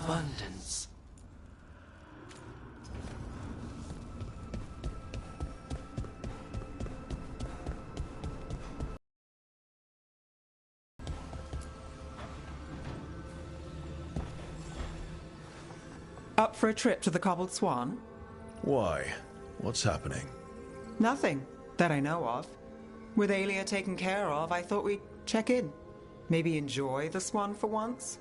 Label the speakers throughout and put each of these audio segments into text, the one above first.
Speaker 1: abundance.
Speaker 2: Up for a trip to the Cobbled Swan?
Speaker 3: Why? What's happening?
Speaker 2: Nothing that I know of. With Aelia taken care of, I thought we'd check in. Maybe enjoy the Swan for once?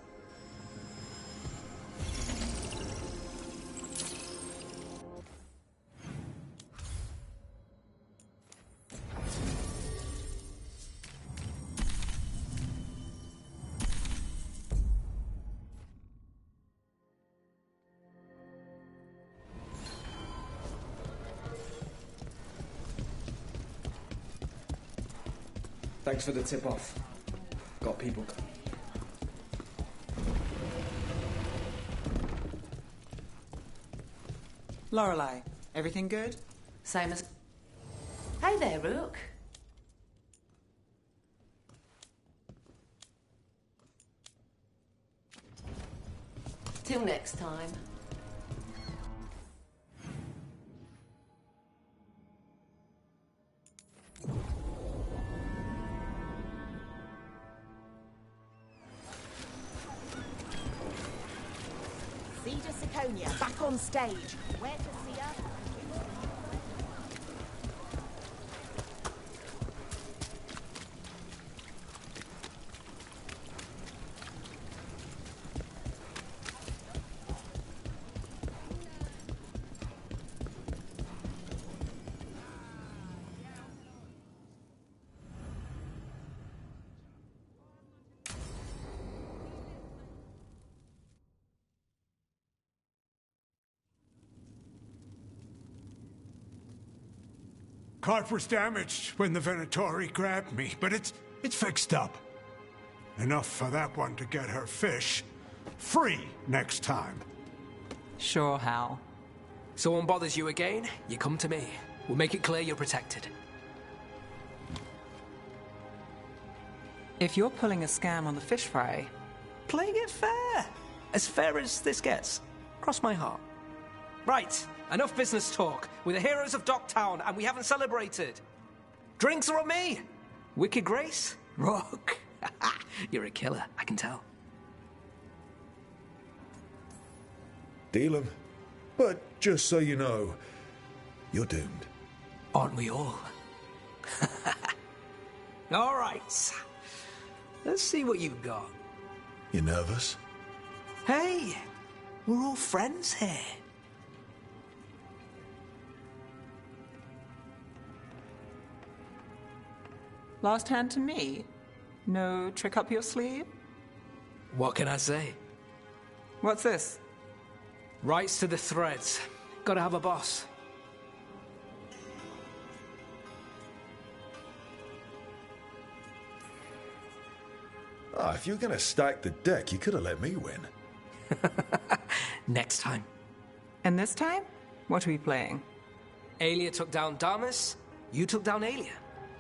Speaker 4: Thanks for the tip-off. Got people.
Speaker 2: Lorelei, everything good?
Speaker 5: Same as... Hey there, Rook. Till next time.
Speaker 6: Back on stage. Where to see her?
Speaker 7: Cart was damaged when the Venatori grabbed me, but it's fixed up. Enough for that one to get her fish free next time.
Speaker 2: Sure, Hal.
Speaker 1: Someone bothers you again, you come to me. We'll make it clear you're protected.
Speaker 2: If you're pulling a scam on the fish fry...
Speaker 1: Playing it fair. As fair as this gets. Cross my heart. Right, enough business talk. We're the heroes of Docktown, and we haven't celebrated. Drinks are on me. Wicked Grace? Rock. You're a killer, I can tell.
Speaker 3: Deal 'em. But just so you know, you're doomed.
Speaker 1: Aren't we all? All right. Let's see what you've got.
Speaker 3: You nervous?
Speaker 1: Hey, we're all friends here.
Speaker 2: Last hand to me? No trick up your sleeve?
Speaker 1: What can I say?
Speaker 2: What's this?
Speaker 1: Rights to the threads. Gotta have a boss.
Speaker 3: Ah, if you're gonna stack the deck, you could have let me win.
Speaker 1: Next time.
Speaker 2: And this time? What are we playing?
Speaker 1: Aelia took down Damus, you took down Aelia.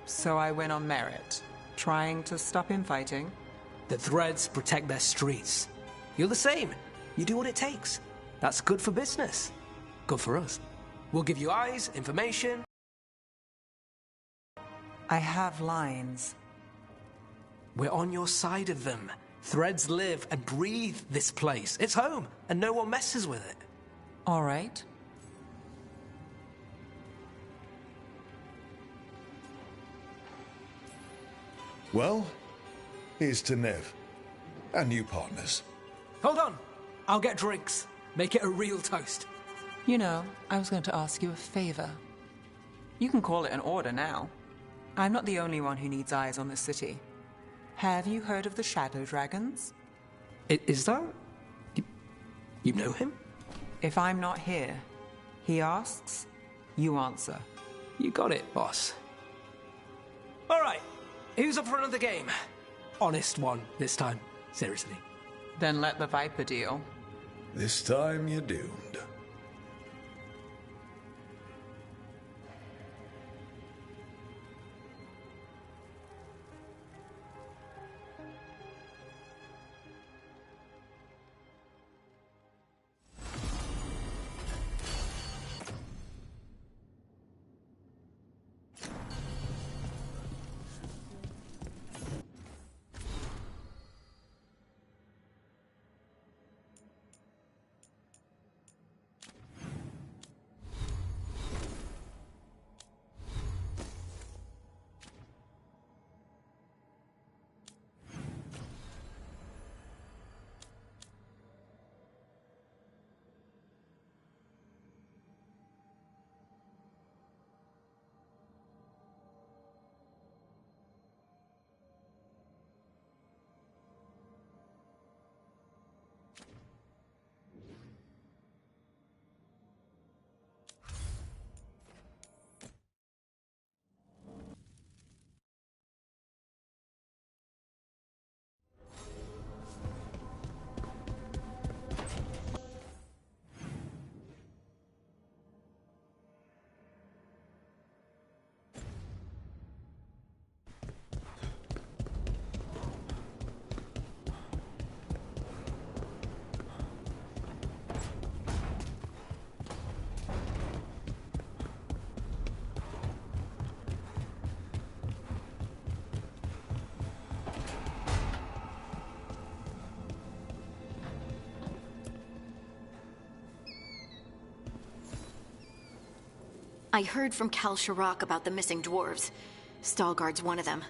Speaker 2: So I win on merit, trying to stop infighting.
Speaker 1: The threads protect their streets. You're the same. You do what it takes. That's good for business. Good for us. We'll give you eyes, information.
Speaker 2: I have lines.
Speaker 1: We're on your side of them. Threads live and breathe this place. It's home, and no one messes with it.
Speaker 2: All right.
Speaker 3: Well, here's to Nev. And new partners.
Speaker 1: Hold on. I'll get drinks. Make it a real toast.
Speaker 2: You know, I was going to ask you a favor. You can call it an order now. I'm not the only one who needs eyes on this city. Have you heard of the Shadow Dragons?
Speaker 1: Is that... You know him?
Speaker 2: If I'm not here, he asks, you answer.
Speaker 1: You got it, boss. All right. Who's up for another game? Honest one this time. Seriously.
Speaker 2: Then let the Viper deal.
Speaker 3: This time you're doomed.
Speaker 8: I heard from Cal Sharrock about the missing dwarves. Stalguard's one of them.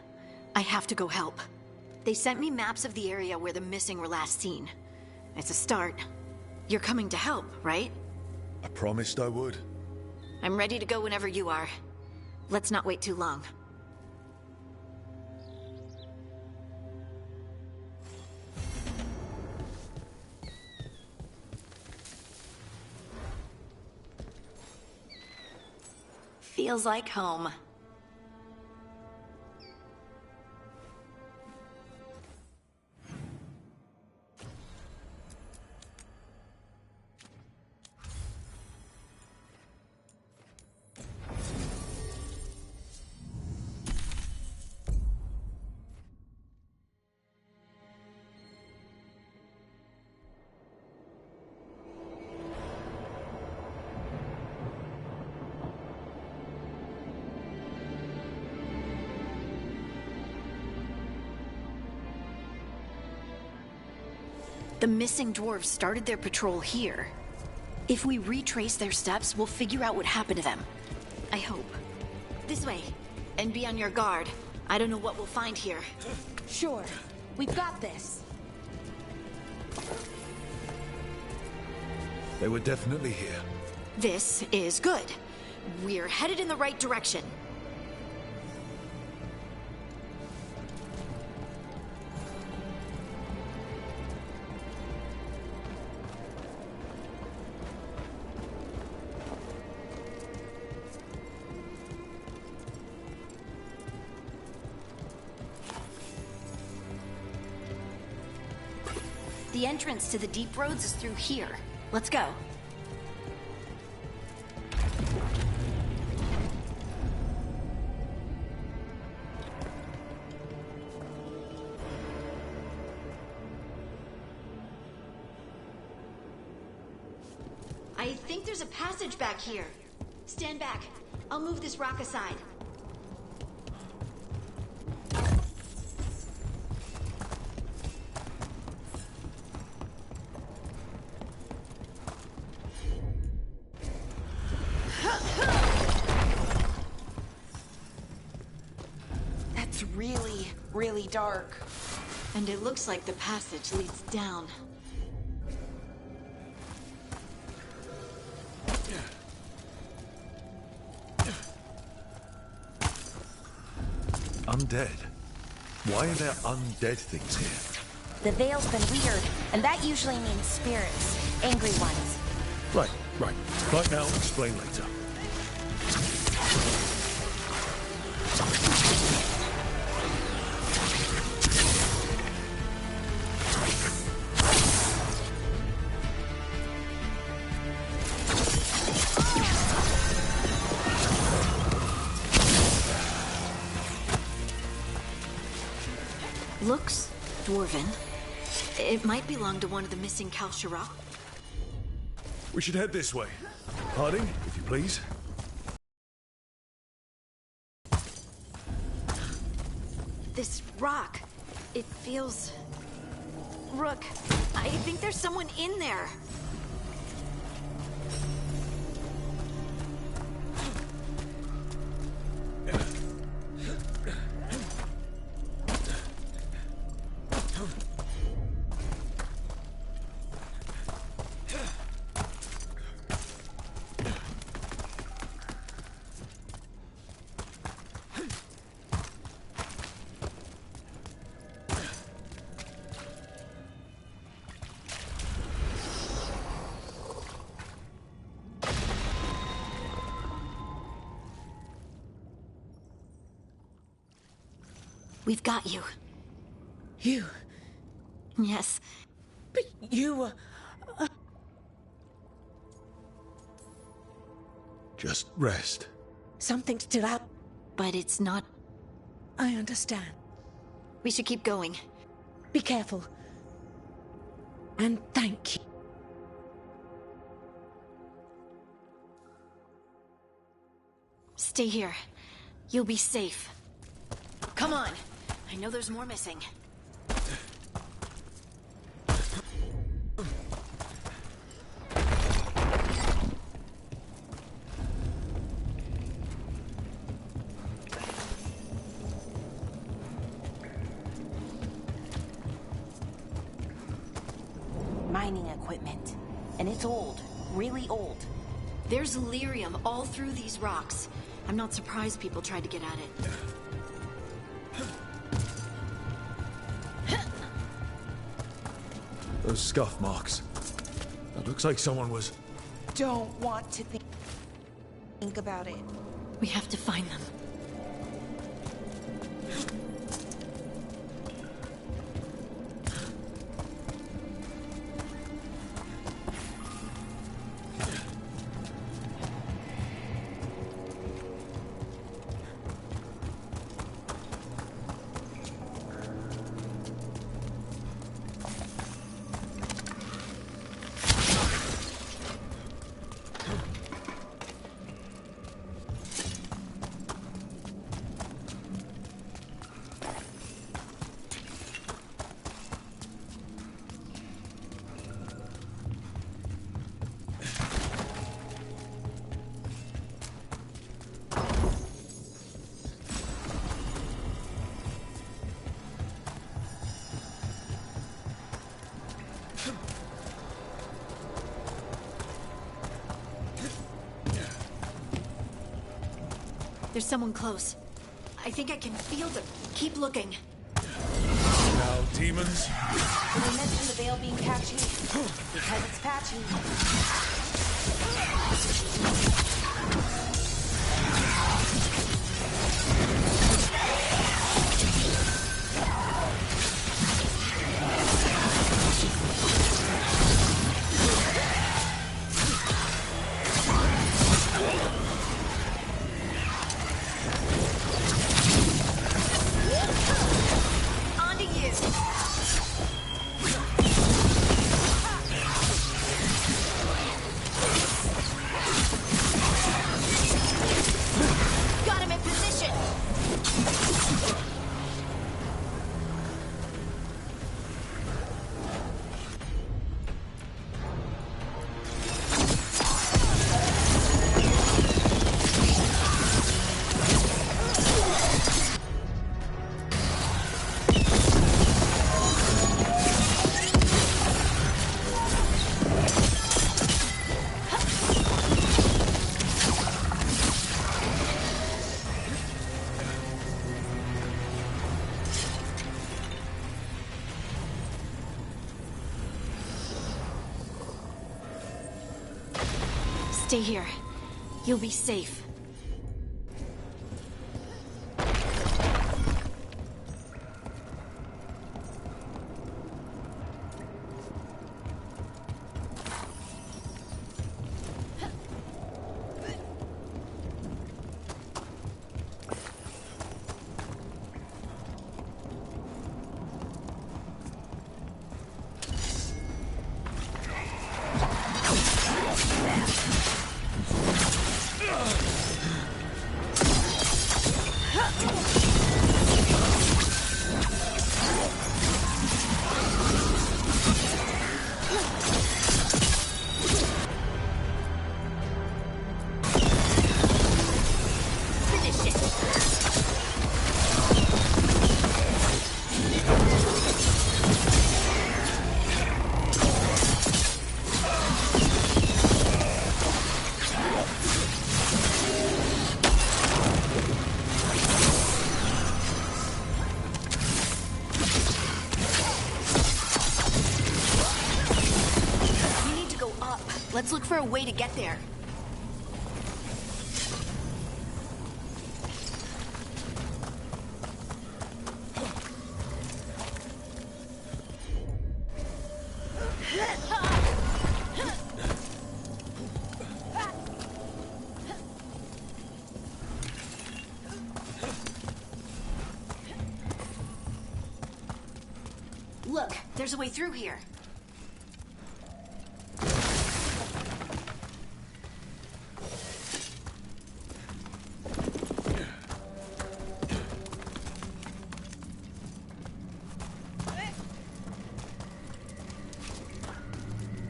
Speaker 8: I have to go help. They sent me maps of the area where the missing were last seen. It's a start. You're coming to help, right?
Speaker 3: I promised I would.
Speaker 8: I'm ready to go whenever you are. Let's not wait too long. Feels like home. The missing dwarves started their patrol here. If we retrace their steps, we'll figure out what happened to them. I hope. This way. And be on your guard. I don't know what we'll find here.
Speaker 6: Sure. We've got this.
Speaker 3: They were definitely here.
Speaker 8: This is good. We're headed in the right direction. The entrance to the deep roads is through here. Let's go. I think there's a passage back here. Stand back. I'll move this rock aside. That's really dark. And it looks like the passage leads down.
Speaker 3: Undead? Why are there undead things here?
Speaker 6: The veil's been weird, and that usually means spirits. Angry ones.
Speaker 3: Right. Right now, explain later.
Speaker 8: Looks dwarven. It might belong to one of the missing Cal Sharrock.
Speaker 3: We should head this way. Harding, if you please.
Speaker 8: This rock, it feels... Rook, I think there's someone in there. We've got you.
Speaker 6: You?
Speaker 8: Yes.
Speaker 6: But you were...
Speaker 3: Just rest.
Speaker 6: Something's still out.
Speaker 8: But it's not...
Speaker 6: I understand.
Speaker 8: We should keep going.
Speaker 6: Be careful. And thank you.
Speaker 8: Stay here. You'll be safe. Come on. I know there's more missing.
Speaker 6: mining equipment. And it's old. Really old.
Speaker 8: There's lyrium all through these rocks. I'm not surprised people tried to get at it.
Speaker 3: Those scuff marks. That looks like someone was...
Speaker 6: Don't want to think about it.
Speaker 8: We have to find them. There's someone close. I think I can feel them. Keep looking.
Speaker 3: Now, demons.
Speaker 6: Did we mention the veil being patchy? Because it's patchy.
Speaker 8: Stay here. You'll be safe. Let's look for a way to get there. Look, there's a way through here.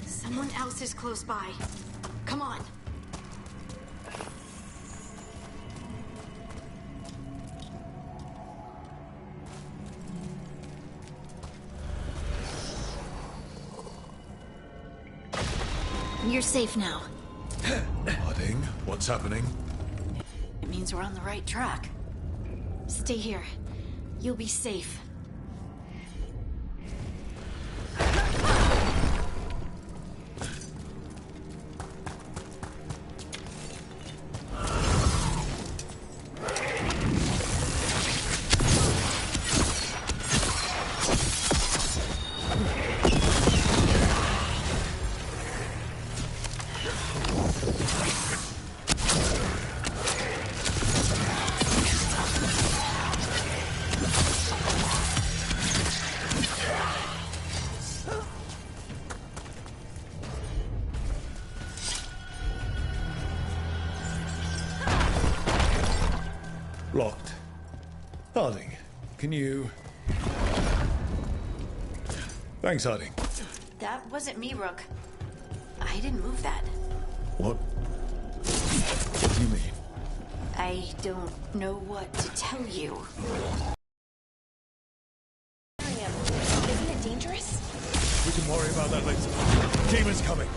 Speaker 8: Someone else is close by. Come on. You're safe now.
Speaker 3: Harding, what's happening?
Speaker 8: It means we're on the right track. Stay here. You'll be safe.
Speaker 3: Locked. Harding, can you... Thanks, Harding.
Speaker 8: That wasn't me, Rook. I didn't move that.
Speaker 3: What? What do you mean?
Speaker 8: I don't know what to tell you.
Speaker 6: Isn't it dangerous?
Speaker 3: We can worry about that later. Demon's coming.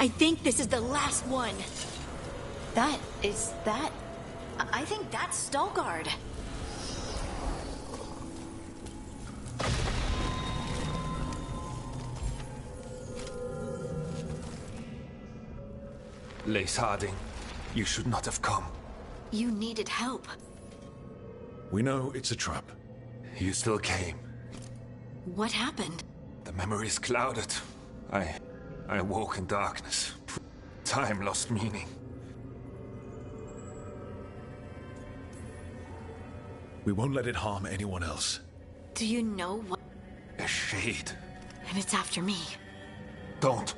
Speaker 8: I think this is the last one. I think that's Stalguard.
Speaker 1: Lace Harding, you should not have come.
Speaker 8: You needed help.
Speaker 3: We know it's a trap.
Speaker 1: You still came.
Speaker 8: What happened?
Speaker 1: The memory is clouded. I woke in darkness. Time lost meaning.
Speaker 3: We won't let it harm anyone else.
Speaker 8: Do you know what?
Speaker 1: A shade.
Speaker 8: And it's after me.
Speaker 1: Don't.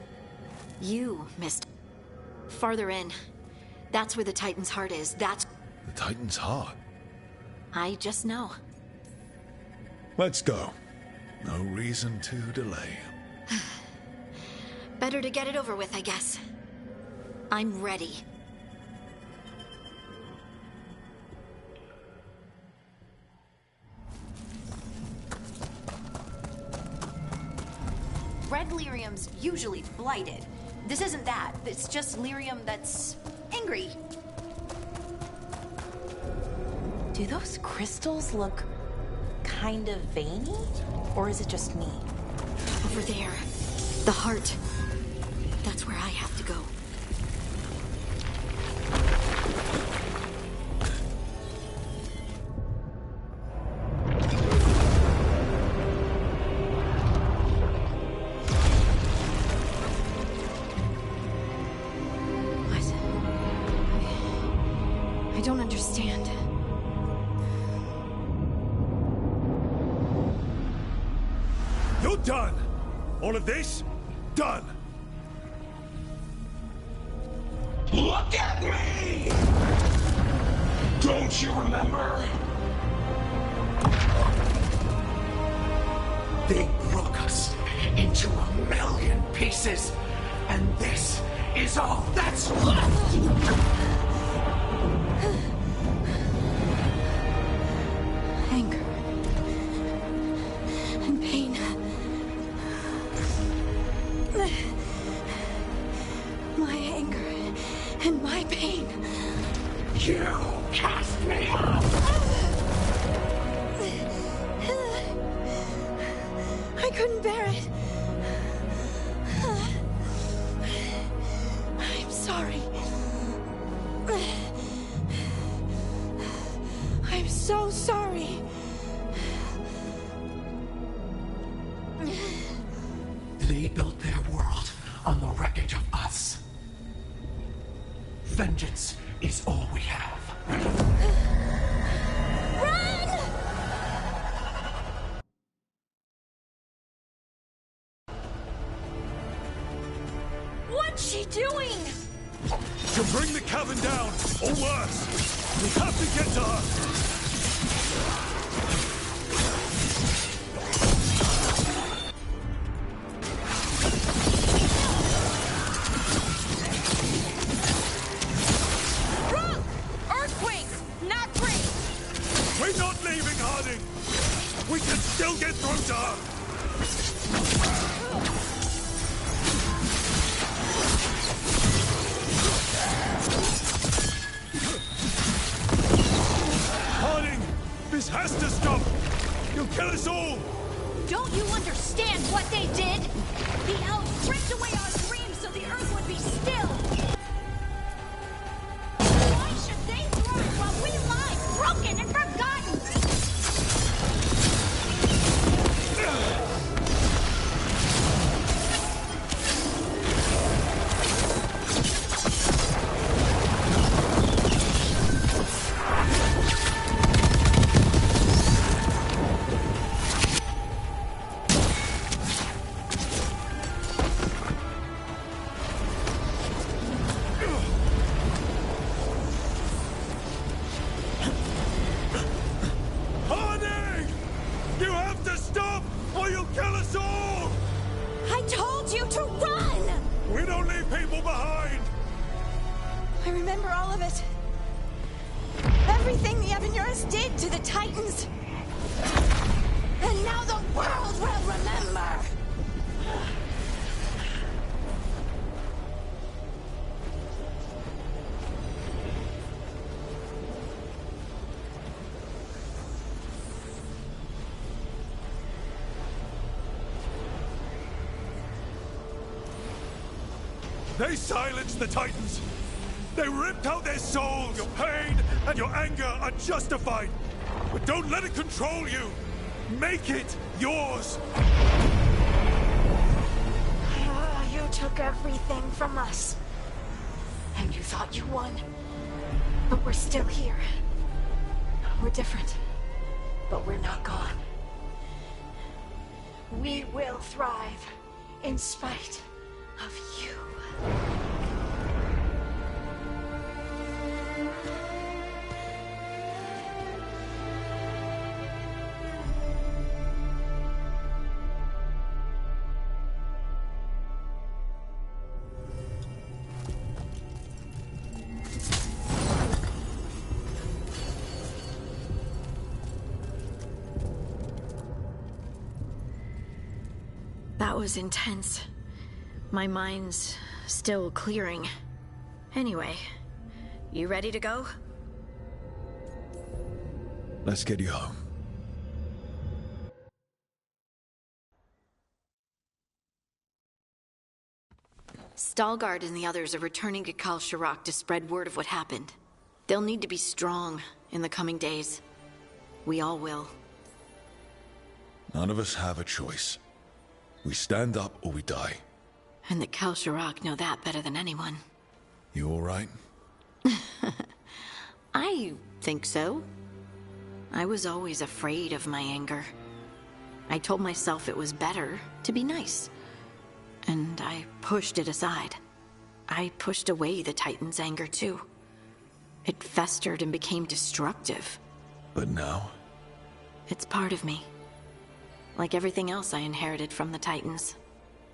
Speaker 8: You missed. Farther in. That's where the Titan's heart is. That's...
Speaker 3: The Titan's heart?
Speaker 8: I just know.
Speaker 3: Let's go. No reason to delay.
Speaker 8: Better to get it over with, I guess. I'm ready.
Speaker 9: Red lyrium's usually blighted. This isn't that. It's just lyrium that's angry.
Speaker 6: Do those crystals look kind of veiny? Or is it just me?
Speaker 8: Over there. The heart. That's where I have to go. I don't understand.
Speaker 3: You're done! All of this? Done!
Speaker 10: Look at me! Don't you remember? They broke us into 1,000,000 pieces, and this is all that's left!
Speaker 8: Anger. And pain. My anger and my pain.
Speaker 10: You cast me off!
Speaker 8: I couldn't bear it. I'm sorry. I'm so sorry.
Speaker 10: They built their world on the wreckage of us. vengeance is all we have.
Speaker 8: What's she doing?
Speaker 3: To bring the cavern down, or worse. We have to get to her.
Speaker 8: Rook! Earthquake! Not great!
Speaker 3: We're not leaving, Harding. We can still get through to her. Harding, this has to stop. You'll kill us all.
Speaker 8: Don't you understand what they did? The elves ripped away our dreams so the earth would be still. Why should they thrive while we lie broken and forgotten?
Speaker 3: Harding! You have to stop, or you'll kill us all.
Speaker 8: I told you to run!
Speaker 3: We don't leave people behind.
Speaker 8: I remember all of it. Everything the Avenurus did to the Titans. And now the world will remember!
Speaker 3: They silenced the Titans. They ripped out their souls. Your pain and your anger are justified. But don't let it control you. Make it yours.
Speaker 8: You took everything from us. And you thought you won. But we're still here. We're different. But we're not gone. We will thrive in spite of you. That was intense. My mind's still clearing. Anyway, you ready to go?
Speaker 3: Let's get you home.
Speaker 8: Stalgard and the others are returning to Kal Shirak to spread word of what happened. They'll need to be strong in the coming days. We all will.
Speaker 3: None of us have a choice. We stand up or we die.
Speaker 8: And the Kal Shirak know that better than anyone.
Speaker 3: You all right?
Speaker 8: I think so. I was always afraid of my anger. I told myself it was better to be nice. And I pushed it aside. I pushed away the Titan's anger too. It festered and became destructive.
Speaker 3: But now?
Speaker 8: It's part of me. Like everything else I inherited from the Titans.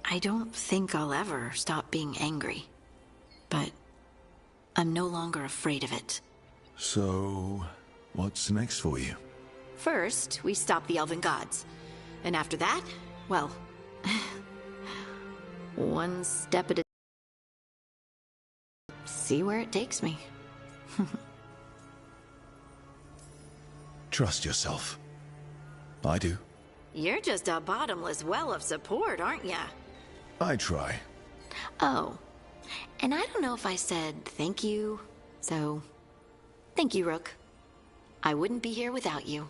Speaker 8: I don't think I'll ever stop being angry. But I'm no longer afraid of it.
Speaker 3: So, what's next for you?
Speaker 8: First, we stop the Elven Gods. And after that, well... one step at a... see where it takes me.
Speaker 3: Trust yourself. I do.
Speaker 8: You're just a bottomless well of support, aren't ya?
Speaker 3: I try.
Speaker 8: Oh, and I don't know if I said thank you, so... thank you, Rook. I wouldn't be here without you.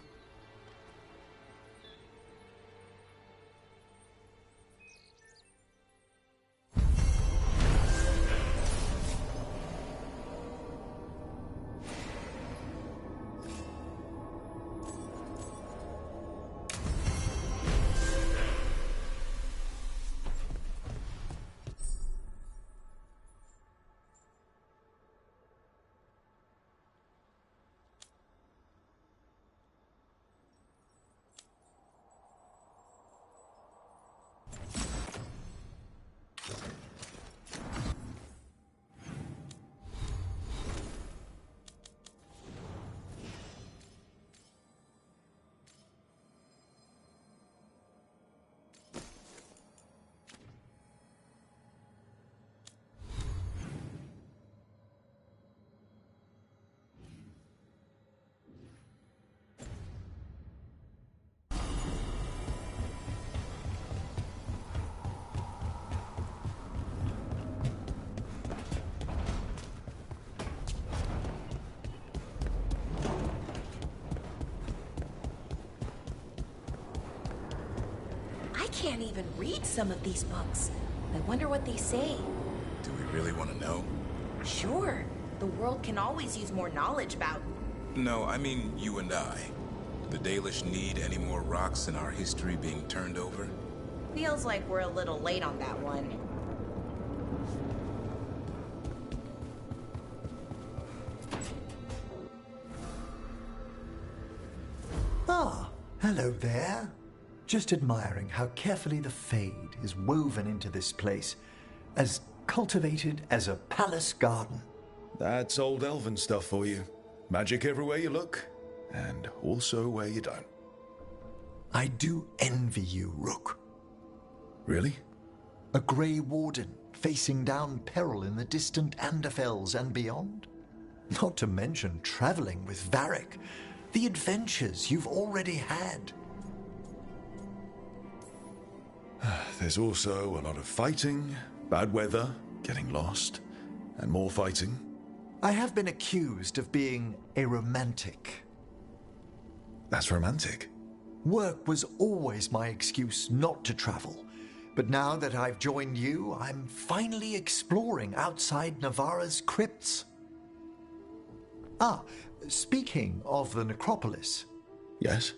Speaker 6: can't even read some of these books. I wonder what they say.
Speaker 11: Do we really want to know?
Speaker 6: Sure. The world can always use more knowledge about...
Speaker 11: No, I mean you and I. Do the Dalish need any more rocks in our history being turned over?
Speaker 6: Feels like we're a little late on that one.
Speaker 12: Ah, hello there. Just admiring how carefully the Fade is woven into this place, as cultivated as a palace garden.
Speaker 3: That's old elven stuff for you. Magic everywhere you look, and also where you don't.
Speaker 12: I do envy you, Rook.
Speaker 3: Really?
Speaker 12: A Grey Warden facing down peril in the distant Anderfells and beyond? Not to mention traveling with Varric. The adventures you've already had.
Speaker 3: There's also a lot of fighting, bad weather, getting lost, and more fighting.
Speaker 12: I have been accused of being a romantic.
Speaker 3: That's romantic.
Speaker 12: Work was always my excuse not to travel. But now that I've joined you, I'm finally exploring outside Navarra's crypts. Ah, speaking of the necropolis.
Speaker 3: Yes?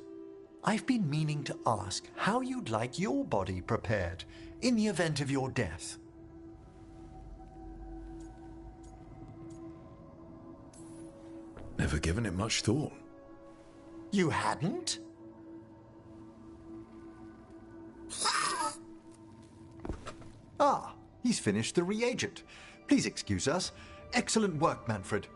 Speaker 12: I've been meaning to ask how you'd like your body prepared in the event of your death.
Speaker 3: Never given it much thought.
Speaker 12: You hadn't? Ah, he's finished the reagent. Please excuse us. Excellent work, Manfred.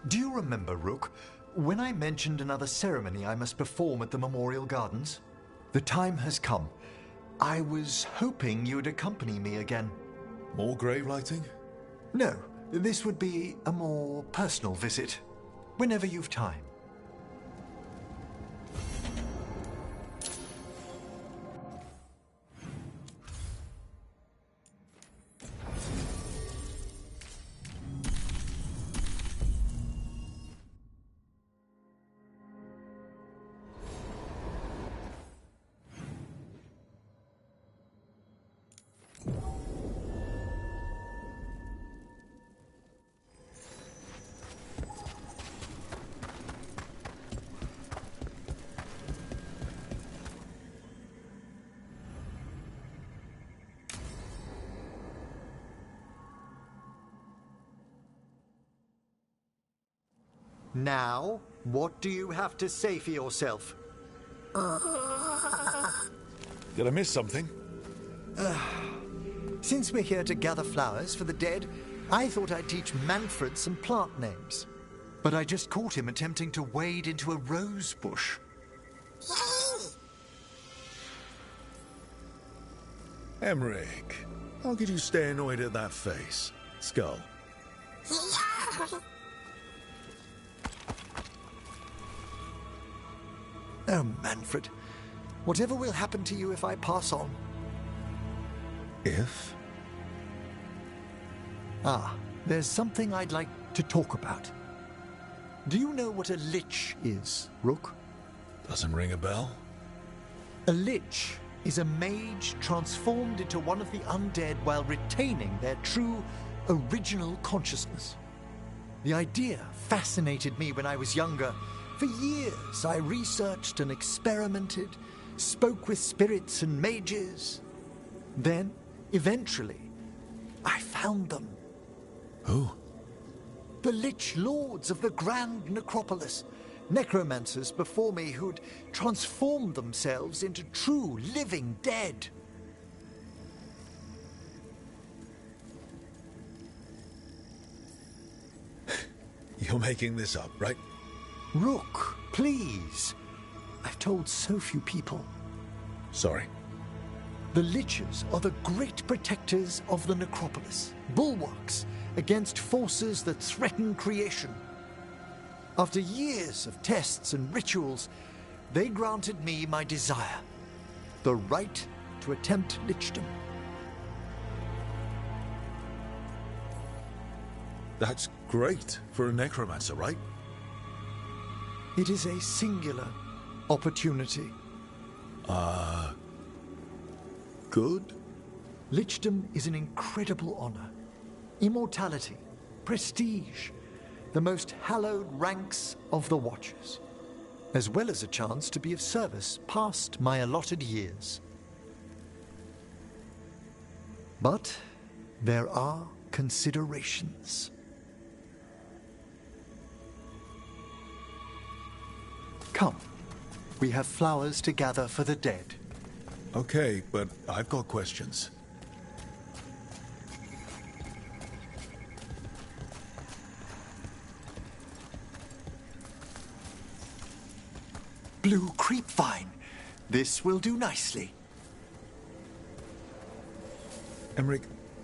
Speaker 12: Do you remember, Rook, when I mentioned another ceremony I must perform at the Memorial Gardens? The time has come. I was hoping you'd accompany me again.
Speaker 3: More grave lighting?
Speaker 12: No, this would be a more personal visit. Whenever you've time. Now, what do you have to say for yourself?
Speaker 3: Did I miss something?
Speaker 12: Since we're here to gather flowers for the dead, I thought I'd teach Manfred some plant names. But I just caught him attempting to wade into a rose bush.
Speaker 3: Emmerich, how could you stay annoyed at that face? Skull.
Speaker 12: Oh, Manfred. Whatever will happen to you if I pass on?
Speaker 3: If?
Speaker 12: Ah, there's something I'd like to talk about. Do you know what a lich is, Rook?
Speaker 3: Doesn't ring a bell.
Speaker 12: A lich is a mage transformed into one of the undead while retaining their true, original consciousness. The idea fascinated me when I was younger, For years, I researched and experimented, spoke with spirits and mages. Then, eventually, I found them.
Speaker 3: Who?
Speaker 12: The Lich Lords of the Grand Necropolis. Necromancers before me who'd transformed themselves into true living dead.
Speaker 3: You're making this up, right?
Speaker 12: Rook, please. I've told so few people.
Speaker 3: Sorry.
Speaker 12: The Liches are the great protectors of the necropolis, bulwarks against forces that threaten creation. After years of tests and rituals, they granted me my desire, the right to attempt lichdom.
Speaker 3: That's great for a necromancer, right?
Speaker 12: It is a singular opportunity.
Speaker 3: Good?
Speaker 12: Lichdom is an incredible honor. Immortality, prestige, the most hallowed ranks of the Watchers, as well as a chance to be of service past my allotted years. But there are considerations. Come, we have flowers to gather for the dead.
Speaker 3: Okay, but I've got questions.
Speaker 12: Blue creepvine. This will do nicely.
Speaker 3: Emmerich,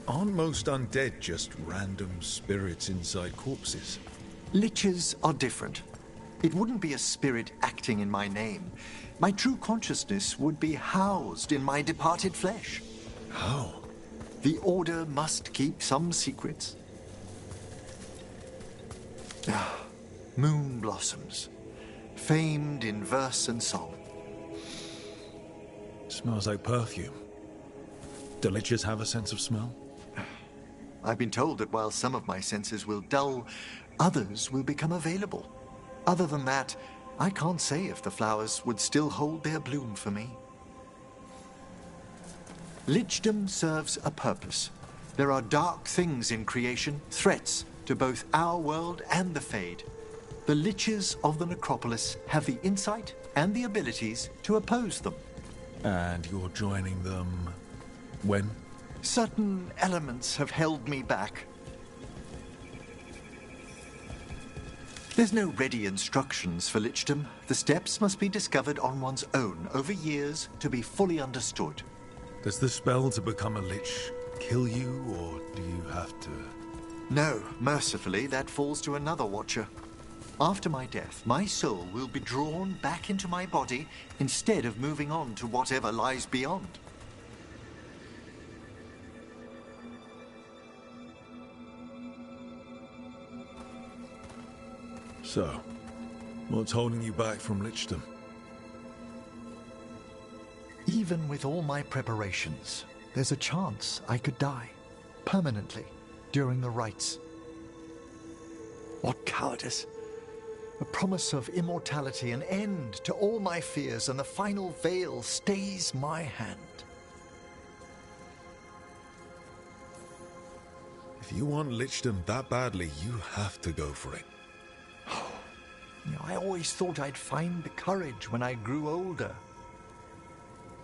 Speaker 3: aren't most undead just random spirits inside corpses?
Speaker 12: Liches are different. It wouldn't be a spirit acting in my name. My true consciousness would be housed in my departed flesh.
Speaker 3: How?
Speaker 12: The Order must keep some secrets. Moon blossoms, famed in verse and song.
Speaker 3: Smells like perfume. Do liches have a sense of smell?
Speaker 12: I've been told that while some of my senses will dull, others will become available. Other than that, I can't say if the flowers would still hold their bloom for me. Lichdom serves a purpose. There are dark things in creation, threats to both our world and the Fade. The Liches of the Necropolis have the insight and the abilities to oppose them.
Speaker 3: And you're joining them when?
Speaker 12: Certain elements have held me back. There's no ready instructions for lichdom. The steps must be discovered on one's own over years to be fully understood.
Speaker 3: Does the spell to become a lich kill you, or do you have to?
Speaker 12: No, mercifully, that falls to another watcher. After my death, my soul will be drawn back into my body instead of moving on to whatever lies beyond.
Speaker 3: So, what's holding you back from lichdom?
Speaker 12: Even with all my preparations, there's a chance I could die permanently during the rites. What cowardice! A promise of immortality, an end to all my fears, and the final veil stays my hand.
Speaker 3: If you want lichdom that badly, you have to go for it.
Speaker 12: I always thought I'd find the courage when I grew older.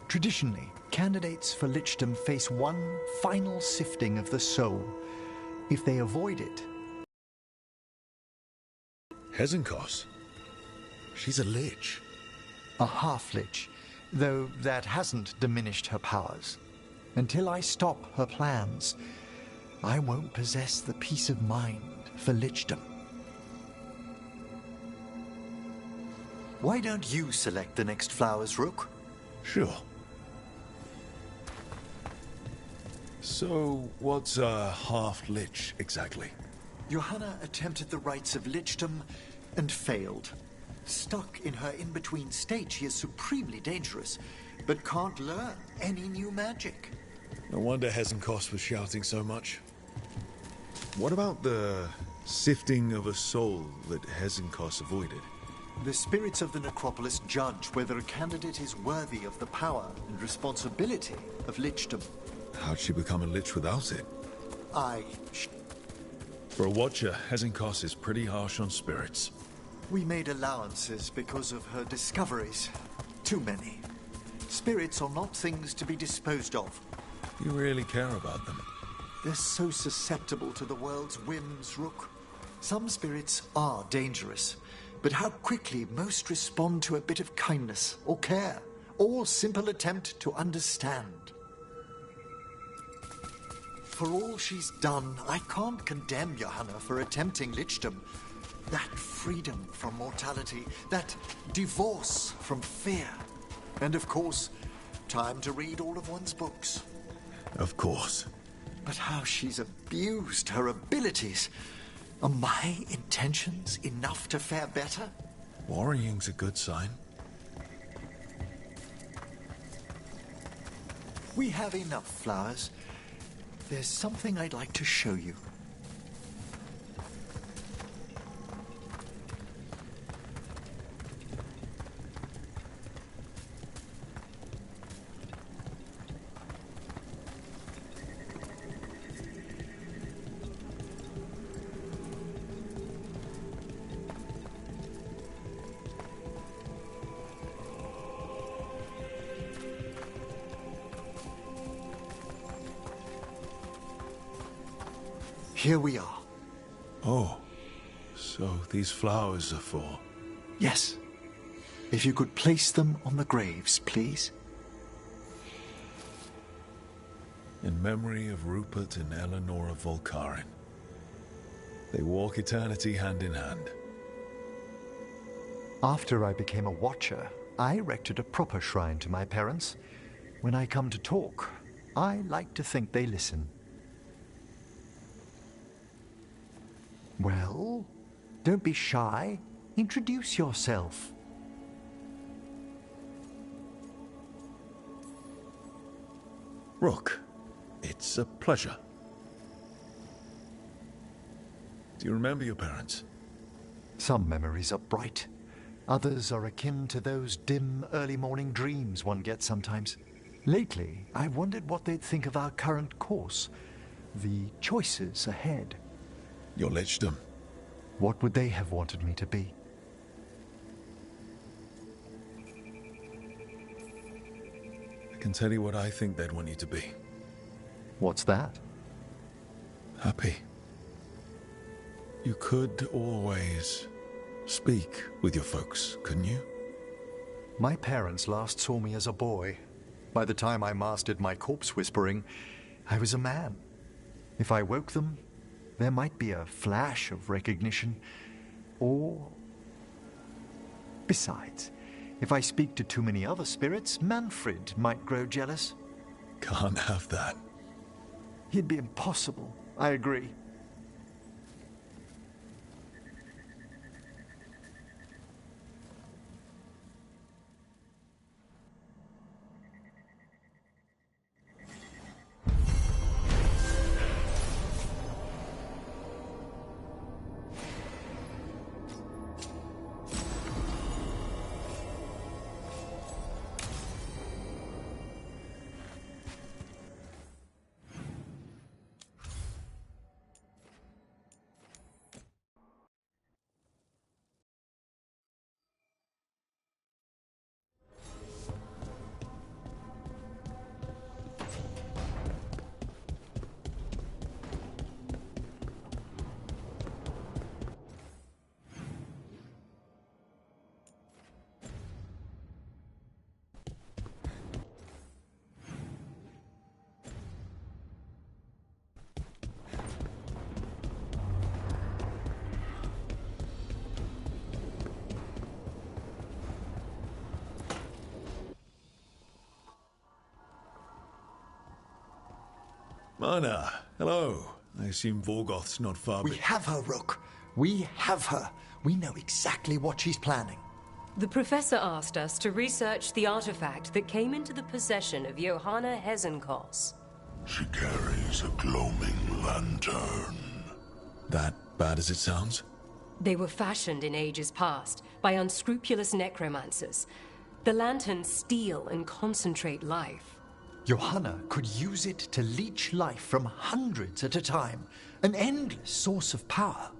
Speaker 12: Traditionally, candidates for lichdom face one final sifting of the soul. If they avoid it...
Speaker 3: Hezenkos? She's a lich.
Speaker 12: A half-lich, though that hasn't diminished her powers. Until I stop her plans, I won't possess the peace of mind for lichdom. Why don't you select the next flowers, Rook?
Speaker 3: Sure. So, what's a half-lich exactly?
Speaker 12: Johanna attempted the rites of lichdom and failed. Stuck in her in-between state, she is supremely dangerous, but can't learn any new magic.
Speaker 3: No wonder Hezenkos was shouting so much. What about the sifting of a soul that Hezenkos avoided?
Speaker 12: The spirits of the necropolis judge whether a candidate is worthy of the power and responsibility of lichdom.
Speaker 3: How'd she become a lich without it? For a Watcher, Hezenkos is pretty harsh on spirits.
Speaker 12: We made allowances because of her discoveries. Too many. Spirits are not things to be disposed of.
Speaker 3: You really care about them?
Speaker 12: They're so susceptible to the world's whims, Rook. Some spirits are dangerous, but how quickly most respond to a bit of kindness or care, or simple attempt to understand. For all she's done, I can't condemn Johanna for attempting lichdom. That freedom from mortality, that divorce from fear. And of course, time to read all of one's books.
Speaker 3: Of course.
Speaker 12: But how she's abused her abilities. Are my intentions enough to fare better?
Speaker 3: Worrying's a good sign.
Speaker 12: We have enough flowers. There's something I'd like to show you. Here we are.
Speaker 3: Oh, so these flowers are for...
Speaker 12: Yes. If you could place them on the graves, please.
Speaker 3: In memory of Rupert and Eleanor of Volcarin. They walk eternity hand in hand.
Speaker 12: After I became a Watcher, I erected a proper shrine to my parents. When I come to talk, I like to think they listen. Well, don't be shy. Introduce yourself.
Speaker 3: Rook, it's a pleasure. Do you remember your parents?
Speaker 12: Some memories are bright. Others are akin to those dim, early morning dreams one gets sometimes. Lately, I've wondered what they'd think of our current course, the choices ahead.
Speaker 3: Your lichdom.
Speaker 12: What would they have wanted me to be?
Speaker 3: I can tell you what I think they'd want you to be.
Speaker 12: What's that?
Speaker 3: Happy. You could always speak with your folks, couldn't you?
Speaker 12: My parents last saw me as a boy. By the time I mastered my corpse whispering, I was a man. If I woke them, there might be a flash of recognition, or... Besides, if I speak to too many other spirits, Manfred might grow jealous.
Speaker 3: Can't have that.
Speaker 12: He'd be impossible, I agree.
Speaker 3: Mana, hello. I assume Vorgoth's not far
Speaker 12: We have her, Rook. We have her. We know exactly what she's planning.
Speaker 13: The Professor asked us to research the artifact that came into the possession of Johanna Hezenkos.
Speaker 10: She carries a gloaming lantern.
Speaker 3: That bad as it sounds?
Speaker 13: They were fashioned in ages past by unscrupulous necromancers. The lanterns steal and concentrate life.
Speaker 12: Johanna could use it to leech life from hundreds at a time. An endless source of power.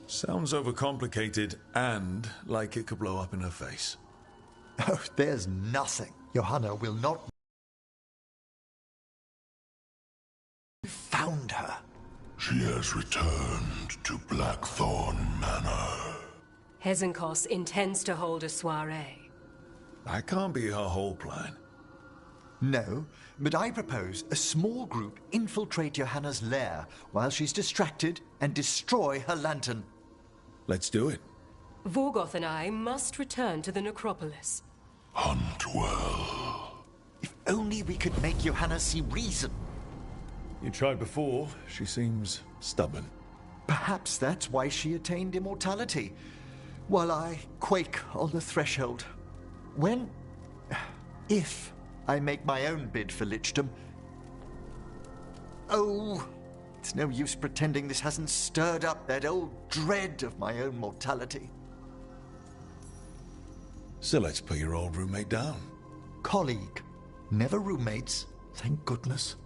Speaker 3: Sounds overcomplicated and like it could blow up in her face.
Speaker 12: Oh, there's nothing Johanna will not... Found her.
Speaker 10: She has returned to Blackthorn Manor.
Speaker 13: Hezenkos intends to hold a soiree.
Speaker 3: That can't be her whole plan.
Speaker 12: No, but I propose a small group infiltrate Johanna's lair while she's distracted and destroy her lantern.
Speaker 3: Let's do it.
Speaker 13: Vorgoth and I must return to the necropolis.
Speaker 10: Hunt well.
Speaker 12: If only we could make Johanna see reason.
Speaker 3: You tried before. She seems stubborn.
Speaker 12: Perhaps that's why she attained immortality, while I quake on the threshold. If I make my own bid for lichdom... Oh, it's no use pretending this hasn't stirred up that old dread of my own mortality.
Speaker 3: So let's put your old roommate down.
Speaker 12: Colleague. Never roommates, thank goodness.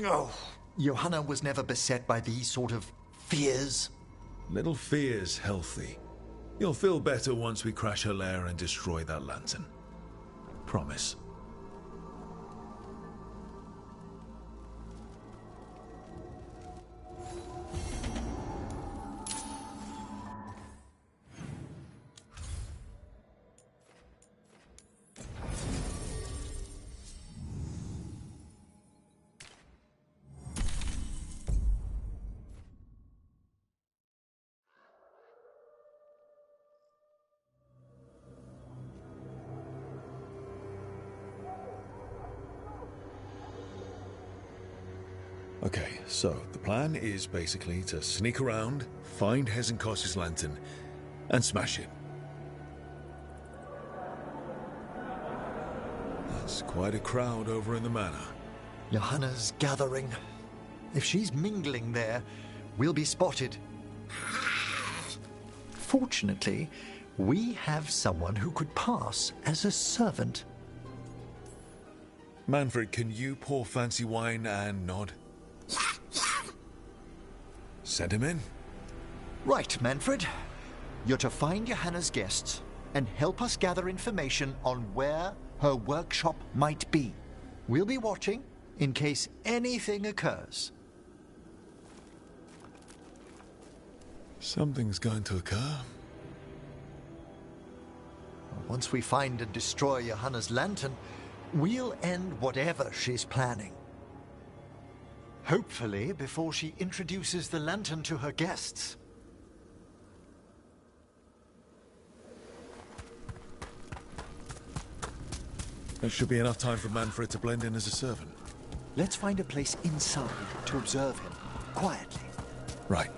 Speaker 12: Oh, Johanna was never beset by these sort of fears.
Speaker 3: Little fear's healthy. You'll feel better once we crash her lair and destroy that lantern. Promise. Okay, so the plan is basically to sneak around, find Hezenkos' lantern, and smash it. That's quite a crowd over in the manor.
Speaker 12: Johanna's gathering. If she's mingling there, we'll be spotted. Fortunately, we have someone who could pass as a servant.
Speaker 3: Manfred, can you pour fancy wine and nod? Send him in.
Speaker 12: Right, Manfred. You're to find Johanna's guests and help us gather information on where her workshop might be. We'll be watching in case anything occurs.
Speaker 3: Something's going to occur.
Speaker 12: Once we find and destroy Johanna's lantern, we'll end whatever she's planning. Hopefully before she introduces the lantern to her guests.
Speaker 3: There should be enough time for Manfred to blend in as a servant.
Speaker 12: Let's find a place inside to observe him, quietly.
Speaker 3: Right.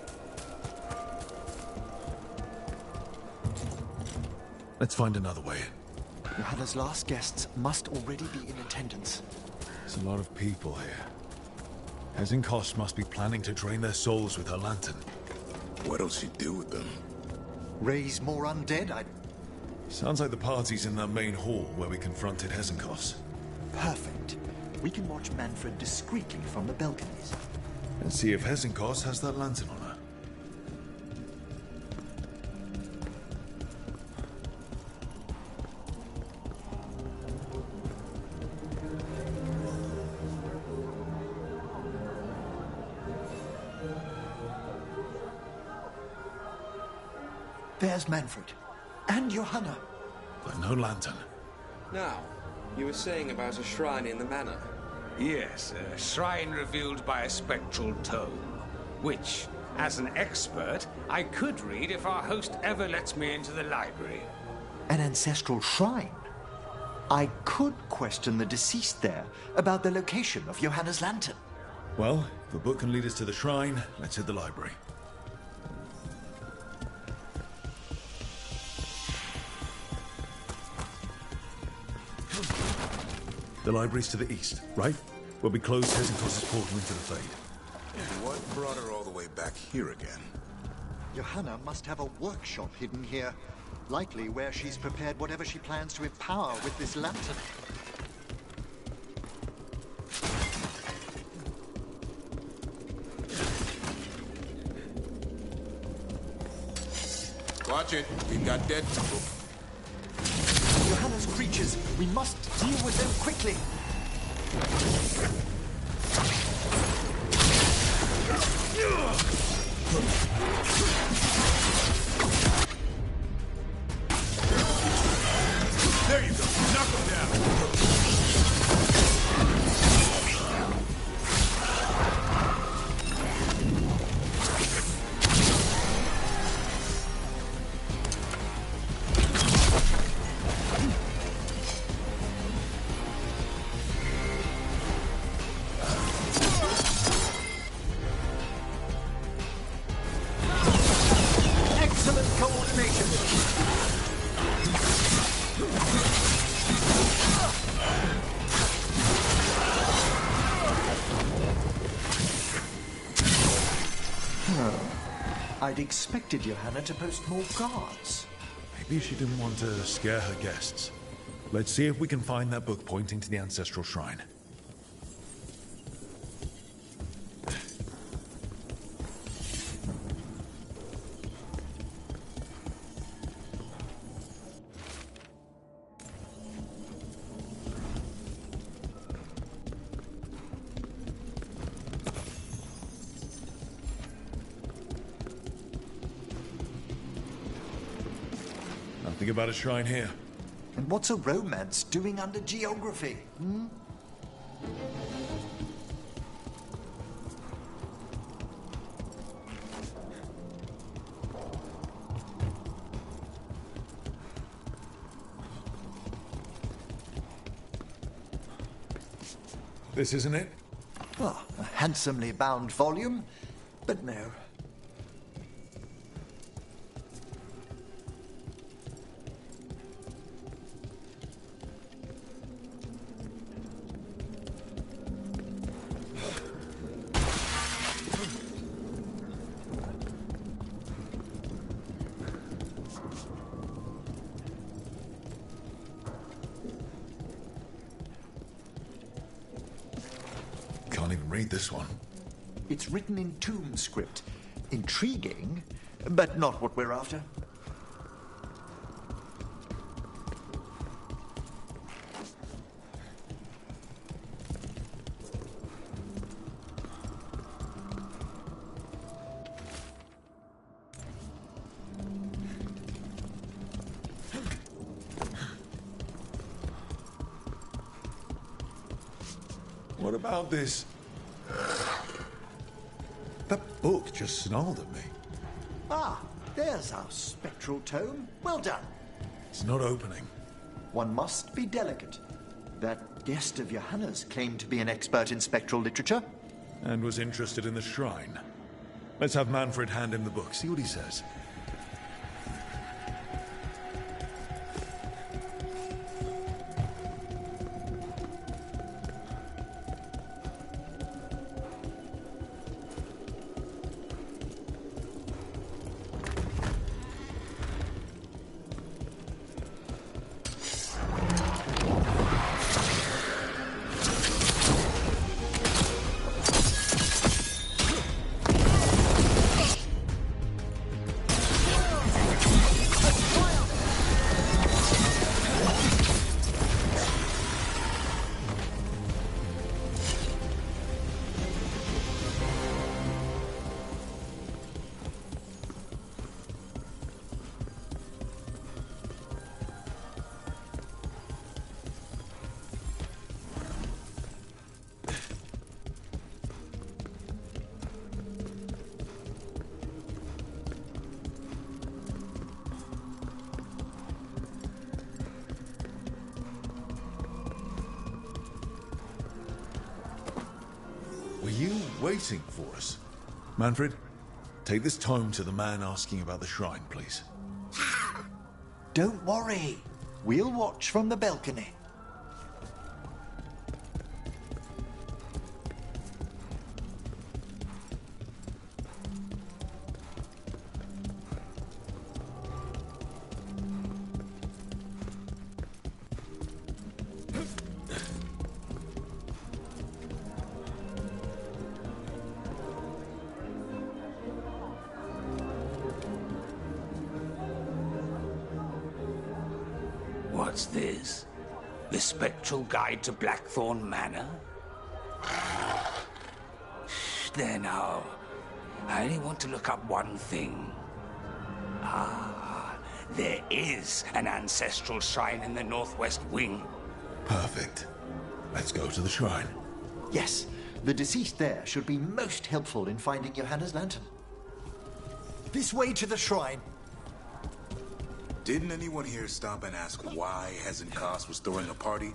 Speaker 3: Let's find another way in.
Speaker 12: Johanna's last guests must already be in attendance.
Speaker 3: There's a lot of people here. Hezenkos must be planning to drain their souls with her lantern.
Speaker 11: What'll she do with them?
Speaker 12: Raise more undead?
Speaker 3: Sounds like the party's in that main hall where we confronted Hezenkos.
Speaker 12: Perfect. We can watch Manfred discreetly from the balconies.
Speaker 3: And see if Hezenkos has that lantern on her.
Speaker 12: There's Manfred. And Johanna.
Speaker 3: But no lantern.
Speaker 14: Now, you were saying about a shrine in the manor.
Speaker 15: Yes, a shrine revealed by a spectral tome, which, as an expert, I could read if our host ever lets me into the library.
Speaker 12: An ancestral shrine? I could question the deceased there about the location of Johanna's lantern.
Speaker 3: Well, if the book can lead us to the shrine, let's hit the library. The library's to the east, right? Where we closed Hezenkos' portal into the Fade.
Speaker 11: What brought her all the way back here again?
Speaker 12: Johanna must have a workshop hidden here. Likely where she's prepared whatever she plans to empower with this lantern.
Speaker 11: Watch it. We've got dead people.
Speaker 12: Johanna's creatures. We must deal with them quickly.
Speaker 3: There you go. Knock him down.
Speaker 12: Excellent coordination. I'd expected Johanna to post more guards.
Speaker 3: Maybe she didn't want to scare her guests. Let's see if we can find that book pointing to the ancestral shrine. Nothing about a shrine here.
Speaker 12: And what's a romance doing under geography? Hmm?
Speaker 3: This isn't it?
Speaker 12: Oh, a handsomely bound volume, but no.
Speaker 3: Can't even read this one.
Speaker 12: It's written in tomb script. Intriguing, but not what we're after.
Speaker 3: What about this? That book just snarled at me.
Speaker 12: Ah, there's our spectral tome. Well done.
Speaker 3: It's not opening.
Speaker 12: One must be delicate. That guest of Johanna's claimed to be an expert in spectral literature.
Speaker 3: And was interested in the shrine. Let's have Manfred hand him the book, see what he says. Were you waiting for us? Manfred, take this tome to the man asking about the shrine, please.
Speaker 12: Don't worry. We'll watch from the balcony.
Speaker 15: What's this? The Spectral Guide to Blackthorn Manor? There now. I only want to look up one thing. Ah, there is an ancestral shrine in the northwest wing.
Speaker 3: Perfect. Let's go to the shrine.
Speaker 12: Yes, the deceased there should be most helpful in finding Johanna's lantern. This way to the shrine.
Speaker 11: Didn't anyone here stop and ask why Hezenkos was throwing a party?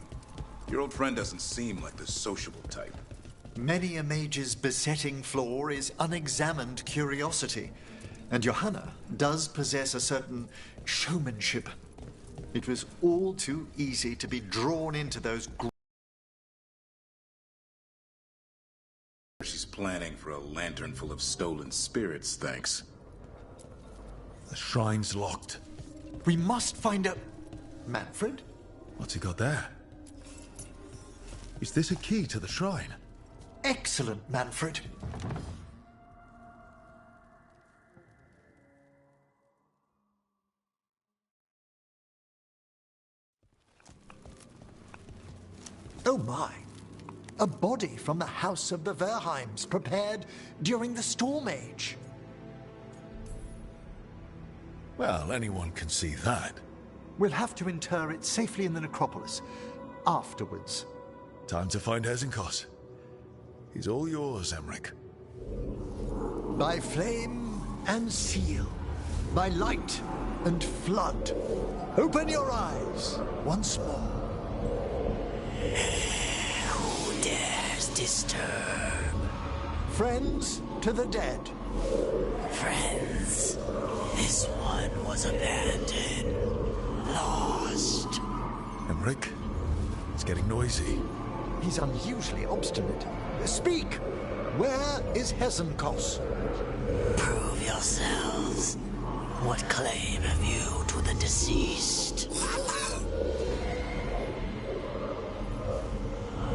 Speaker 11: Your old friend doesn't seem like the sociable type.
Speaker 12: Many a mage's besetting flaw is unexamined curiosity, and Johanna does possess a certain showmanship. It was all too easy to be drawn into those
Speaker 11: She's planning for a lantern full of stolen spirits, thanks.
Speaker 3: The shrine's locked.
Speaker 12: We must find a... Manfred?
Speaker 3: What's he got there? Is this a key to the shrine?
Speaker 12: Excellent, Manfred. Oh my. A body from the house of the Verheims, prepared during the Storm Age.
Speaker 3: Well, anyone can see that.
Speaker 12: We'll have to inter it safely in the necropolis. Afterwards.
Speaker 3: Time to find Hezenkos. He's all yours, Emmerich.
Speaker 12: By flame and seal, by light and flood, open your eyes once more.
Speaker 10: Who dares disturb?
Speaker 12: Friends to the dead.
Speaker 10: Friends, this one was abandoned, lost.
Speaker 3: Emmerich, it's getting noisy.
Speaker 12: He's unusually obstinate. Speak! Where is Hezenkos?
Speaker 10: Prove yourselves. What claim have you to the deceased?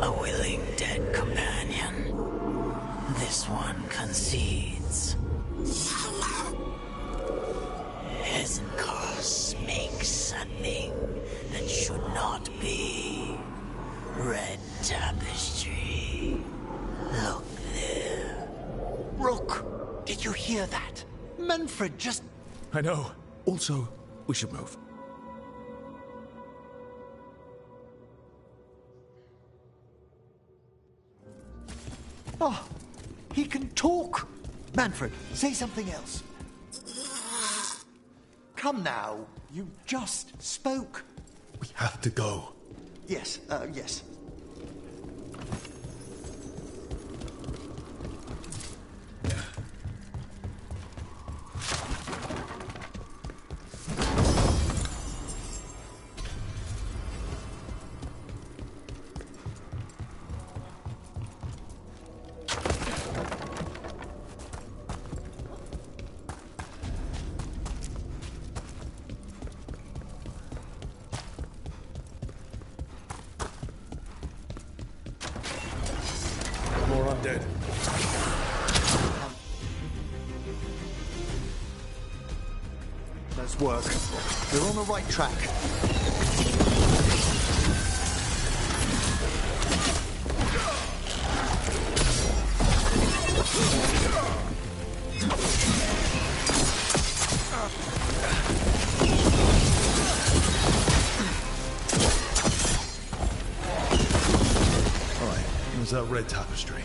Speaker 10: A willing dead companion. This one concedes. Hezenkos makes a thing that should not be. Red tapestry. Look there.
Speaker 12: Rook, did you hear that? Manfred just...
Speaker 3: I know. Also, we should move.
Speaker 12: Oh, he can talk. Manfred, say something else. Come now, you just spoke.
Speaker 3: We have to go.
Speaker 12: Yes, yes.
Speaker 3: Dead.
Speaker 12: Let's work. We're on the right track.
Speaker 3: All right, there's that red tapestry.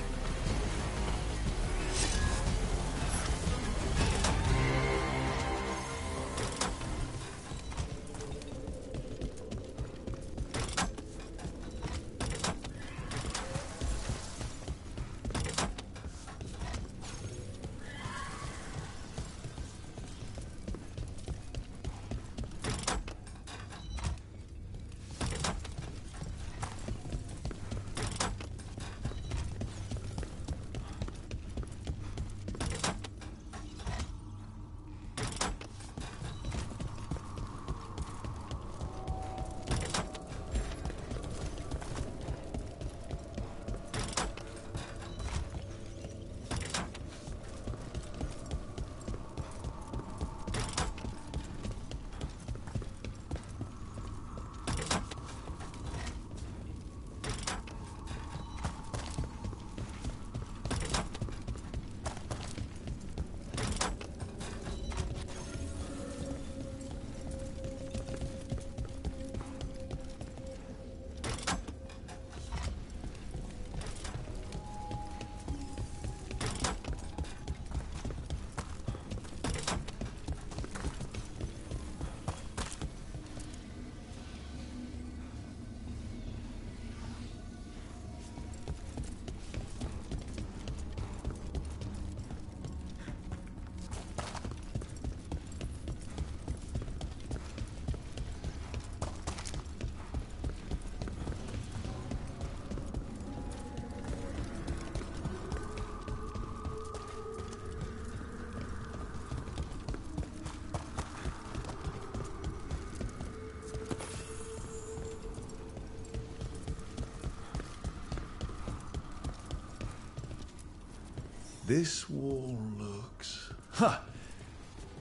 Speaker 3: This wall looks...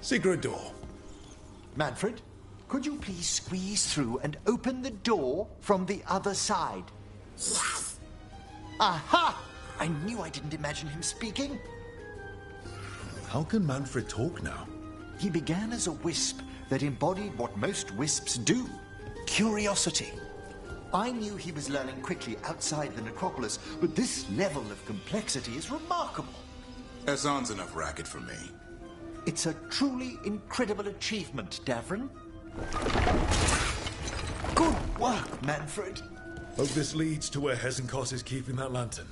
Speaker 3: Secret door.
Speaker 12: Manfred, could you please squeeze through and open the door from the other side? Aha! I knew I didn't imagine him speaking.
Speaker 3: How can Manfred talk now?
Speaker 12: He began as a wisp that embodied what most wisps do: curiosity. I knew he was learning quickly outside the necropolis, but this level of complexity is remarkable.
Speaker 11: Hassan's enough racket for me.
Speaker 12: It's a truly incredible achievement, Davrin. Good work, Manfred.
Speaker 3: Hope this leads to where Hezenkos is keeping that lantern.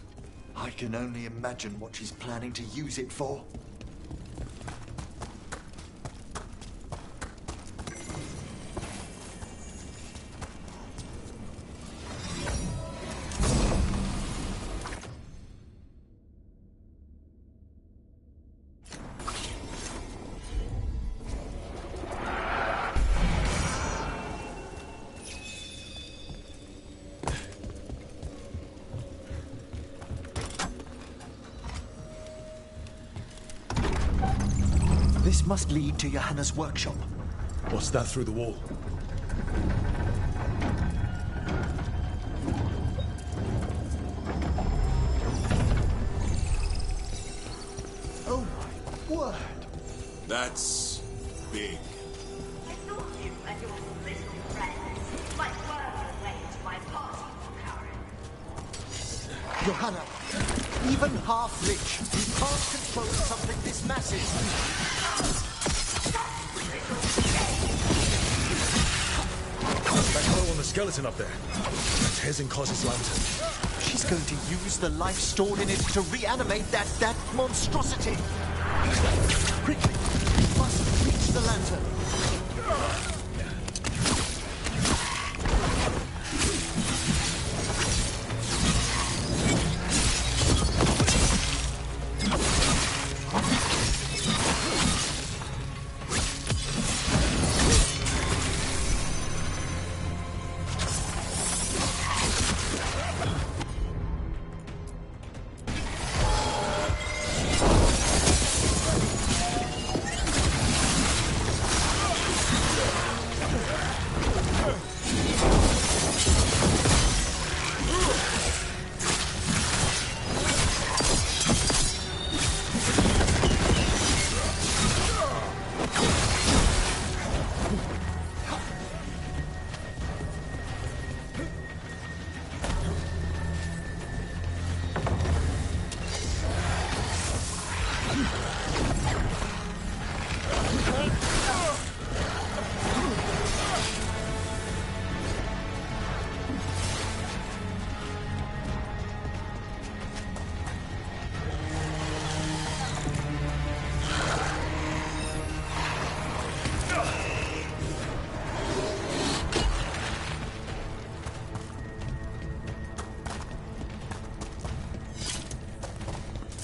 Speaker 12: I can only imagine what she's planning to use it for. This must lead to Johanna's workshop.
Speaker 3: What's that through the wall?
Speaker 12: Oh my word!
Speaker 11: That's big.
Speaker 16: I thought you and your little friends might work your way to my party for Karen.
Speaker 12: Johanna, even half-lich, you can't control something this massive.
Speaker 3: That glow on the skeleton up there. That's Hezenkos' lantern.
Speaker 12: She's going to use the life stored in it to reanimate that monstrosity. Quickly, we must reach the lantern.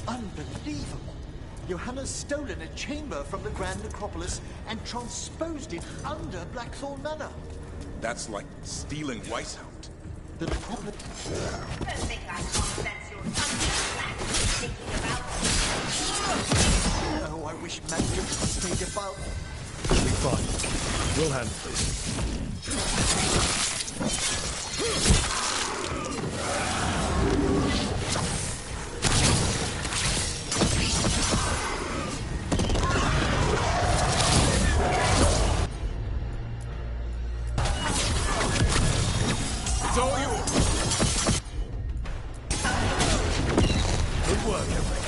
Speaker 12: Unbelievable! Johanna's stolen a chamber from the Grand Necropolis and transposed it under Blackthorn Manor.
Speaker 11: That's like stealing Weisshaupt.
Speaker 12: The Necropolis...
Speaker 16: Don't think I can't sense your thinking about
Speaker 12: No, I wish Manfred could stay about.
Speaker 3: It'll be fine. We'll handle this.
Speaker 11: It's all yours.
Speaker 3: Good work, everyone.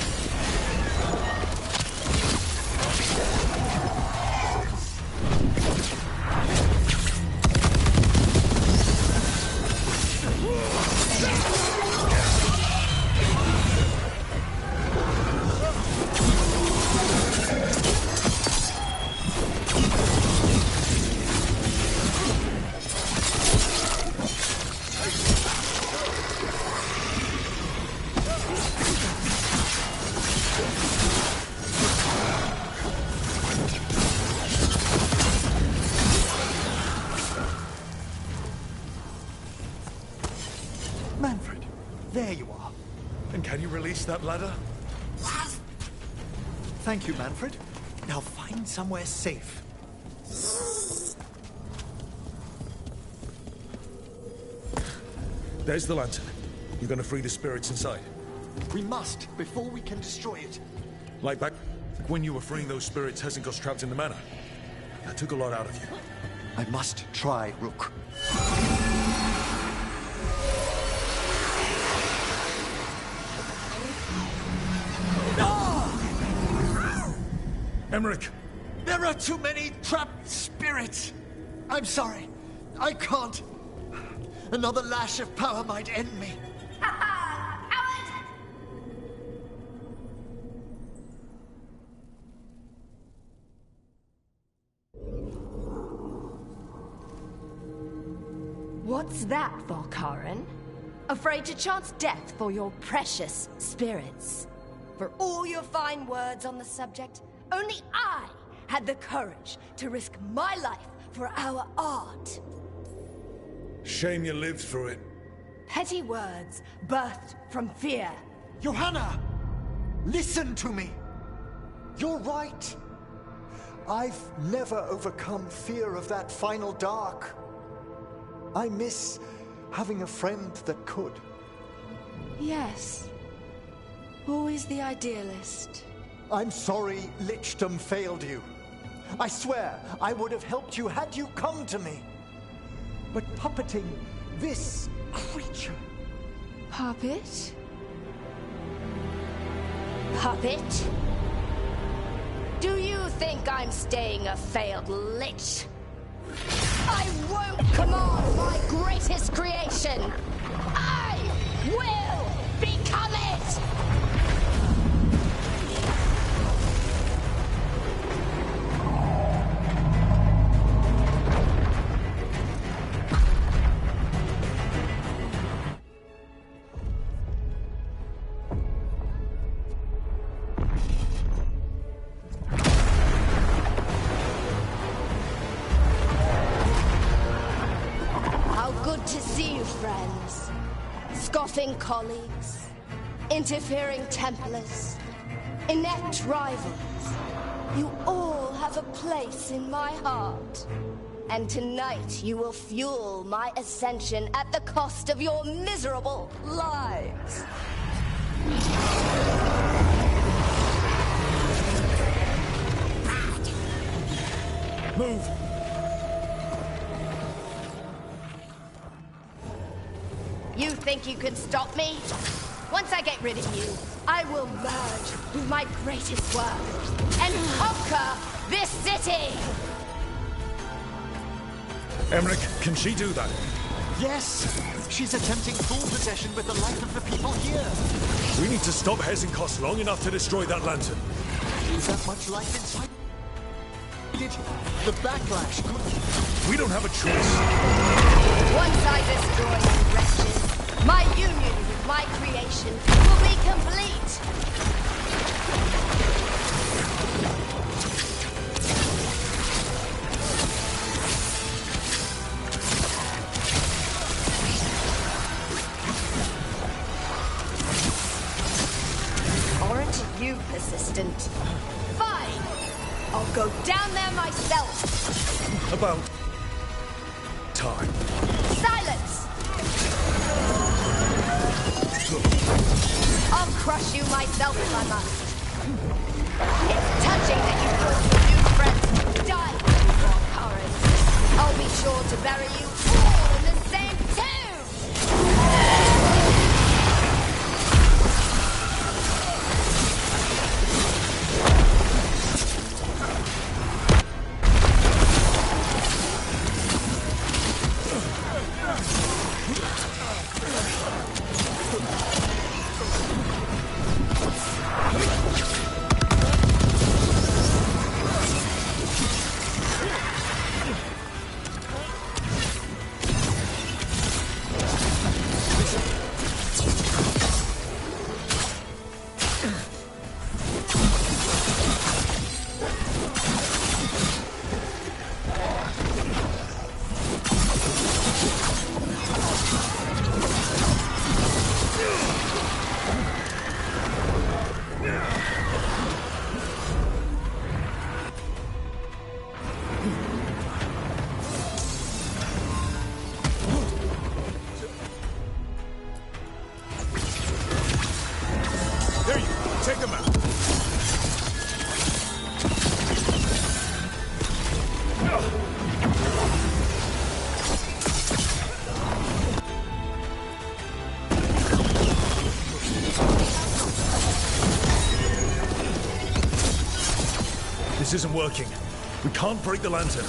Speaker 12: Manfred, there you are.
Speaker 3: And can you release that ladder?
Speaker 12: Thank you, Manfred. Now find somewhere safe.
Speaker 3: There's the lantern. You're gonna free the spirits inside.
Speaker 12: We must, before we can destroy it.
Speaker 3: Like back when you were freeing those spirits Hezenko's trapped in the manor. That took a lot out of you.
Speaker 12: I must try, Rook.
Speaker 3: Emmerich!
Speaker 12: There are too many trapped spirits! I'm sorry. I can't. Another lash of power might end me.
Speaker 17: What's that, Volkaren? Afraid to chance death for your precious spirits? For all your fine words on the subject, only I had the courage to risk my life for our art.
Speaker 3: Shame you lived through it.
Speaker 17: Petty words birthed from fear.
Speaker 12: Johanna! Listen to me! You're right. I've never overcome fear of that final dark. I miss having a friend that could.
Speaker 17: Yes. Always the idealist.
Speaker 12: I'm sorry Lichdom failed you. I swear I would have helped you had you come to me. But puppeting this creature...
Speaker 17: Puppet? Puppet? Do you think I'm staying a failed lich? I won't command my greatest creation! I will become it! Scoffing colleagues, interfering Templars, inept rivals. You all have a place in my heart. And tonight you will fuel my ascension at the cost of your miserable lives.
Speaker 3: Move!
Speaker 17: You think you can stop me? Once I get rid of you, I will merge with my greatest work and conquer this city!
Speaker 3: Emmerich, can she do that?
Speaker 12: Yes! She's attempting full possession with the life of the people here.
Speaker 3: We need to stop Hezenkos long enough to destroy that lantern.
Speaker 12: Is that much life inside? The backlash could...
Speaker 3: We don't have a choice.
Speaker 17: Once I destroy you wretches, my union with my creation will be complete. Aren't you persistent? Fine! I'll go down there myself.
Speaker 3: About time.
Speaker 17: Silence! I'll crush you myself if I must. It's touching that you thought your new friends died before Corin. I'll be sure to bury you all in the same tomb!
Speaker 3: isn't working. We can't break the lantern.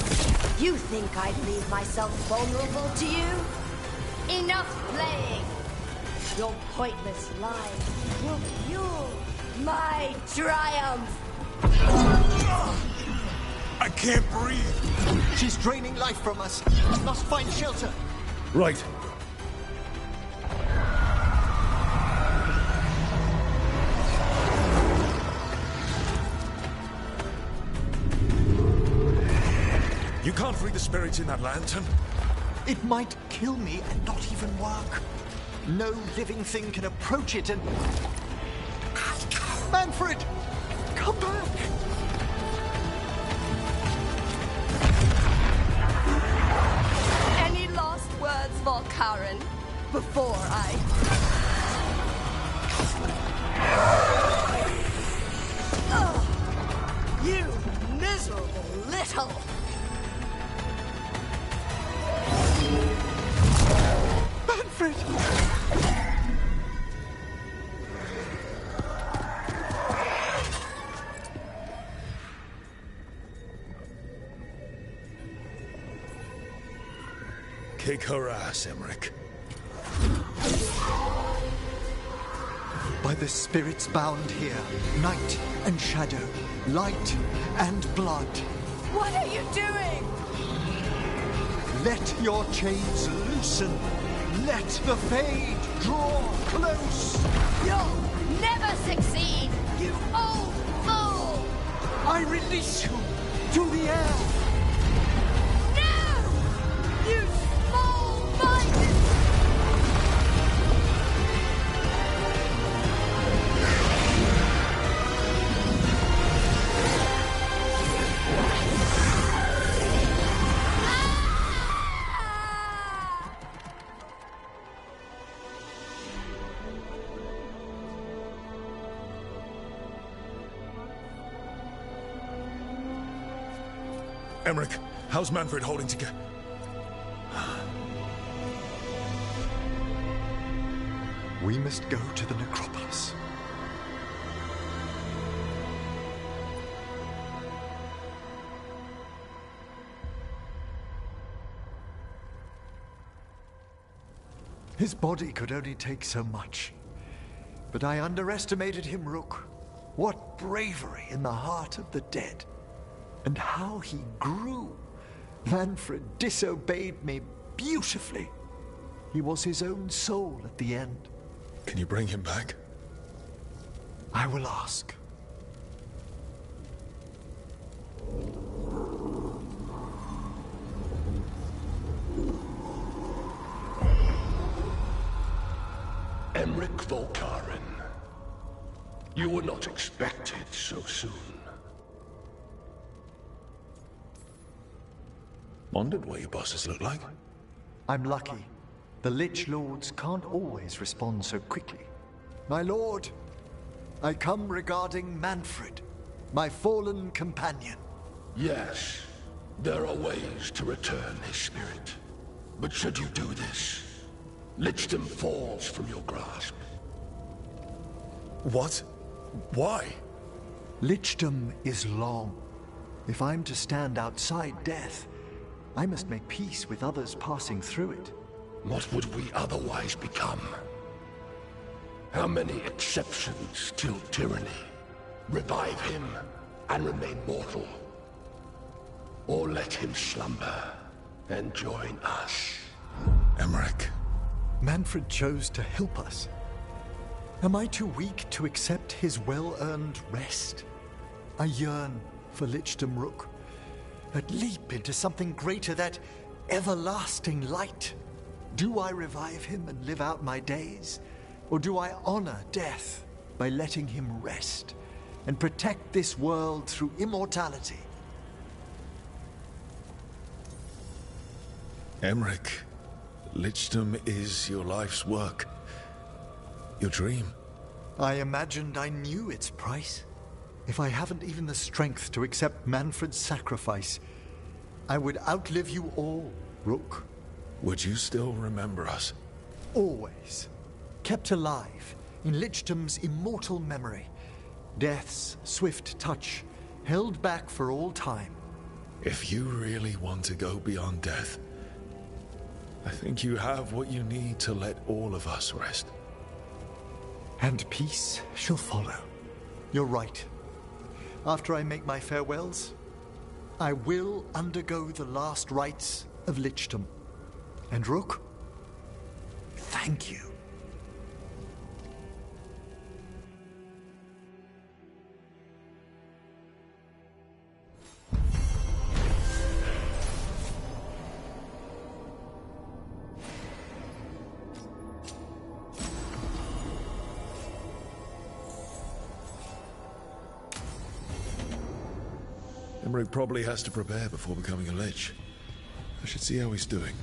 Speaker 17: You think I'd leave myself vulnerable to you? Enough playing! Your pointless lies will fuel my triumph!
Speaker 3: I can't breathe!
Speaker 12: She's draining life from us. We must find shelter.
Speaker 3: Right. You can't free the spirits in that lantern?
Speaker 12: It might kill me and not even work. No living thing can approach it and... Manfred! Come back!
Speaker 17: Any last words for Karen before I... Ugh, you miserable little...
Speaker 12: Manfred!
Speaker 3: Kick her ass, Emmerich.
Speaker 12: By the spirits bound here, night and shadow, light and blood.
Speaker 17: What are you doing?
Speaker 12: Let your chains loosen. Let the fade draw close.
Speaker 17: You'll never succeed, you old fool!
Speaker 12: I release you to the air.
Speaker 17: No! You small-minded...
Speaker 3: Emmerich, how's Manfred holding together?
Speaker 12: We must go to the necropolis. His body could only take so much. But I underestimated him, Rook. What bravery in the heart of the dead. And how he grew. Manfred disobeyed me beautifully. He was his own soul at the end.
Speaker 3: Can you bring him back?
Speaker 12: I will ask.
Speaker 10: Emmerich Volkaren. You were not expected so soon.
Speaker 3: Wondered what your bosses look like.
Speaker 12: I'm lucky. The Lich Lords can't always respond so quickly. My lord, I come regarding Manfred, my fallen companion.
Speaker 10: Yes, there are ways to return his spirit. But should you do this, Lichdom falls from your grasp.
Speaker 3: What? Why?
Speaker 12: Lichdom is long. If I'm to stand outside death, I must make peace with others passing through it.
Speaker 10: What would we otherwise become? How many exceptions till tyranny? Revive him and remain mortal. Or let him slumber and join us.
Speaker 3: Emmerich.
Speaker 12: Manfred chose to help us. Am I too weak to accept his well-earned rest? I yearn for Lichdom Rook. That leap into something greater, that everlasting light. Do I revive him and live out my days? Or do I honor death by letting him rest and protect this world through immortality?
Speaker 3: Emmerich, Lichdom is your life's work. Your dream.
Speaker 12: I imagined I knew its price. If I haven't even the strength to accept Manfred's sacrifice, I would outlive you all, Rook.
Speaker 3: Would you still remember us?
Speaker 12: Always. Kept alive in Lichdom's immortal memory. Death's swift touch held back for all time.
Speaker 3: If you really want to go beyond death, I think you have what you need to let all of us rest.
Speaker 12: And peace shall follow. You're right. After I make my farewells, I will undergo the last rites of lichdom. And Rook, thank you.
Speaker 3: Emmerich probably has to prepare before becoming a lich. I should see how he's doing.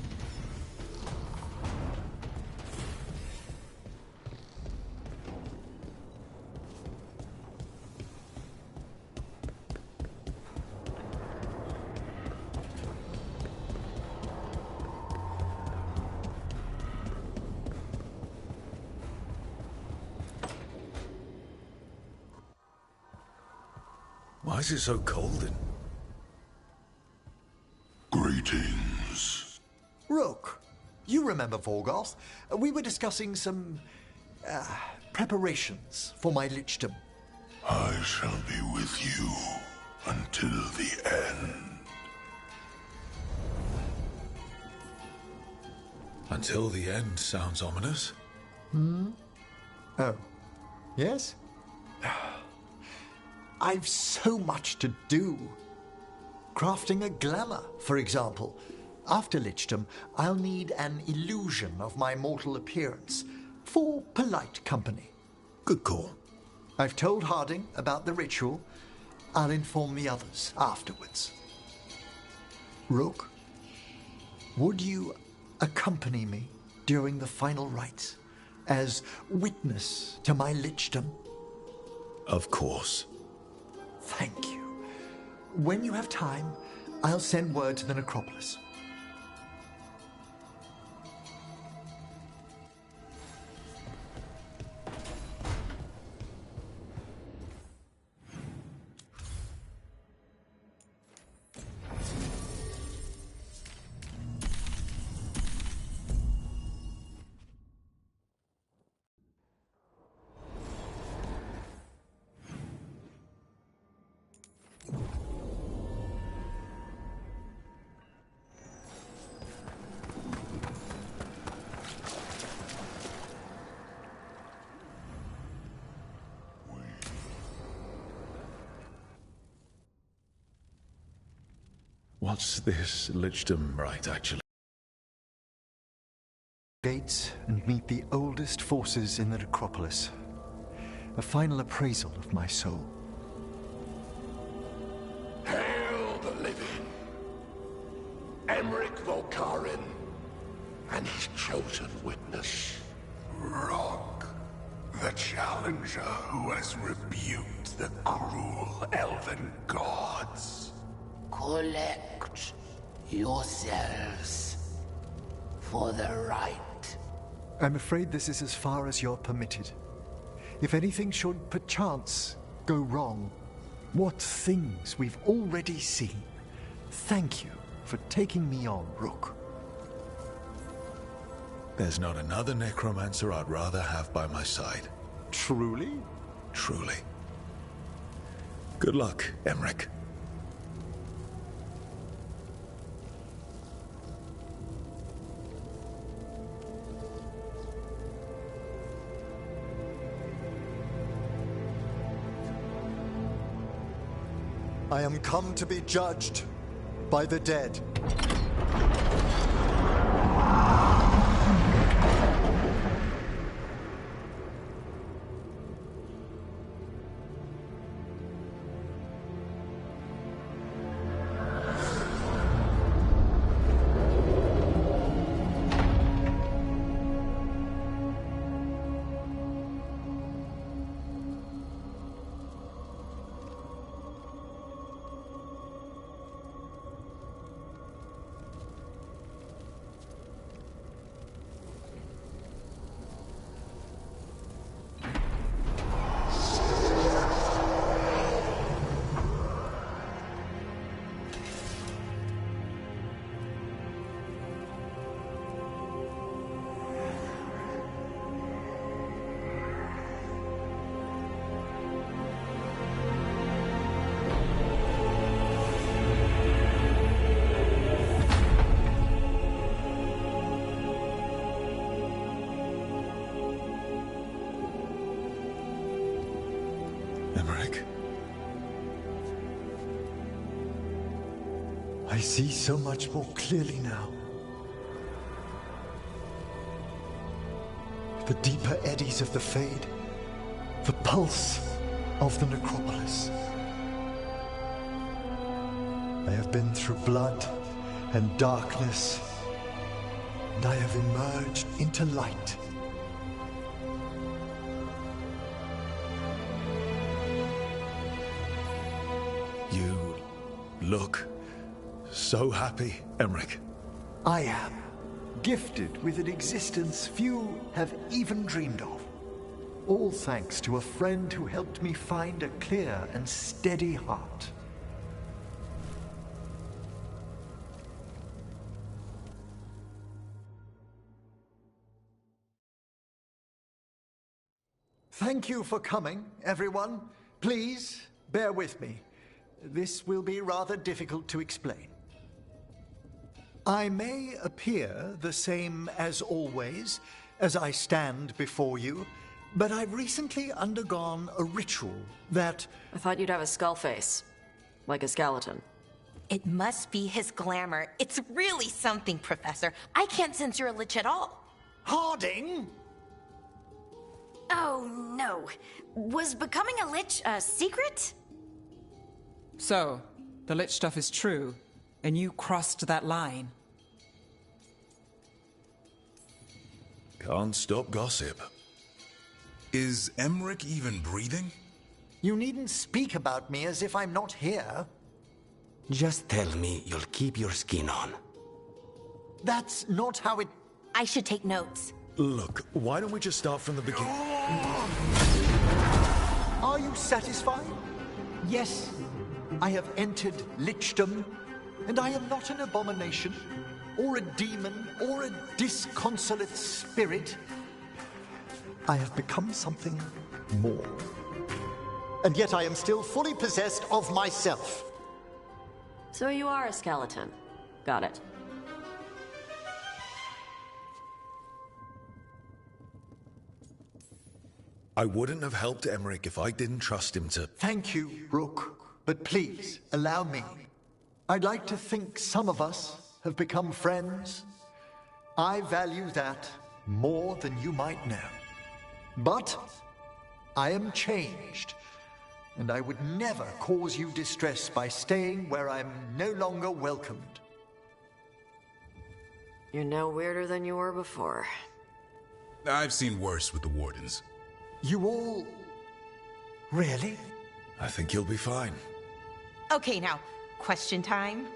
Speaker 3: Why is it so cold in?
Speaker 10: Greetings.
Speaker 12: Rook, you remember Vorgoth? We were discussing some preparations for my lichdom.
Speaker 10: I shall be with you until the end.
Speaker 3: Until the end sounds ominous.
Speaker 12: Oh, yes? I've so much to do. Crafting a glamour, for example. After lichdom, I'll need an illusion of my mortal appearance for polite company.
Speaker 3: Good call.
Speaker 12: I've told Harding about the ritual. I'll inform the others afterwards. Rook, would you accompany me during the final rites as witness to my lichdom?
Speaker 3: Of course.
Speaker 12: Thank you. When you have time, I'll send word to the necropolis.
Speaker 3: What's this lichdom rite, actually?
Speaker 12: Gates and meet the oldest forces in the necropolis. A final appraisal of my soul.
Speaker 10: Hail the living! Emmerich Volkarin and his chosen witness, Rock, the challenger who has rebuked the cruel elven gods.
Speaker 18: Collect yourselves for the right.
Speaker 12: I'm afraid this is as far as you're permitted. If anything should perchance go wrong, what things we've already seen. Thank you for taking me on, Rook.
Speaker 3: There's not another necromancer I'd rather have by my side.
Speaker 12: Truly?
Speaker 3: Truly. Good luck, Emmerich.
Speaker 12: I am come to be judged by the dead. I see so much more clearly now. The deeper eddies of the Fade, the pulse of the necropolis. I have been through blood and darkness, and I have emerged into light.
Speaker 3: You look so happy, Emmerich.
Speaker 12: I am gifted with an existence few have even dreamed of. All thanks to a friend who helped me find a clear and steady heart. Thank you for coming, everyone. Please, bear with me. This will be rather difficult to explain. I may appear the same as always, as I stand before you, but I've recently undergone a ritual that...
Speaker 19: I thought you'd have a skull face. Like a skeleton.
Speaker 6: It must be his glamour. It's really something, Professor. I can't sense your lich at all.
Speaker 12: Harding!
Speaker 9: Oh, no. Was becoming a lich a secret?
Speaker 2: So, the lich stuff is true, and you crossed that line.
Speaker 3: Can't stop gossip.
Speaker 11: Is Emmerich even breathing?
Speaker 12: You needn't speak about me as if I'm not here.
Speaker 18: Just tell me you'll keep your skin on.
Speaker 12: That's not how it...
Speaker 6: I should take notes.
Speaker 3: Look, why don't we just start from the beginning?
Speaker 12: Are you satisfied? Yes, I have entered lichdom, and I am not an abomination, or a demon, or a disconsolate spirit. I have become something more. And yet I am still fully possessed of myself.
Speaker 19: So you are a skeleton. Got it.
Speaker 3: I wouldn't have helped Emmerich if I didn't trust him to...
Speaker 12: Thank you, Rook. But please, allow me. I'd like to think some of us have become friends. I value that more than you might know. But I am changed, and I would never cause you distress by staying where I'm no longer welcomed.
Speaker 19: You're no weirder than you were before.
Speaker 11: I've seen worse with the Wardens.
Speaker 12: You all... really?
Speaker 3: I think you'll be fine.
Speaker 6: Okay, now, question time.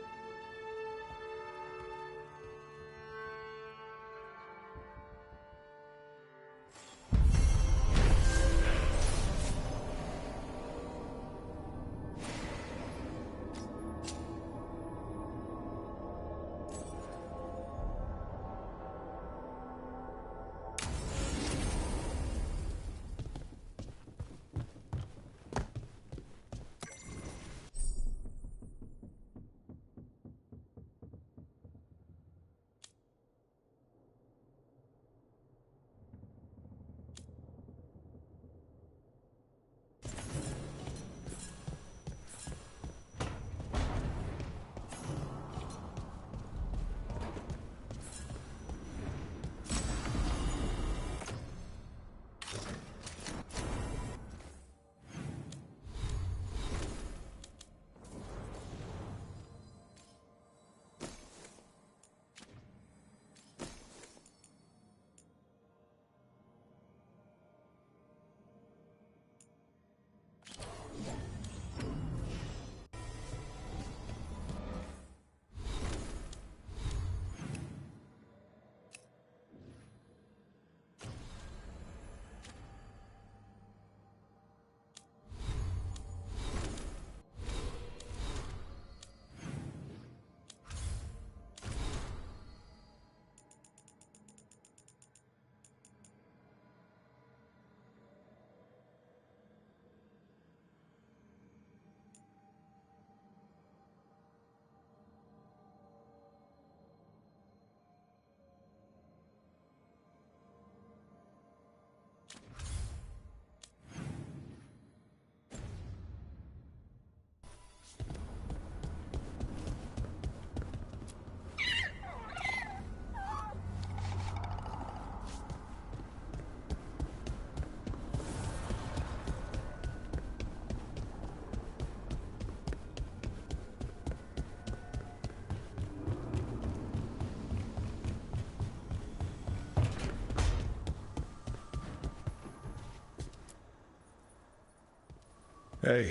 Speaker 3: Hey.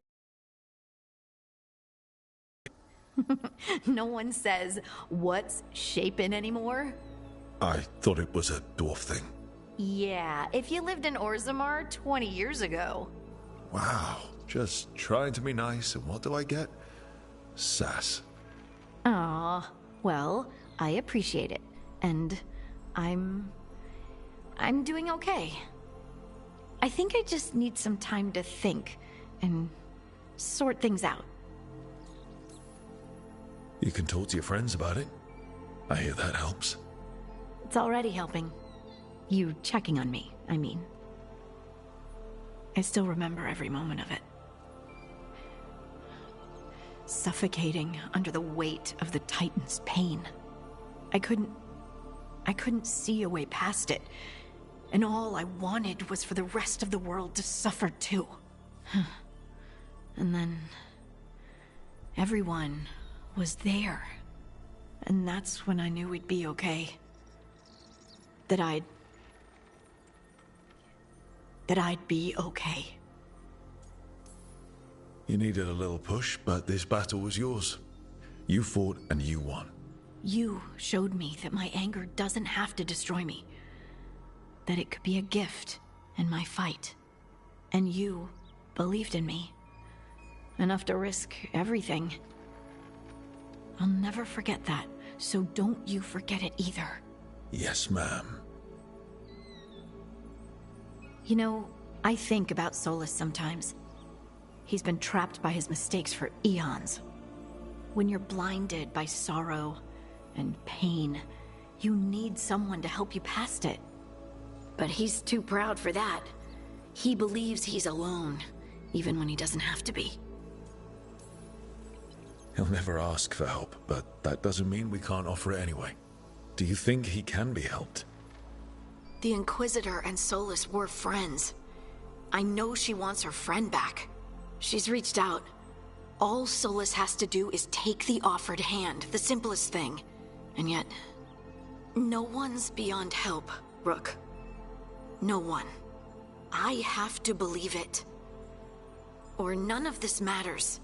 Speaker 9: No one says, what's shaping anymore?
Speaker 3: I thought it was a dwarf thing.
Speaker 9: Yeah, if you lived in Orzammar 20 years ago.
Speaker 3: Wow, just trying to be nice, and what do I get? Sass.
Speaker 9: Aw, well, I appreciate it. And I'm doing okay. I think I just need some time to think and sort things out.
Speaker 3: You can talk to your friends about it. I hear that helps.
Speaker 9: It's already helping. You checking on me, I mean. I still remember every moment of it. Suffocating under the weight of the Titan's pain. I couldn't see a way past it. And all I wanted was for the rest of the world to suffer too. And then everyone was there. And that's when I knew we'd be okay. That I'd be okay.
Speaker 3: You needed a little push, but this battle was yours. You fought and you won.
Speaker 9: You showed me that my anger doesn't have to destroy me. That it could be a gift in my fight. And you believed in me. Enough to risk everything. I'll never forget that, so don't you forget it either.
Speaker 3: Yes, ma'am.
Speaker 9: You know, I think about Solus sometimes. He's been trapped by his mistakes for eons. When you're blinded by sorrow and pain, you need someone to help you past it. But he's too proud for that. He believes he's alone, even when he doesn't have to be.
Speaker 3: He'll never ask for help, but that doesn't mean we can't offer it anyway. Do you think he can be helped?
Speaker 8: The Inquisitor and Solus were friends. I know she wants her friend back. She's reached out. All Solus has to do is take the offered hand, the simplest thing. And yet, no one's beyond help, Rook. No one. I have to believe it. Or none of this matters.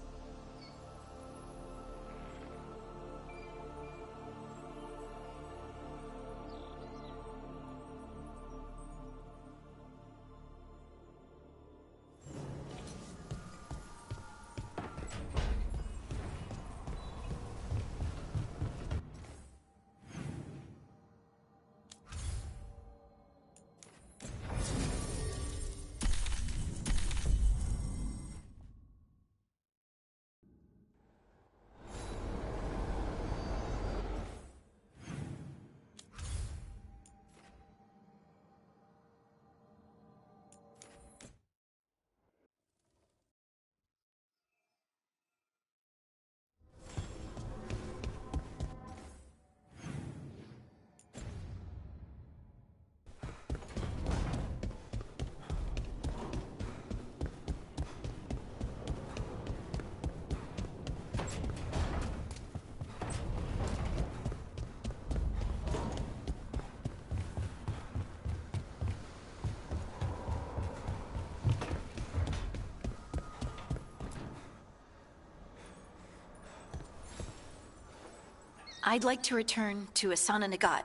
Speaker 8: I'd like to return to Asana Nagat,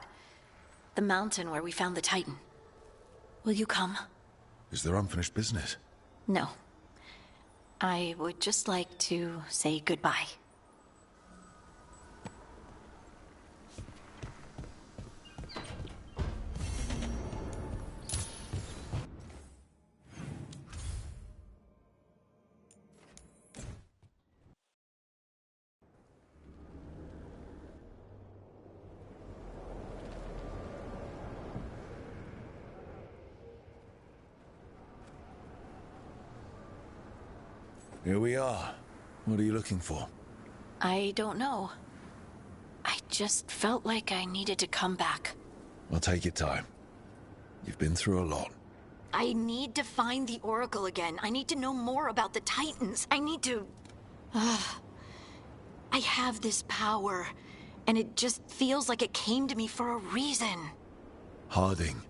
Speaker 8: the mountain where we found the Titan. Will you come?
Speaker 3: Is there unfinished business?
Speaker 8: No. I would just like to say goodbye.
Speaker 3: Here we are. What are you looking for?
Speaker 8: I don't know. I just felt like I needed to come back.
Speaker 3: Well, take your time. You've been through a lot.
Speaker 8: I need to find the Oracle again. I need to know more about the Titans. I need to... I have this power, and it just feels like it came to me for a reason.
Speaker 3: Harding,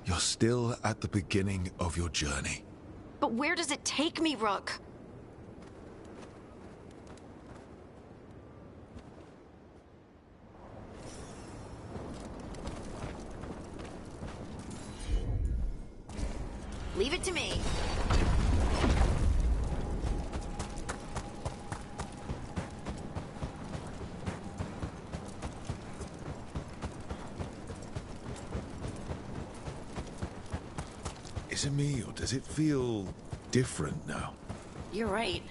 Speaker 3: you're still at the beginning of your journey.
Speaker 8: But where does it take me, Rook? Leave it to me.
Speaker 3: Is it me, or does it feel different now?
Speaker 8: You're right.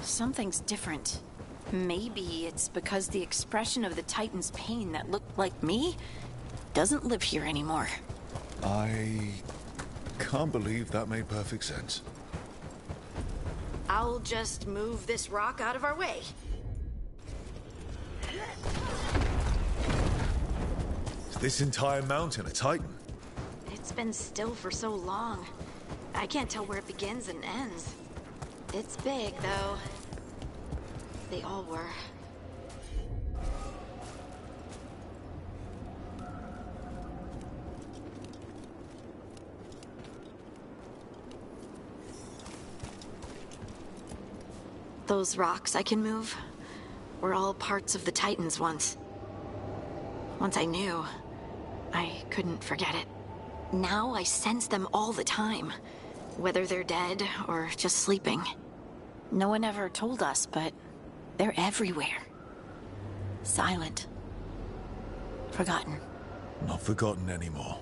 Speaker 8: Something's different. Maybe it's because the expression of the Titan's pain that looked like me doesn't live here anymore.
Speaker 3: I can't believe that made perfect sense.
Speaker 8: I'll just move this rock out of our way.
Speaker 3: Is this entire mountain a Titan?
Speaker 8: It's been still for so long. I can't tell where it begins and ends. It's big, though. They all were. Those rocks I can move were all parts of the Titans once. Once I knew, I couldn't forget it. Now I sense them all the time, whether they're dead or just sleeping. No one ever told us, but they're everywhere. Silent. Forgotten.
Speaker 3: Not forgotten anymore.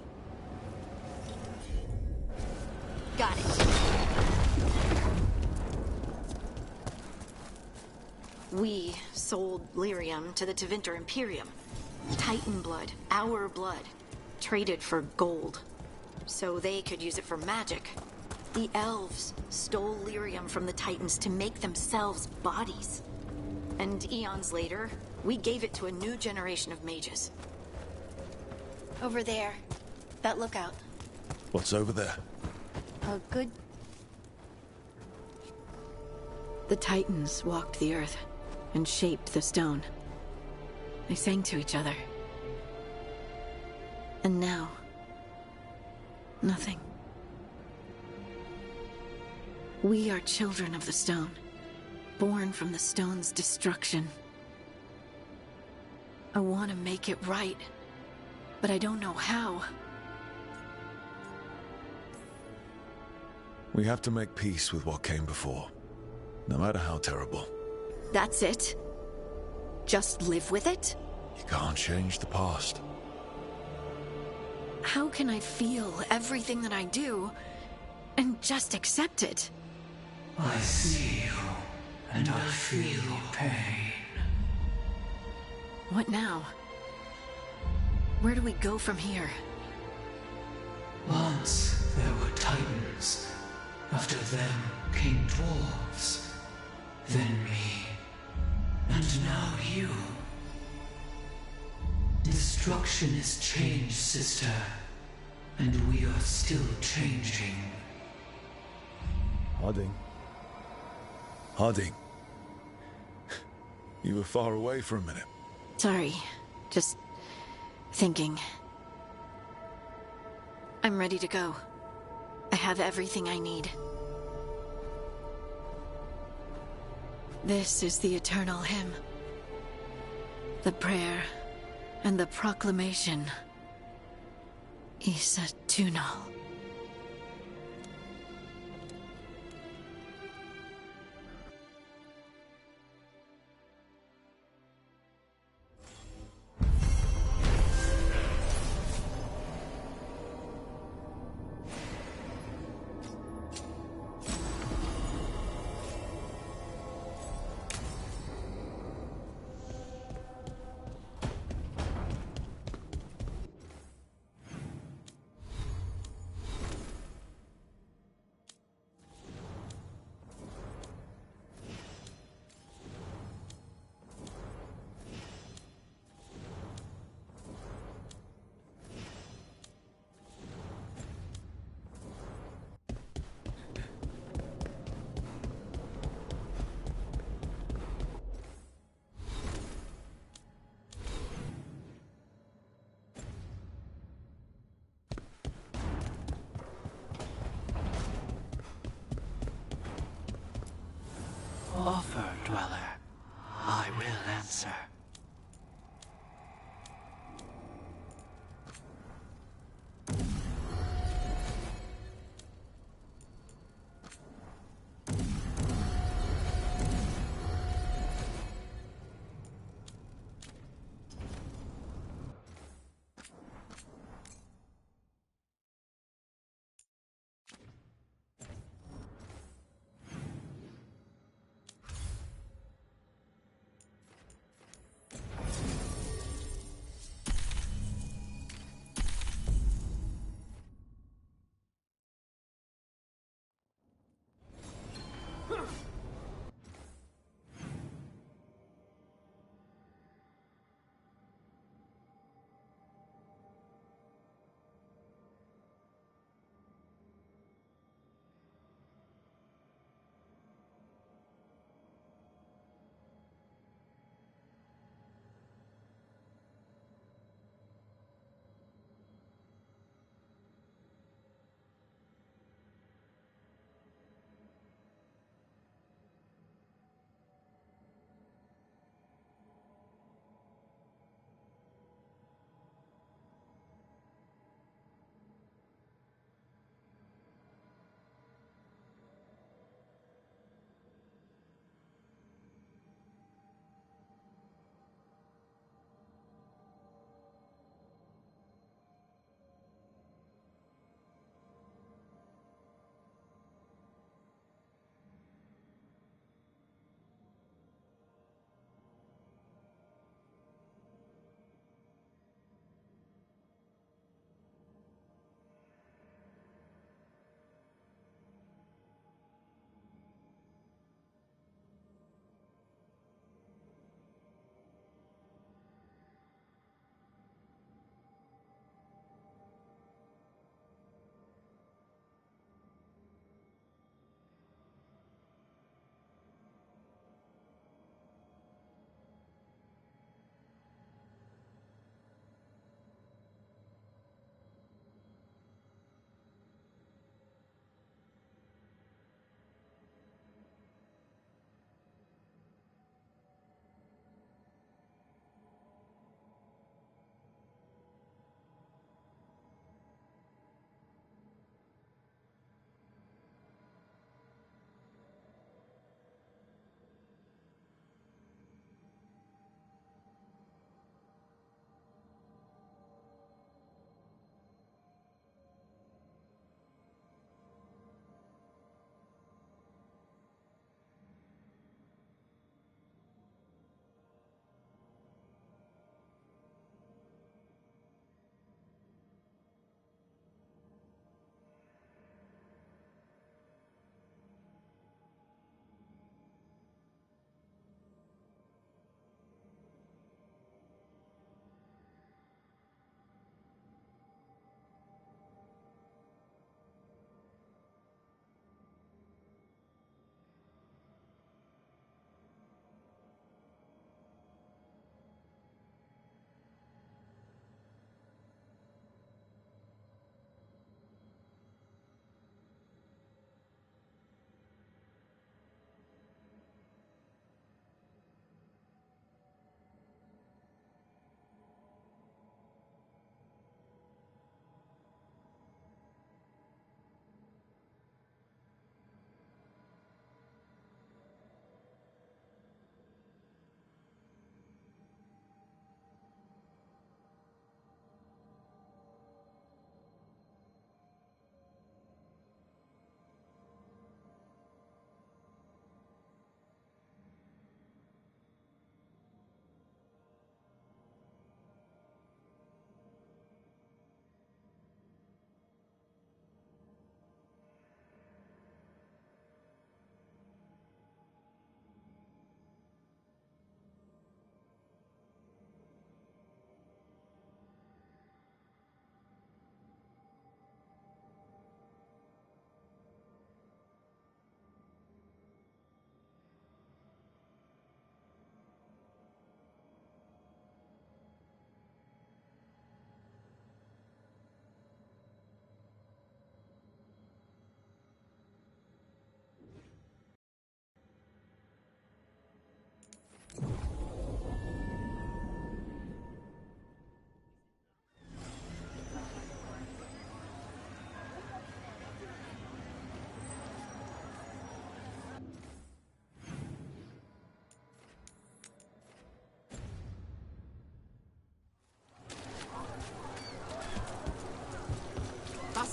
Speaker 8: Got it. We sold lyrium to the Tevinter Imperium. Titan blood, our blood, traded for gold. So they could use it for magic. The elves stole lyrium from the Titans to make themselves bodies. And eons later, we gave it to a new generation of mages. Over there. That lookout.
Speaker 3: What's over there?
Speaker 8: A good... The Titans walked the earth and shaped the stone. They sang to each other. And now... nothing. We are children of the stone, born from the stone's destruction. I want to make it right, but I don't know how.
Speaker 3: We have to make peace with what came before, no matter how terrible.
Speaker 8: That's it? Just live with it?
Speaker 3: You can't change the past.
Speaker 8: How can I feel everything that I do and just accept it?
Speaker 20: I see you, and I feel your pain.
Speaker 8: What now? Where do we go from here?
Speaker 20: Once there were Titans. After them came dwarves. Then me. And now you. Destruction is change, sister. And we are still changing.
Speaker 3: Harding. Harding. You were far away for a minute.
Speaker 8: Sorry. Just thinking. I'm ready to go. I have everything I need. This is the eternal hymn. The prayer and the proclamation. Isa Tunal.
Speaker 20: offer, Dweller, I will answer.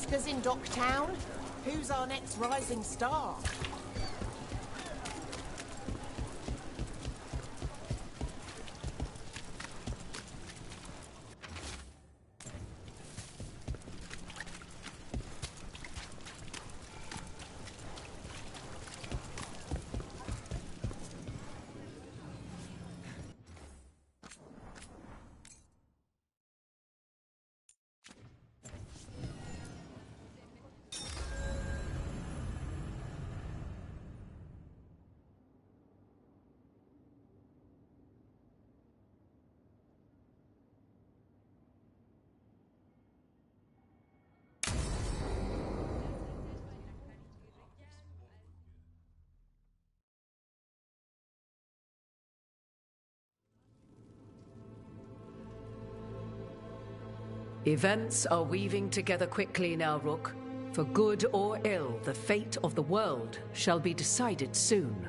Speaker 21: Oscars in Docktown? Who's our next rising star?
Speaker 22: Events are weaving together quickly now, Rook. For good or ill, the fate of the world shall be decided soon.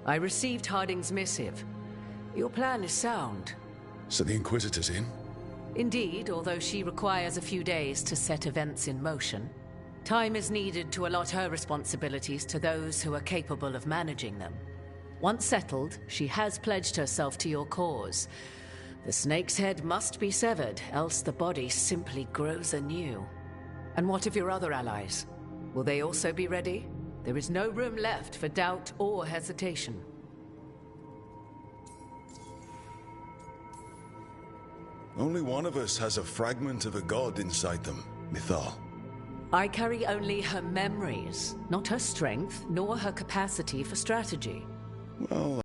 Speaker 22: I received Harding's missive. Your plan is sound.
Speaker 10: So the Inquisitor's in?
Speaker 22: Indeed, although she requires a few days to set events in motion. Time is needed to allot her responsibilities to those who are capable of managing them. Once settled, she has pledged herself to your cause. The snake's head must be severed, else the body simply grows anew. And what of your other allies? Will they also be ready? There is no room left for doubt or hesitation.
Speaker 10: Only one of us has a fragment of a god inside them, Mythal.
Speaker 22: I carry only her memories, not her strength, nor her capacity for strategy.
Speaker 10: Well...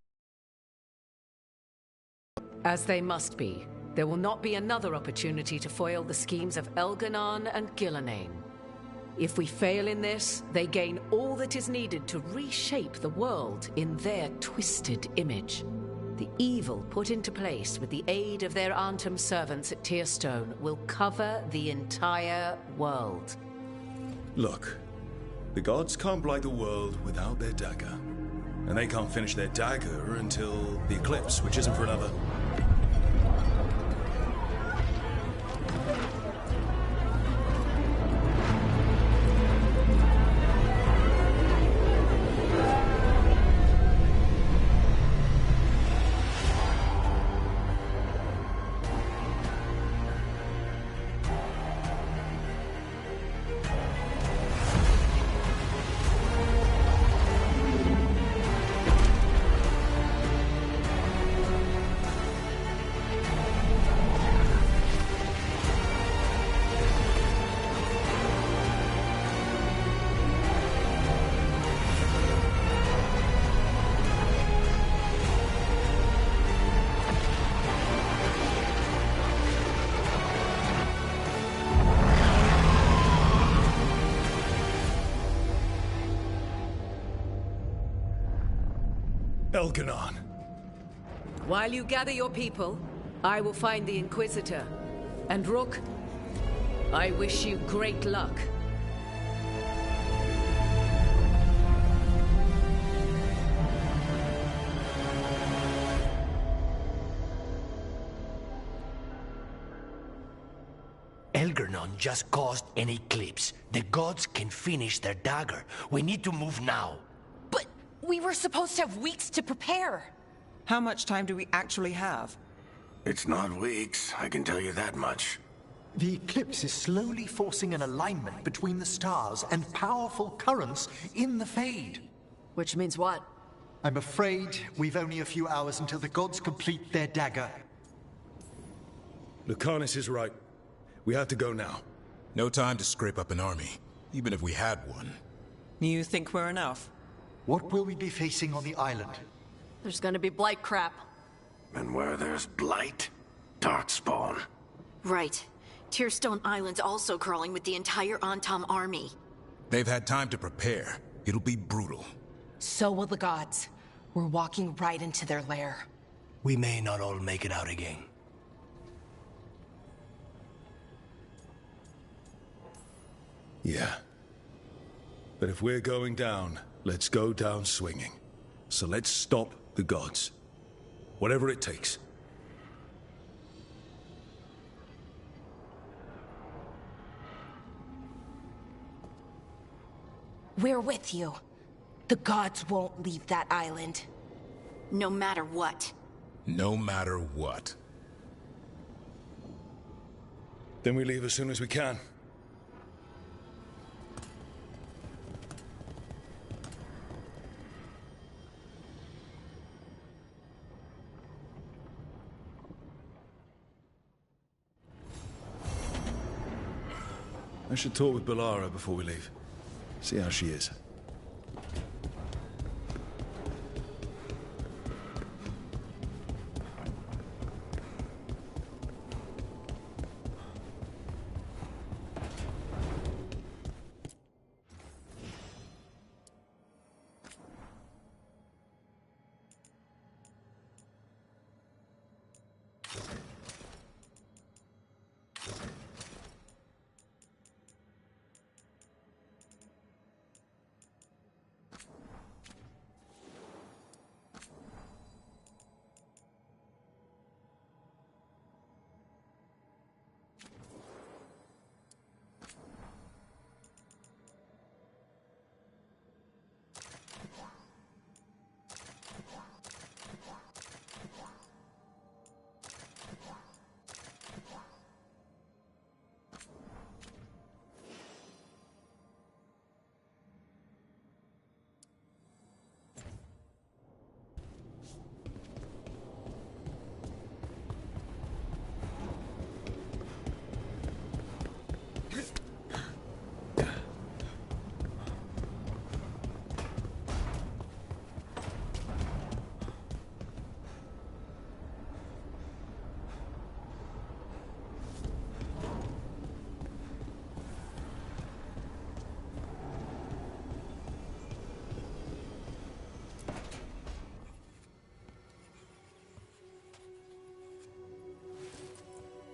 Speaker 22: As they must be. There will not be another opportunity to foil the schemes of Elganon and Gillenane. If we fail in this, they gain all that is needed to reshape the world in their twisted image. The evil put into place with the aid of their Arnhem servants at Tearstone will cover the entire world.
Speaker 10: Look, the gods can't blight the world without their dagger. And they can't finish their dagger until the eclipse, which isn't for another... Elganon.
Speaker 22: While you gather your people, I will find the Inquisitor. And Rook, I wish you great luck.
Speaker 18: Elganon just caused an eclipse. The gods can finish their dagger. We need to move now.
Speaker 6: We were supposed to have weeks to prepare.
Speaker 2: How much time do we actually have?
Speaker 10: It's not weeks, I can tell you that much.
Speaker 12: The eclipse is slowly forcing an alignment between the stars and powerful currents in the Fade.
Speaker 6: Which means what?
Speaker 12: I'm afraid we've only a few hours until the gods complete their dagger.
Speaker 10: Lucanus is right. We have to go now.
Speaker 11: No time to scrape up an army, even if we had one.
Speaker 2: You think we're enough?
Speaker 12: What will we be facing on the island?
Speaker 6: There's gonna be blight crap.
Speaker 10: And where there's blight, darkspawn.
Speaker 8: Right. Tearstone Island's also crawling with the entire Antam army.
Speaker 11: They've had time to prepare. It'll be brutal.
Speaker 6: So will the gods. We're walking right into their lair.
Speaker 18: We may not all make it out again.
Speaker 10: Yeah. But if we're going down, let's go down swinging. So let's stop the gods. Whatever it takes.
Speaker 17: We're with you. The gods won't leave that island.
Speaker 8: No matter what.
Speaker 11: No matter what.
Speaker 3: Then we leave as soon as we can. I should talk with Balara before we leave. See how she is.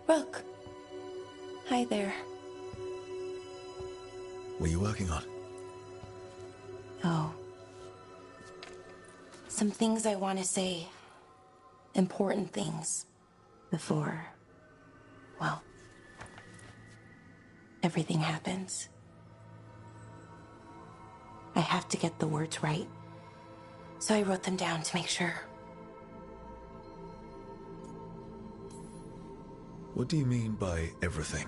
Speaker 6: Rook. Hi there.
Speaker 3: What are you working on?
Speaker 6: Oh. Some things I want to say. Important things. Before, well, everything happens. I have to get the words right. So I wrote them down to make sure.
Speaker 3: What do you mean by everything?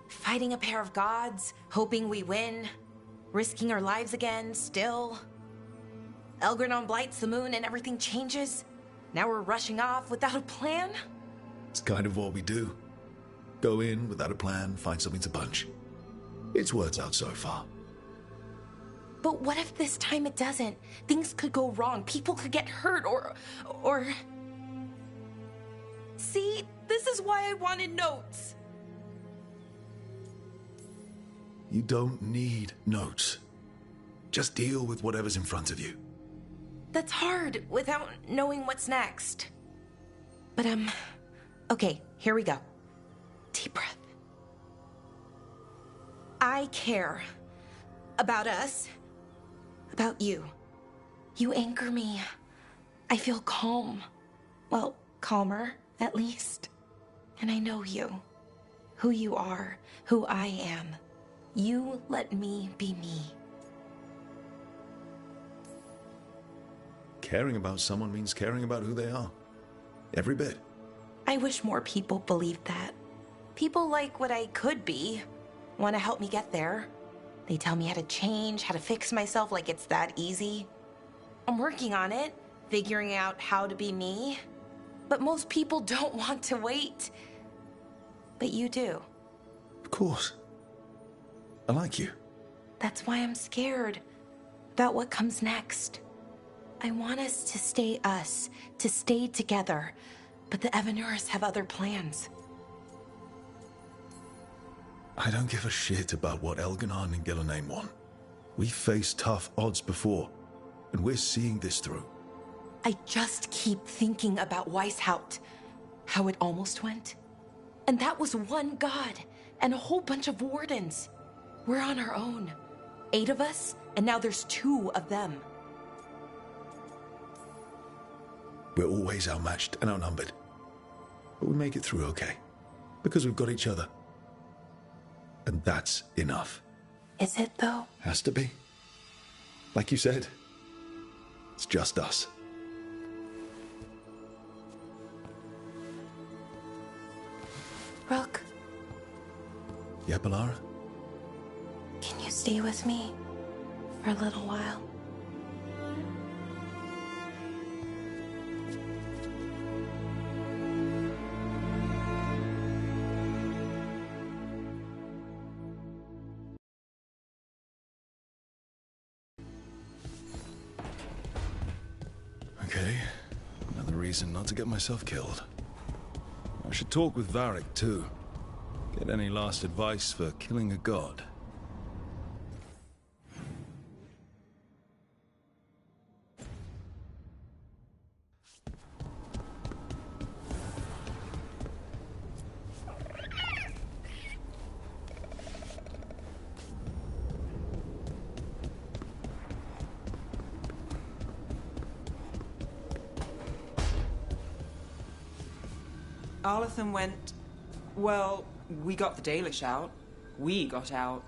Speaker 6: Fighting a pair of gods, hoping we win, risking our lives again, still. Elgranon blights the moon and everything changes. Now we're rushing off without a plan?
Speaker 3: It's kind of what we do. Go in without a plan, find something to punch. It's words out so far.
Speaker 6: But what if this time it doesn't? Things could go wrong, people could get hurt, or... See, this is why I wanted notes.
Speaker 3: You don't need notes. Just deal with whatever's in front of you.
Speaker 6: That's hard without knowing what's next. But, okay, here we go. Deep breath. I care about us, about you. You anchor me. I feel calm. Well, calmer, at least. And I know you. Who you are, who I am. You let me be me.
Speaker 3: Caring about someone means caring about who they are. Every bit.
Speaker 6: I wish more people believed that. People like what I could be, want to help me get there. They tell me how to change, how to fix myself like it's that easy. I'm working on it, figuring out how to be me. But most people don't want to wait. But you do.
Speaker 3: Of course. I like you.
Speaker 6: That's why I'm scared about what comes next. I want us to stay us, to stay together. But the Evanurs have other plans.
Speaker 3: I don't give a shit about what Elganon and Gillenane want. We faced tough odds before, and we're seeing this through.
Speaker 6: I just keep thinking about Weishaupt, how it almost went. And that was one god, and a whole bunch of wardens. We're on our own. 8 of us, and now there's 2 of them.
Speaker 3: We're always outmatched and outnumbered. But we make it through okay, because we've got each other. And that's enough.
Speaker 6: Is it, though?
Speaker 3: Has to be.
Speaker 4: Like you said, it's just us.
Speaker 6: Rook,
Speaker 4: Yeah, Balara?
Speaker 6: can you stay with me for a little while?
Speaker 4: Okay, another reason not to get myself killed. I should talk with Varric, too. Get any last advice for killing a god.
Speaker 2: Arlathan went... Well, we got the Dalish out. We got out.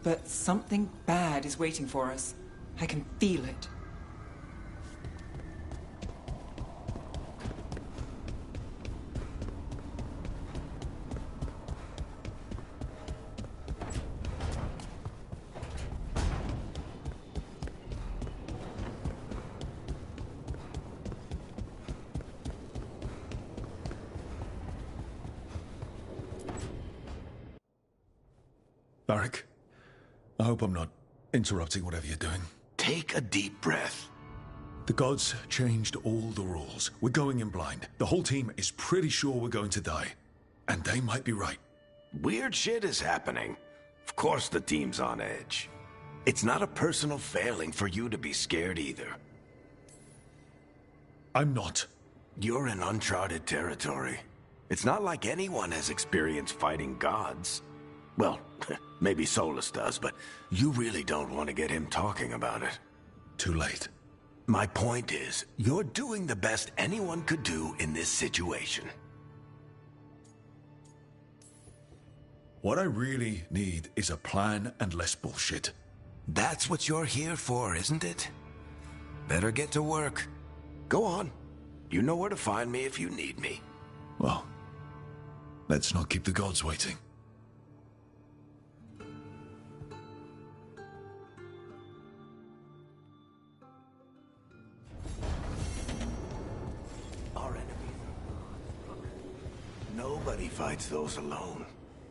Speaker 2: But something bad is waiting for us. I can feel it.
Speaker 4: Varric, I hope I'm not interrupting whatever you're doing.
Speaker 10: Take a deep breath.
Speaker 4: The gods changed all the rules. We're going in blind. The whole team is pretty sure we're going to die. And they might be right.
Speaker 10: Weird shit is happening. Of course the team's on edge. It's not a personal failing for you to be scared either.
Speaker 4: I'm not.
Speaker 10: You're in uncharted territory. It's not like anyone has experience fighting gods. Well, maybe Solus does, but you really don't want to get him talking about it.
Speaker 4: Too late.
Speaker 10: My point is, you're doing the best anyone could do in this situation.
Speaker 4: What I really need is a plan and less bullshit.
Speaker 10: That's what you're here for, isn't it? Better get to work. Go on. You know where to find me if you need me.
Speaker 4: Well, let's not keep the gods waiting.
Speaker 10: Our enemies are gone. Nobody fights those alone.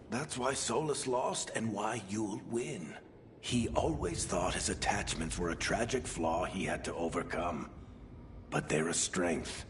Speaker 10: That's why Solus lost and why you'll win. He always thought his attachments were a tragic flaw he had to overcome. But they're a strength.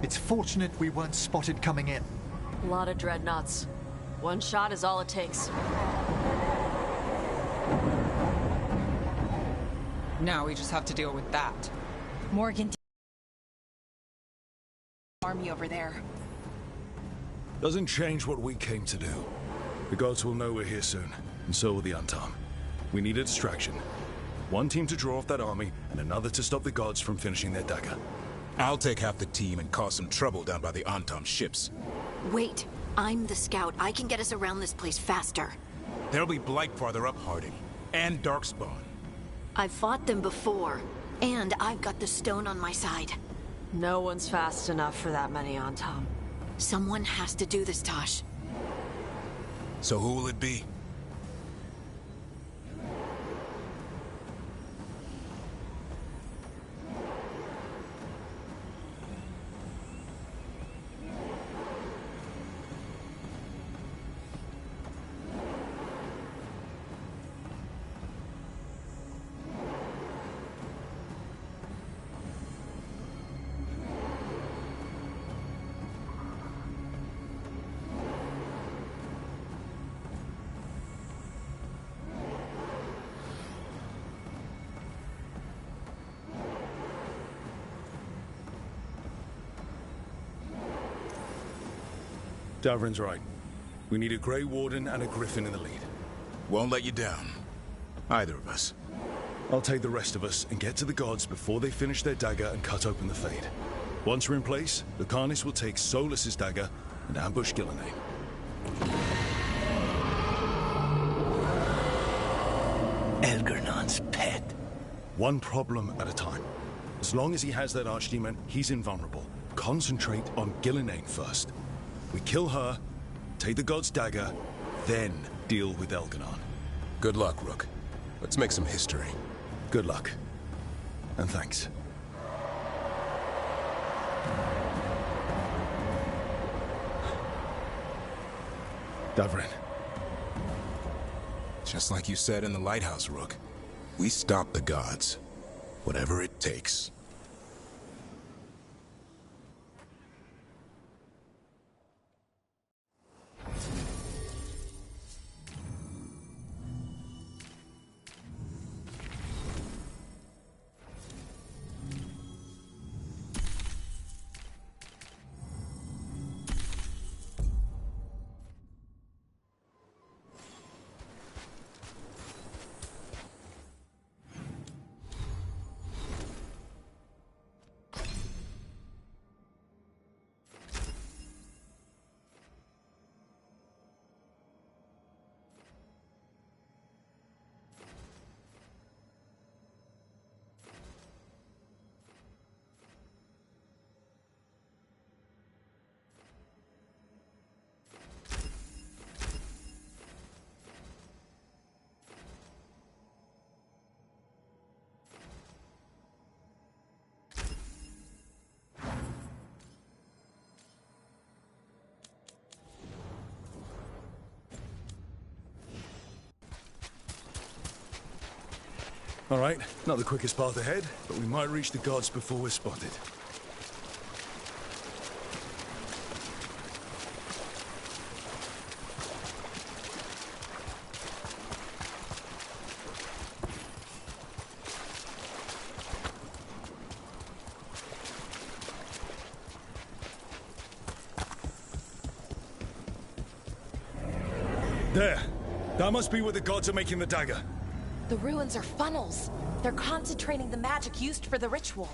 Speaker 12: It's fortunate we weren't spotted coming in.
Speaker 19: A lot of dreadnoughts. One shot is all it takes.
Speaker 2: Now we just have to deal with that.
Speaker 9: Morgan... army over there.
Speaker 4: Doesn't change what we came to do. The gods will know we're here soon, and so will the Antam. We need a distraction. One team to draw off that army, and another to stop the gods from finishing their dagger.
Speaker 11: I'll take half the team and cause some trouble down by the Antam ships.
Speaker 8: Wait, I'm the scout. I can get us around this place faster.
Speaker 11: There'll be Blight farther up, Harding. And Darkspawn.
Speaker 8: I've fought them before, and I've got the stone on my side.
Speaker 19: No one's fast enough for that many on Tom.
Speaker 8: Someone has to do this, Tosh.
Speaker 11: So who will it be?
Speaker 4: Davrin's right. We need a Grey Warden and a Griffin in the lead.
Speaker 11: Won't let you down. Either of us.
Speaker 4: I'll take the rest of us and get to the gods before they finish their dagger and cut open the Fade. Once we're in place, the Carnis will take Solus's dagger and ambush Gillenane.
Speaker 18: Elgernon's pet.
Speaker 4: One problem at a time. As long as he has that archdemon, he's invulnerable. Concentrate on Gillenane first. We kill her, take the god's dagger, then deal with Elgernon.
Speaker 5: Good luck, Rook. Let's make some history.
Speaker 4: Good luck. And thanks. Davrin.
Speaker 11: Just like you said in the lighthouse, Rook. We stop the gods. Whatever it takes.
Speaker 4: All right, not the quickest path ahead, but we might reach the gods before we're spotted. There. That must be where the gods are making the dagger.
Speaker 6: The ruins are funnels. They're concentrating the magic used for the ritual.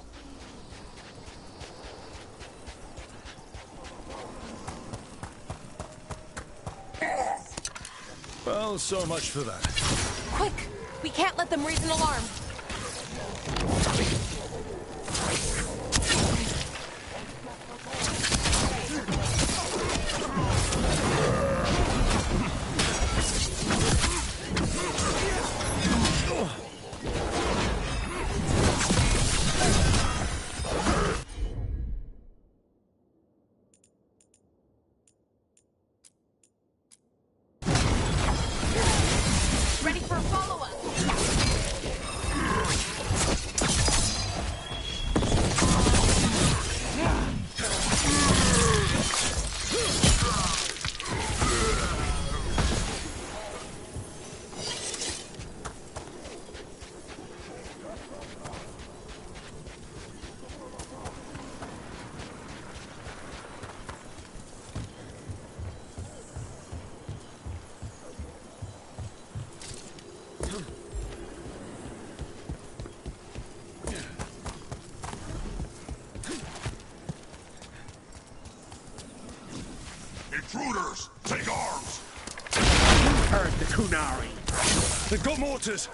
Speaker 4: Well, so much for that.
Speaker 6: Quick! We can't let them raise an alarm. Ready for a follow-up?
Speaker 3: Intruders, take arms!
Speaker 18: Heard the Kunari.
Speaker 4: They've got mortars!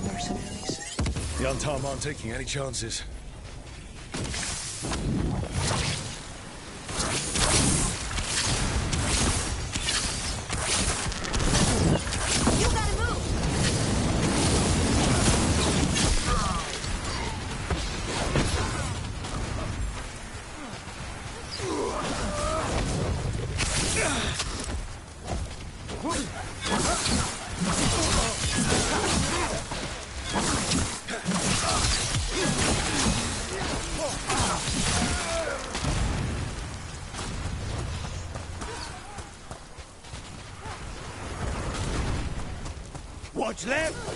Speaker 18: Mercenaries.
Speaker 4: The Untarm aren't taking any chances.
Speaker 15: much left?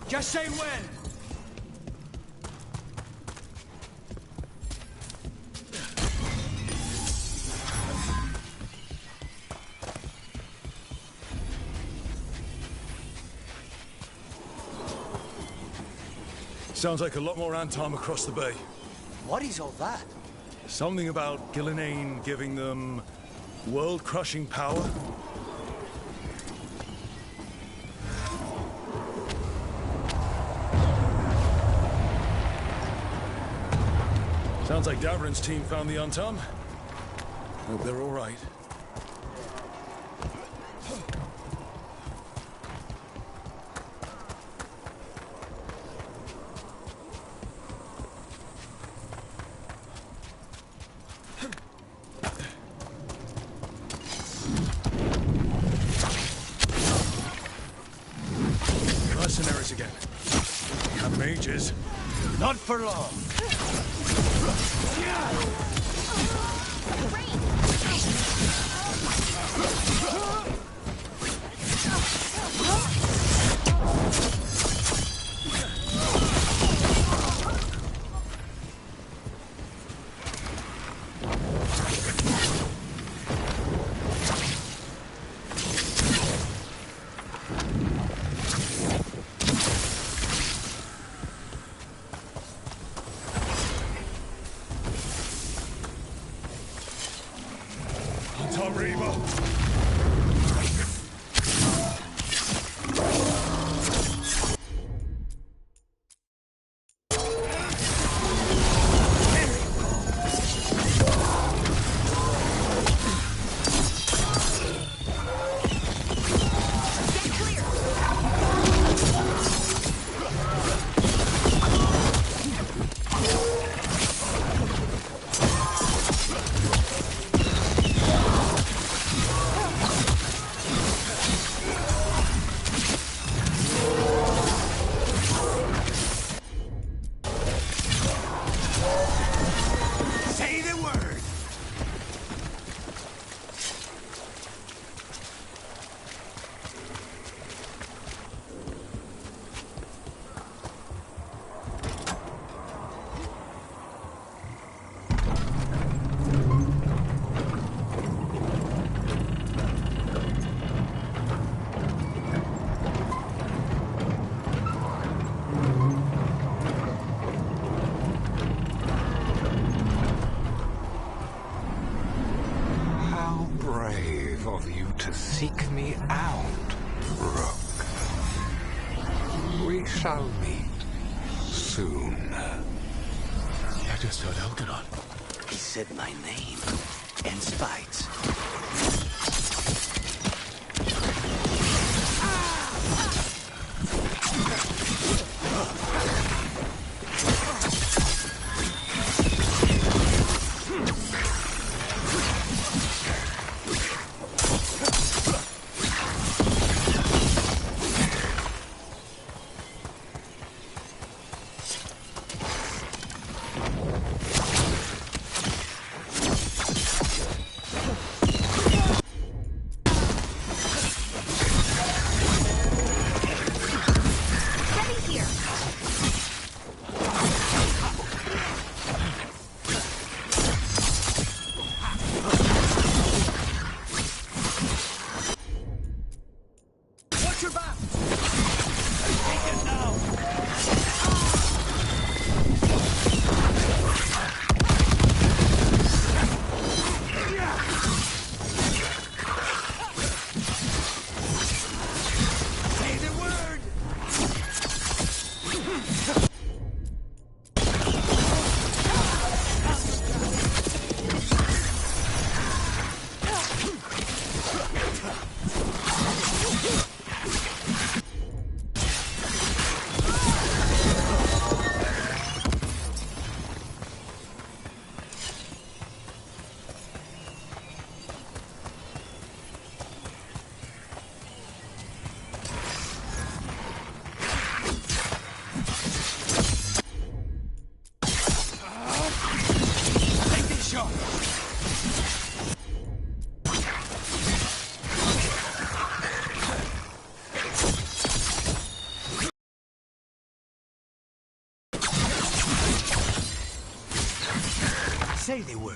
Speaker 15: Just say when!
Speaker 4: Sounds like a lot more Antom across the bay.
Speaker 18: What is all that?
Speaker 4: Something about Gillinane giving them world-crushing power? Sounds like Davrin's team found the Antom. Hope they're all right. Mercenaries again. And mages.
Speaker 18: Not for long.
Speaker 1: Seek me out, Rook. We shall meet soon.
Speaker 4: I just heard Elganon.
Speaker 18: He said my name and spites. say they were.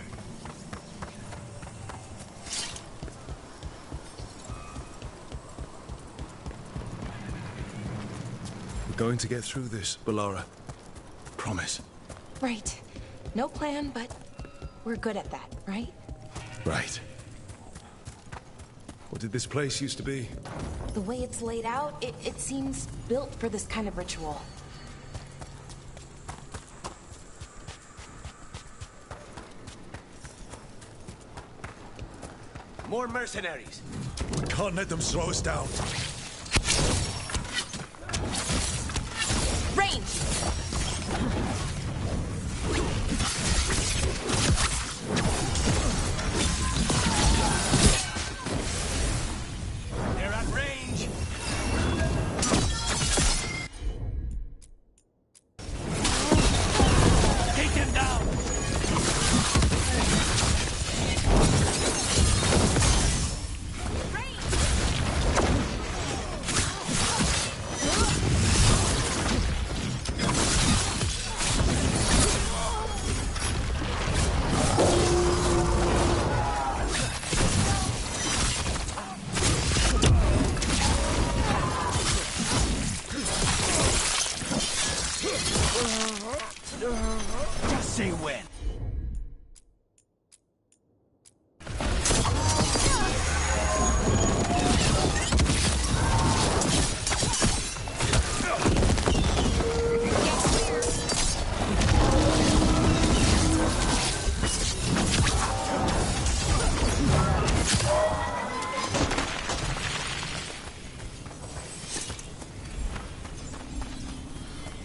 Speaker 4: We're going to get through this, Balara. Promise.
Speaker 6: Right. No plan, but we're good at that, right?
Speaker 4: Right. What did this place used to be?
Speaker 6: The way it's laid out, it seems built for this kind of ritual.
Speaker 18: More mercenaries.
Speaker 3: We can't let them slow us down.
Speaker 6: Range!
Speaker 18: They're at range. Take them down. Just say when.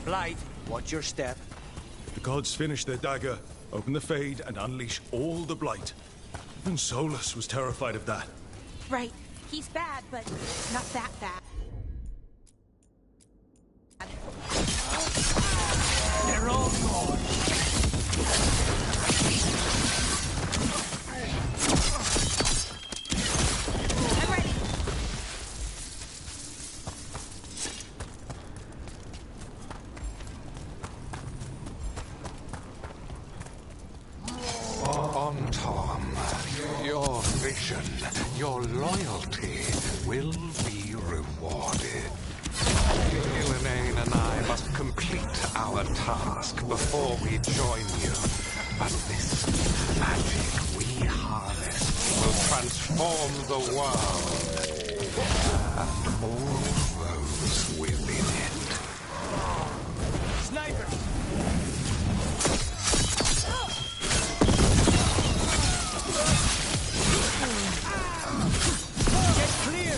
Speaker 18: Blight, watch your step.
Speaker 4: The gods finish their dagger, open the Fade, and unleash all the Blight. Even Solus was terrified of that.
Speaker 6: Right. He's bad, but not that bad.
Speaker 18: They're all gone.
Speaker 6: I'm ready.
Speaker 1: On Tom, your vision, your loyalty will be rewarded. Elaine and I must complete our task before we join you. But this magic we harness will transform the world and all those within it.
Speaker 18: Sniper! Get clear!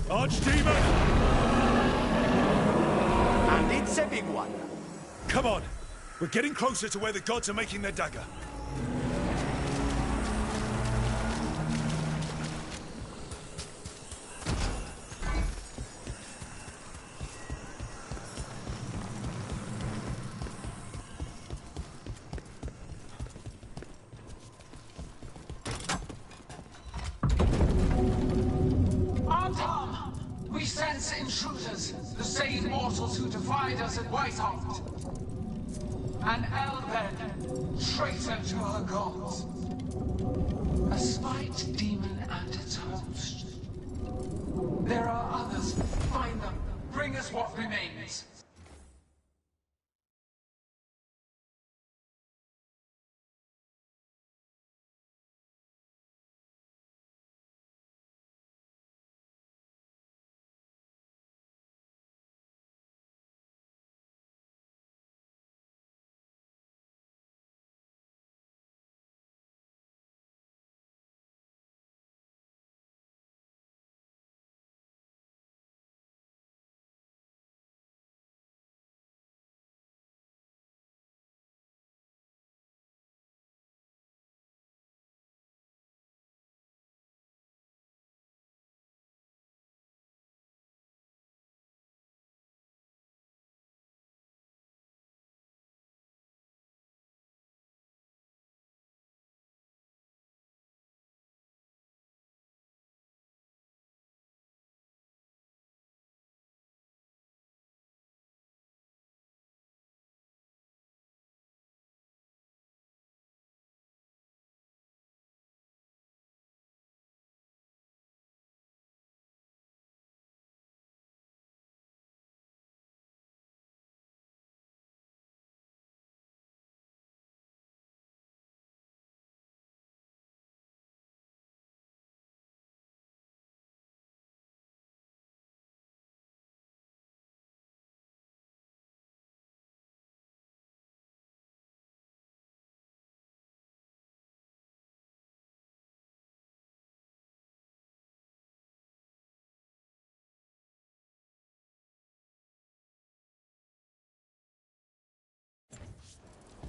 Speaker 3: Archdemon!
Speaker 18: And it's a big one.
Speaker 3: Come on! We're getting closer to where the gods are making their dagger.
Speaker 20: Tom! We sense intruders, the same mortals who defied us at Whitehart. An Elven, traitor to her gods. A spite demon and its host. There are others. Find them. Bring us what remains.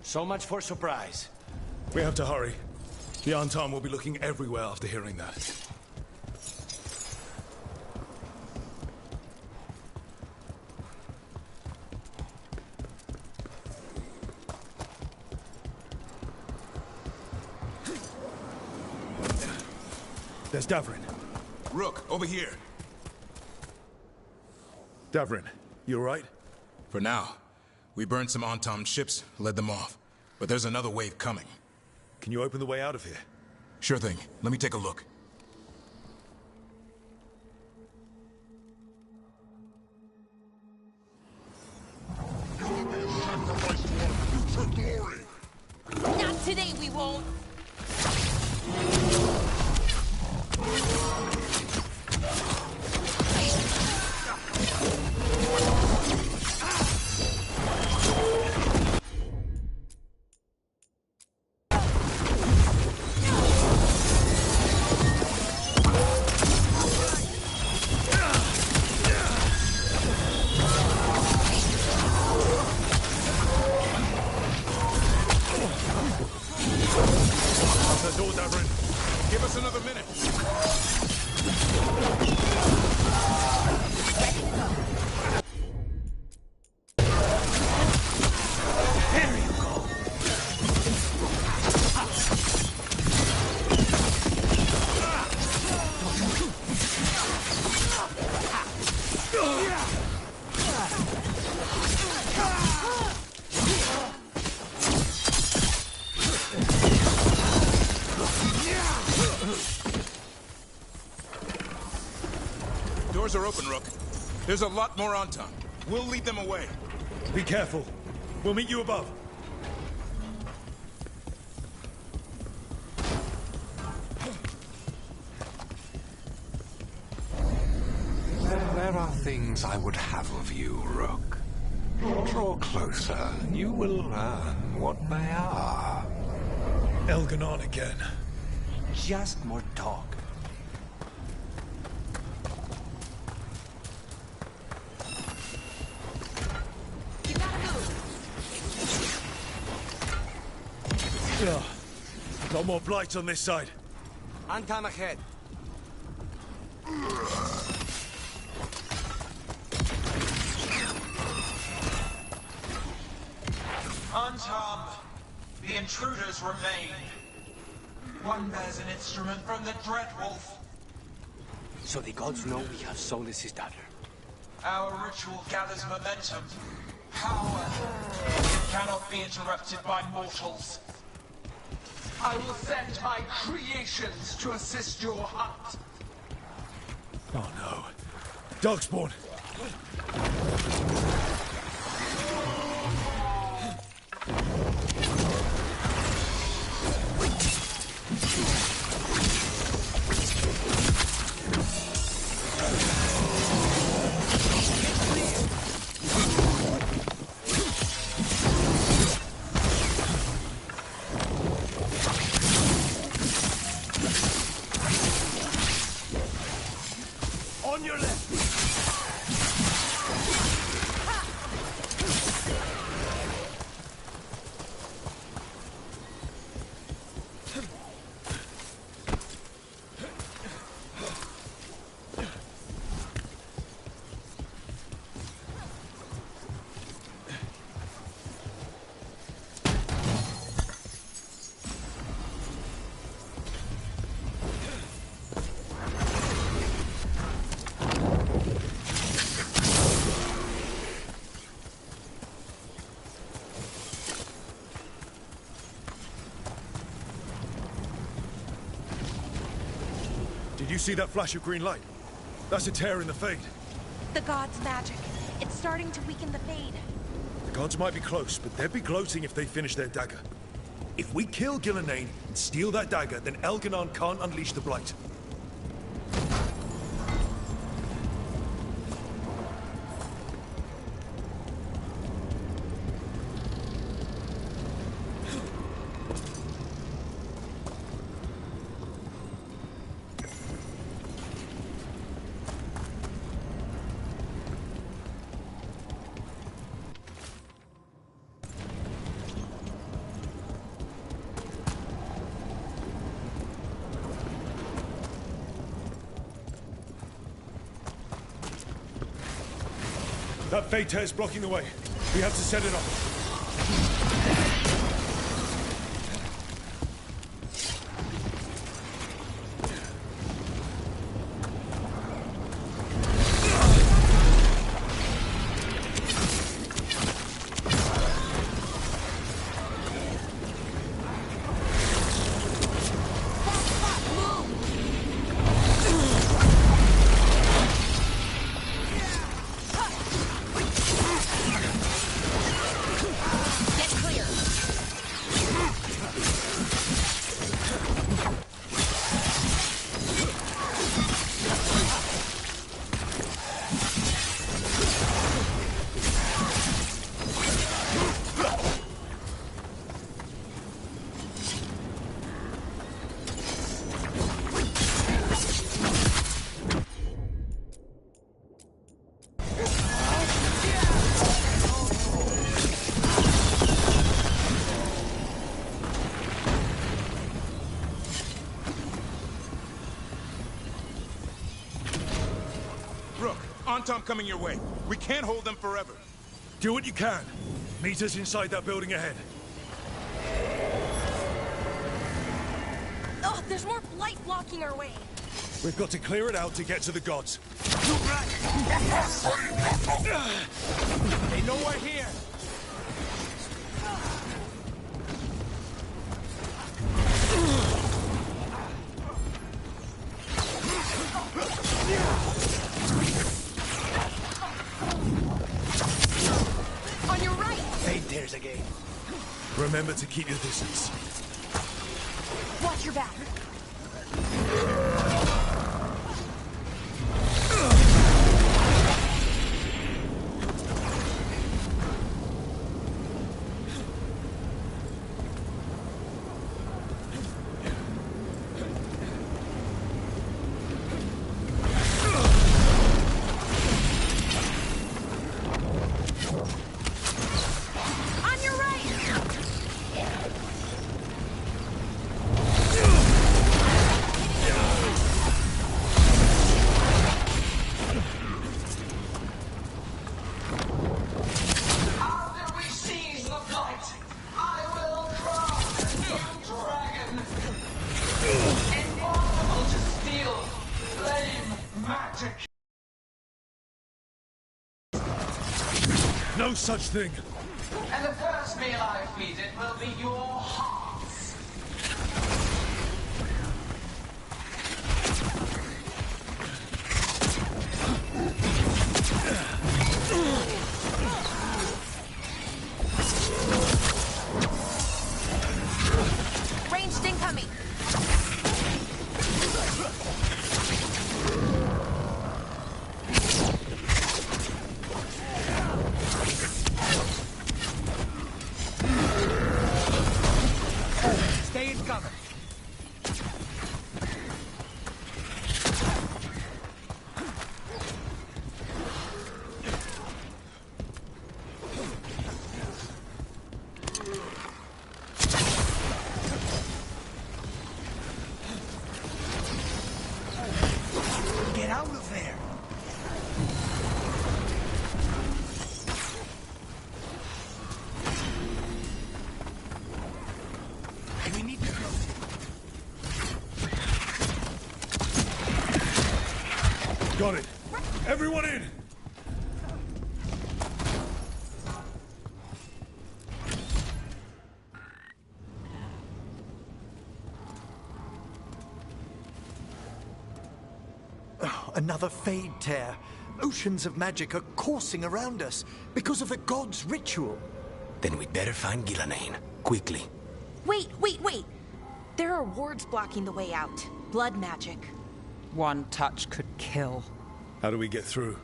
Speaker 18: So much for surprise.
Speaker 4: We have to hurry. The Antam will be looking everywhere after hearing that. There's Davrin.
Speaker 11: Rook, over here.
Speaker 4: Davrin, you alright?
Speaker 11: For now. We burned some Antam ships, led them off. But there's another wave coming.
Speaker 4: Can you open the way out of here?
Speaker 11: Sure thing. Let me take a look.
Speaker 6: Not today, we won't.
Speaker 11: Give us another minute.
Speaker 18: There you go.
Speaker 11: Doors are open, Rook. There's a lot more Antam. We'll lead them away.
Speaker 4: Be careful. We'll meet you above.
Speaker 1: There are things I would have of you, Rook. Draw closer. You will learn what they are.
Speaker 4: Elganon again.
Speaker 18: Just more talk.
Speaker 4: Got more blights on this side.
Speaker 18: Antam ahead.
Speaker 20: Antam, the intruders remain. One bears an instrument from the Dreadwolf.
Speaker 18: So the gods know we have Solas's daughter.
Speaker 20: Our ritual gathers momentum. Power cannot be interrupted by mortals. I will send my creations to assist your hunt.
Speaker 4: Oh no. Darkspawn!
Speaker 18: On your left!
Speaker 4: Did you see that flash of green light? That's a tear in the Fade.
Speaker 6: The god's magic. It's starting to weaken the Fade.
Speaker 4: The gods might be close, but they'd be gloating if they finish their dagger. If we kill Gillenane and steal that dagger, then Elganon can't unleash the Blight.
Speaker 3: That Fate Tear's blocking the way. We have to set it up.
Speaker 11: Tom coming your way. We can't hold them forever.
Speaker 3: Do what you can. Meet us inside that building ahead.
Speaker 17: Oh, there's more light blocking our way.
Speaker 3: We've got to clear it out to get to the gods.
Speaker 15: They know we're here.
Speaker 17: On your right!
Speaker 18: Fate Tears again.
Speaker 3: Remember to keep your distance.
Speaker 17: Watch your back.
Speaker 3: No such thing.
Speaker 20: And the first meal I feed it will be your hearts.
Speaker 17: Ranged incoming.
Speaker 18: Stay in cover. Get out of there. We need to go.
Speaker 3: Got it. Everyone in!
Speaker 12: Oh, another Fade Tear. Oceans of magic are coursing around us because of the god's ritual.
Speaker 18: Then we'd better find Ghilanane. Quickly.
Speaker 6: Wait. There are wards blocking the way out. Blood magic.
Speaker 2: One touch could kill.
Speaker 3: How do we get through?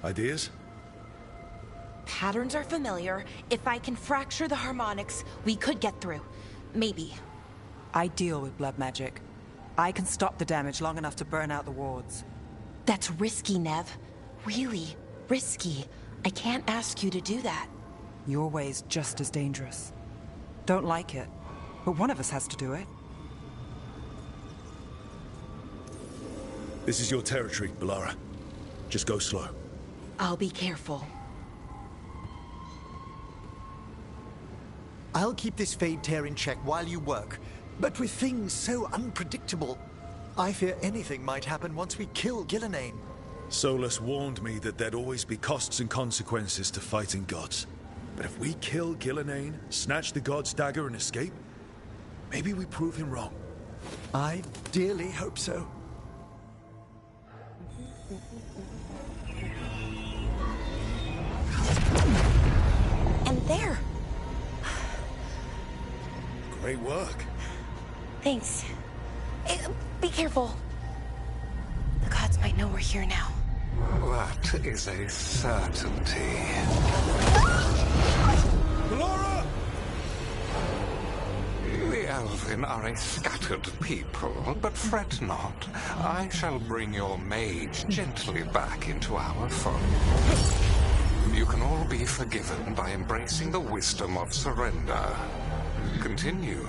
Speaker 3: Ideas?
Speaker 6: Patterns are familiar. If I can fracture the harmonics, we could get through. Maybe.
Speaker 2: I deal with blood magic. I can stop the damage long enough to burn out the wards.
Speaker 6: That's risky, Nev. Really risky. I can't ask you to do that.
Speaker 2: Your way's just as dangerous. Don't like it, but one of us has to do it.
Speaker 3: This is your territory, Balara. Just go slow.
Speaker 6: I'll be careful.
Speaker 12: I'll keep this Fade Tear in check while you work. But with things so unpredictable, I fear anything might happen once we kill Gillenane.
Speaker 4: Solus warned me that there'd always be costs and consequences to fighting gods. But if we kill Gillenane, snatch the god's dagger and escape, maybe we prove him wrong.
Speaker 12: I dearly hope so.
Speaker 6: And there.
Speaker 4: Great work.
Speaker 6: Thanks. Be careful. The gods might know we're here now.
Speaker 1: That is a certainty.
Speaker 3: Laura!
Speaker 1: The Elven are a scattered people, but fret not. I shall bring your mage gently back into our fold. You can all be forgiven by embracing the wisdom of surrender. Continue,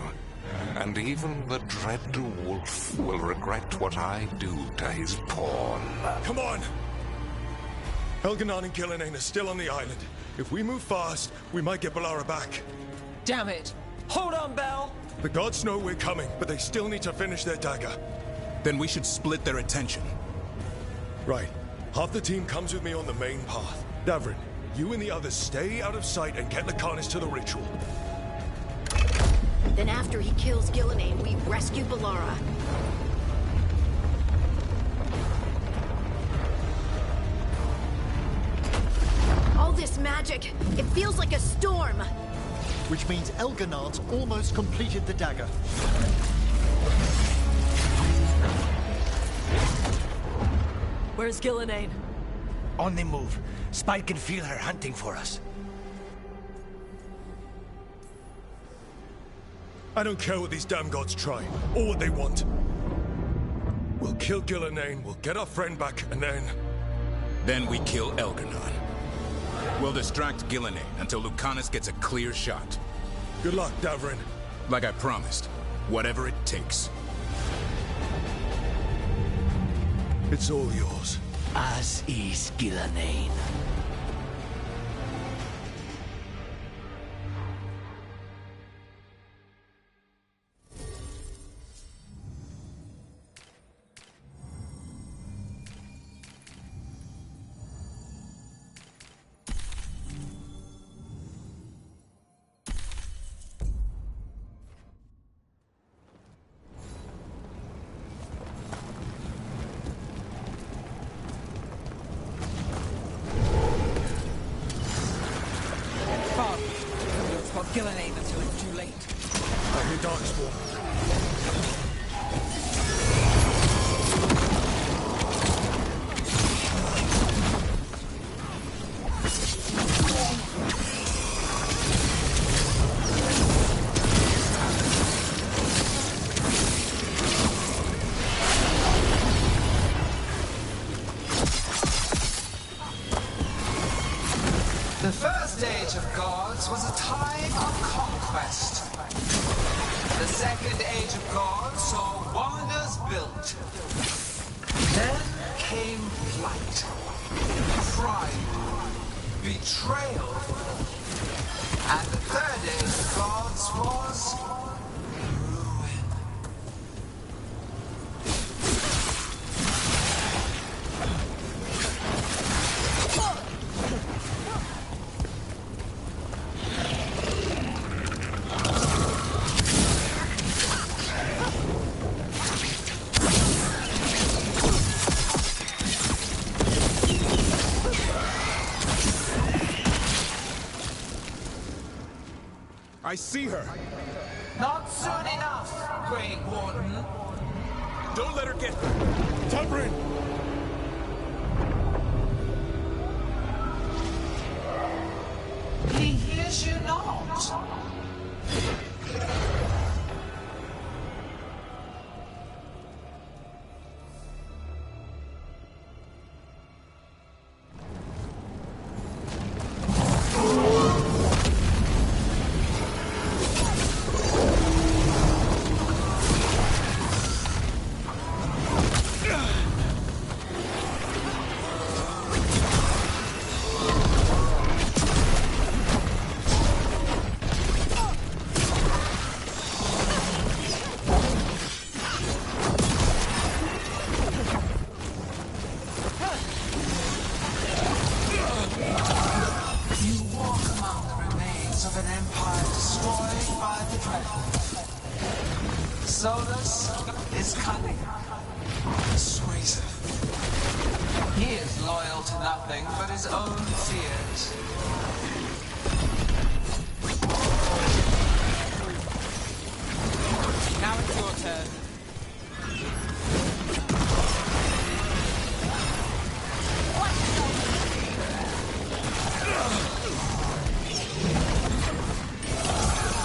Speaker 1: and even the dread wolf will regret what I do to his pawn.
Speaker 4: Come on! Elganon and Gillenane are still on the island. If we move fast, we might get Balara back.
Speaker 2: Damn it! Hold on, Belle!
Speaker 4: The gods know we're coming, but they still need to finish their dagger.
Speaker 11: Then we should split their attention.
Speaker 4: Right. Half the team comes with me on the main path. Davrin, you and the others stay out of sight and get Lucanus to the ritual.
Speaker 8: Then after he kills Gillenane, we rescue Balara. All this magic, it feels like a storm.
Speaker 12: Which means Elganon's almost completed the dagger.
Speaker 7: Where's Gillenane?
Speaker 18: On the move. Spike can feel her hunting for us.
Speaker 4: I don't care what these damn gods try, or what they want. We'll kill Gillenane, we'll get our friend back, and then...
Speaker 11: Then we kill Elganon. We'll distract Gillenane until Lucanus gets a clear shot.
Speaker 4: Good luck, Davrin.
Speaker 11: Like I promised, whatever it takes.
Speaker 4: It's all yours.
Speaker 18: As is Gillenane.
Speaker 2: Gillenane until it's too late.
Speaker 4: I hear Darkspawn.
Speaker 20: The first Age of Gods was a time of conquest. The second Age of Gods saw wonders built. Then came flight, pride, betrayal. And the third Age of Gods was
Speaker 11: I see her.
Speaker 20: not soon enough, Great Warden.
Speaker 11: Don't let her get...
Speaker 4: Davrin!
Speaker 20: He hears you not. Solus is cunning, persuasive. He is loyal to nothing but his own fears.
Speaker 2: Now it's your turn.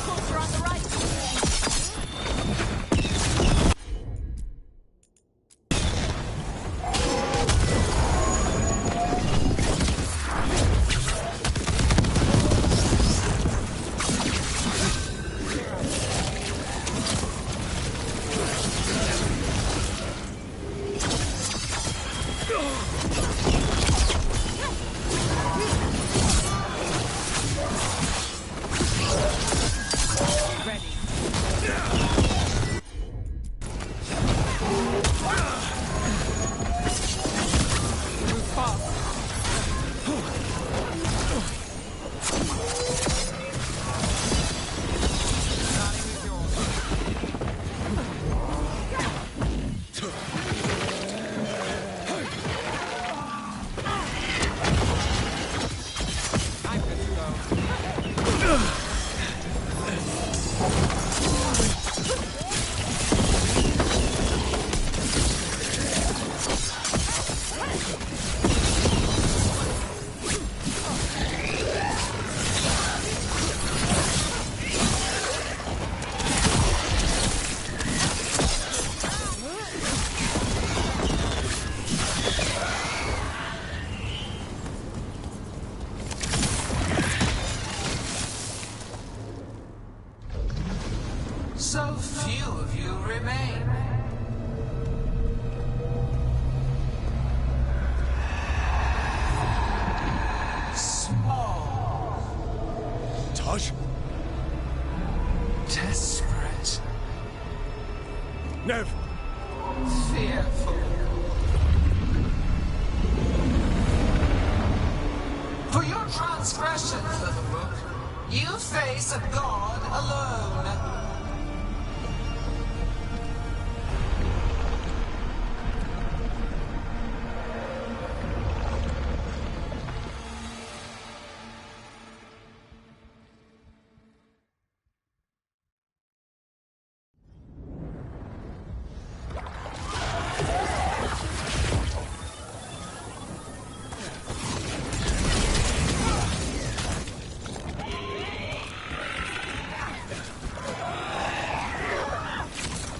Speaker 7: Closer on the right.
Speaker 20: So few of you remain. Small.
Speaker 3: Taj?
Speaker 20: Desperate.
Speaker 3: Nev!
Speaker 20: Fearful. For your transgressions, little rook, you face a god alone.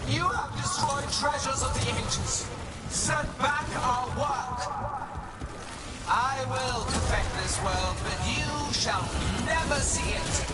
Speaker 20: You have destroyed treasures of the ancients. Set back our work. I will perfect this world, but you shall never see it.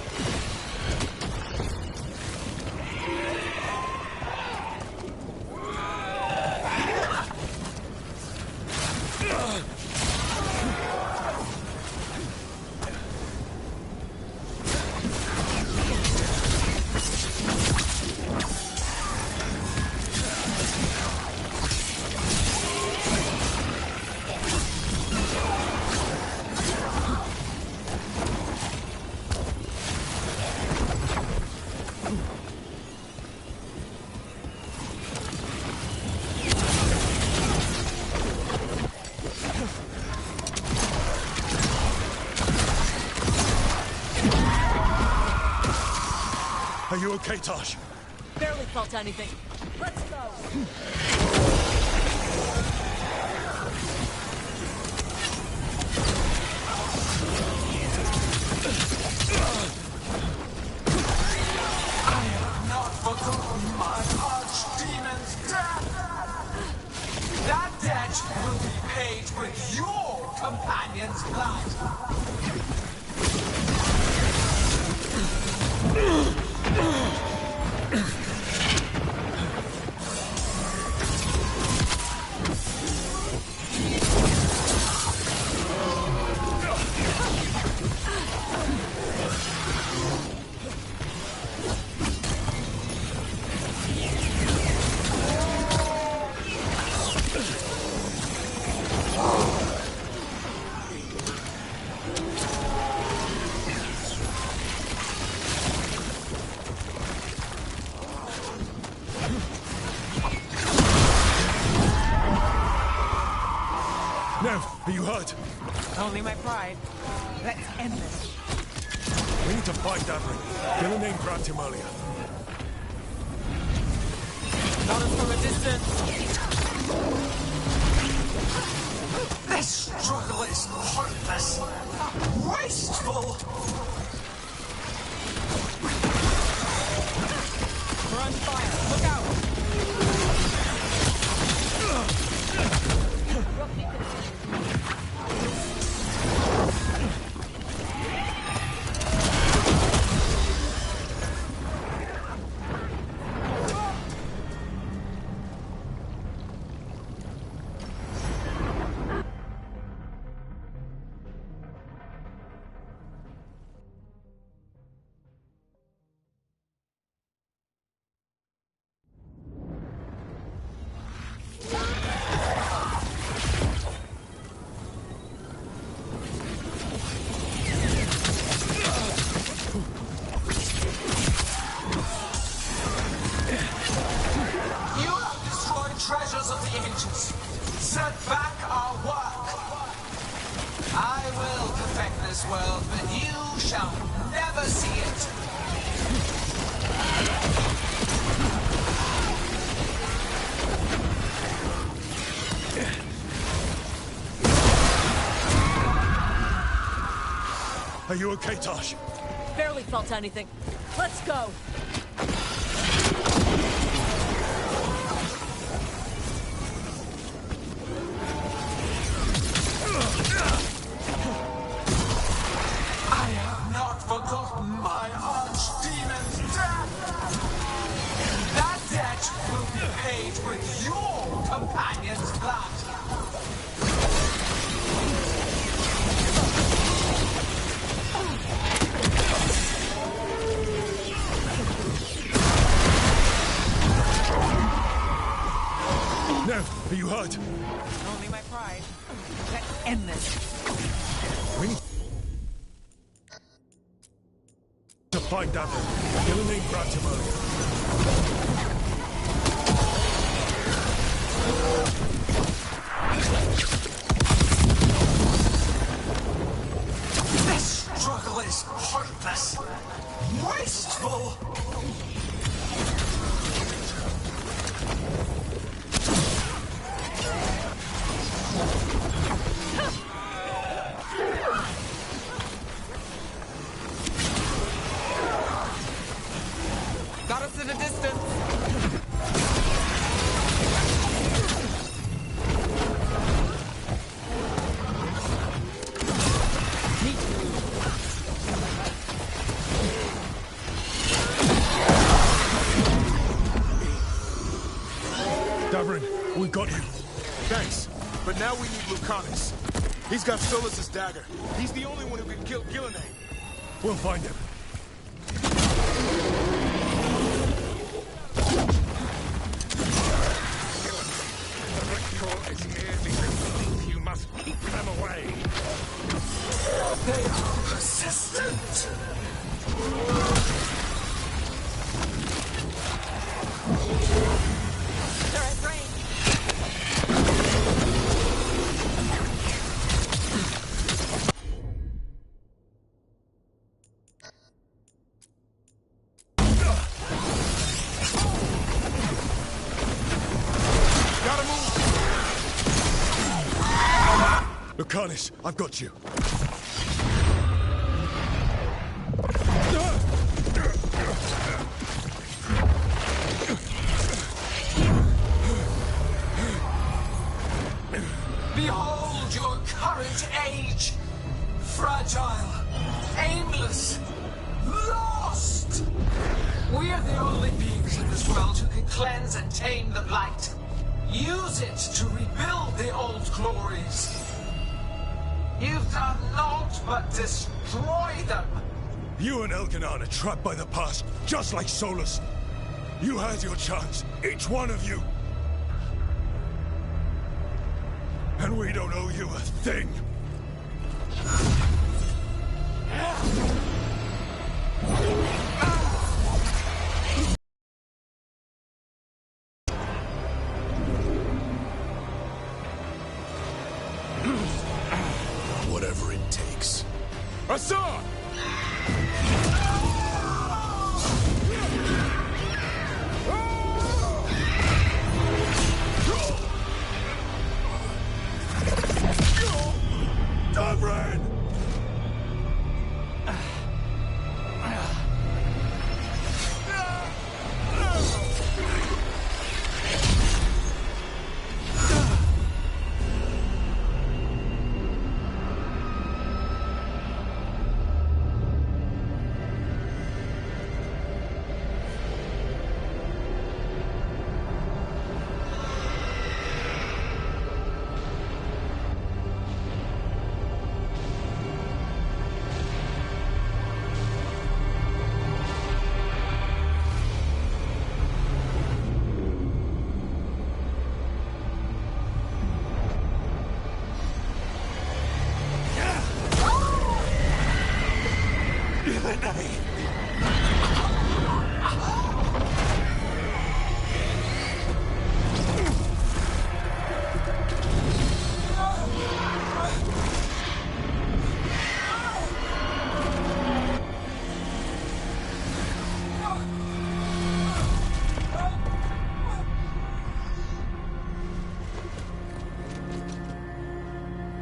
Speaker 3: Are you okay, Taj?
Speaker 7: Barely felt anything. Let's go.
Speaker 20: I have not forgotten my archdemon's death. That debt will be paid with your companion's blood.
Speaker 3: Nev, are you hurt?
Speaker 2: Only my pride. Let's end this.
Speaker 3: We need to find Davrin. Gillenane grabbed him earlier.
Speaker 2: Got us from a distance.
Speaker 13: This struggle is hopeless. Wasteful.
Speaker 2: Run fire. Look out.
Speaker 13: Treasures of the ages. Set back our work. I will perfect this world, but you shall never see it.
Speaker 3: Are you okay, Tosh?
Speaker 7: Barely felt anything. Let's go.
Speaker 13: Forgotten my archdemon's death! That debt will be paid with your companion's blood!
Speaker 3: Nev, are you hurt?
Speaker 2: Only my pride. Let's end this.
Speaker 3: We need to find Davrin. Gillenane grabbed him earlier.
Speaker 13: This struggle is hopeless. Wasteful.
Speaker 2: Got us at a distance.
Speaker 3: Davrin, we got you.
Speaker 14: Thanks, but now we need Lucanus. He's got Solas's dagger. He's the only one who can kill Gillenane.
Speaker 3: We'll find him.
Speaker 1: You must keep them away.
Speaker 13: They are persistent.
Speaker 2: They're at range.
Speaker 3: Lucanus, I've got you.
Speaker 13: Behold your current age. Fragile, aimless, lost. We are the only beings in this world who can cleanse and tame the blight. Use it to rebuild the old glories. You've done naught but destroy them.
Speaker 3: You and Elkanan are trapped by the past, just like Solus. You had your chance, each one of you. And we don't owe you a thing.
Speaker 5: whatever it takes.
Speaker 14: Assad! Davran!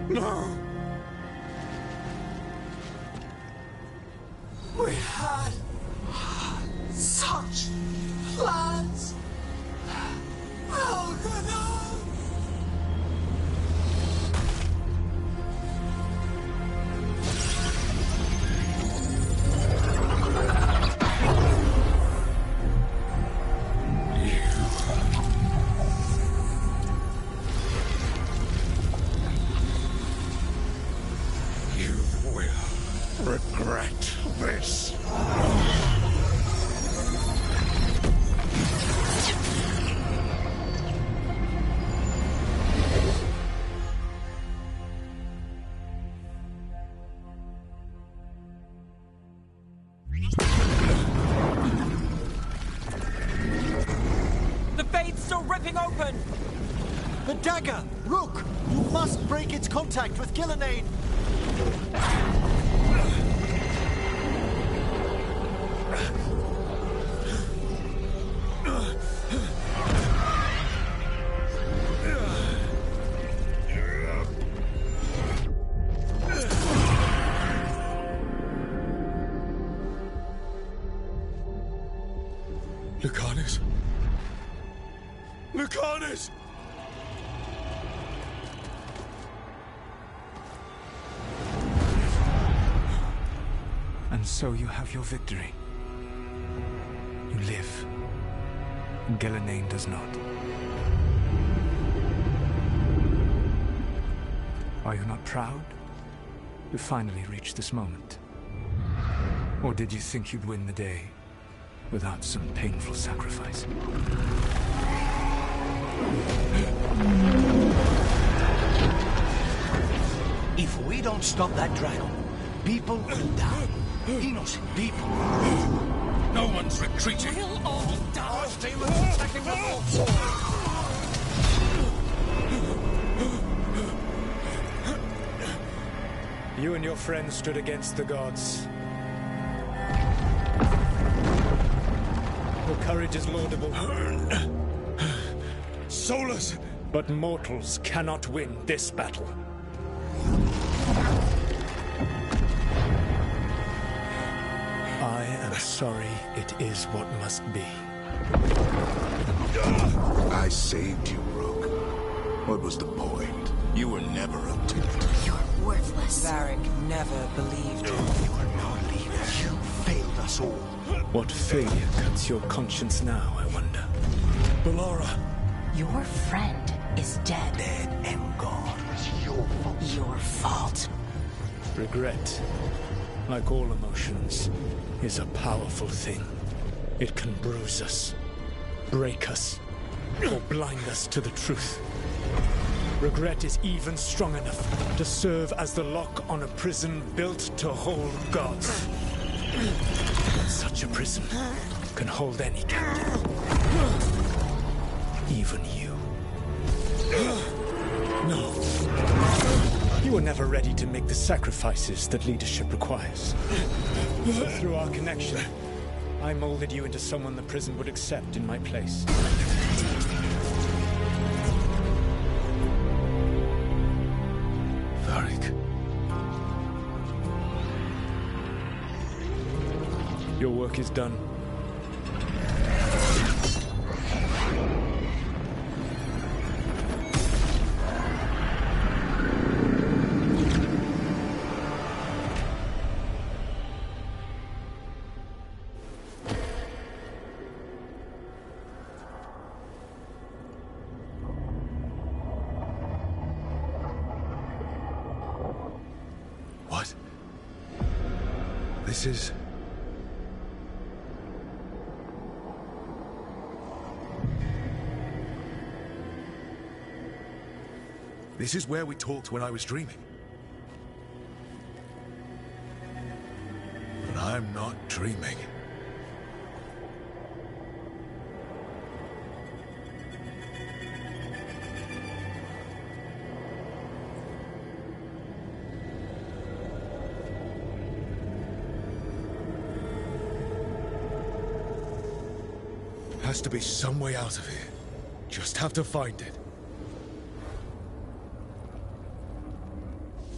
Speaker 13: No! We had such plans! Elganon!
Speaker 10: Regret this.
Speaker 2: The fade's still ripping open!
Speaker 12: The dagger! Rook! You must break its contact with Gillenane!
Speaker 3: Lucanus? Lucanus!
Speaker 16: And so you have your victory. You live. Gillenane does not. Are you not proud to finally reach this moment? Or did you think you'd win the day without some painful sacrifice?
Speaker 18: If we don't stop that dragon, people will die. Innocent people.
Speaker 10: No one's retreating.
Speaker 13: We'll all die! Demons attacking the vault!
Speaker 16: You and your friends stood against the gods. Your courage is laudable.
Speaker 3: Solus!
Speaker 16: But mortals cannot win this battle. I am sorry it is what must be.
Speaker 10: I saved you, Rook. What was the point? You were never up to it.
Speaker 8: You're worthless.
Speaker 2: Varric never believed you.
Speaker 18: You are no leader. You failed us all.
Speaker 16: What failure cuts your conscience now, I wonder?
Speaker 3: Bellara!
Speaker 6: Your friend is dead.
Speaker 18: Dead and gone. It's your fault.
Speaker 6: Your fault.
Speaker 16: Regret, like all emotions, is a powerful thing. It can bruise us, break us, or blind us to the truth. Regret is even strong enough to serve as the lock on a prison built to hold gods. Such a prison can hold any captive. Even you.
Speaker 3: No.
Speaker 16: You were never ready to make the sacrifices that leadership requires. So through our connection, I molded you into someone the prison would accept in my place.
Speaker 4: Varric.
Speaker 16: Your work is done.
Speaker 4: What? This is... This is where we talked when I was dreaming. But I'm not dreaming. Has to be some way out of here. Just have to find it.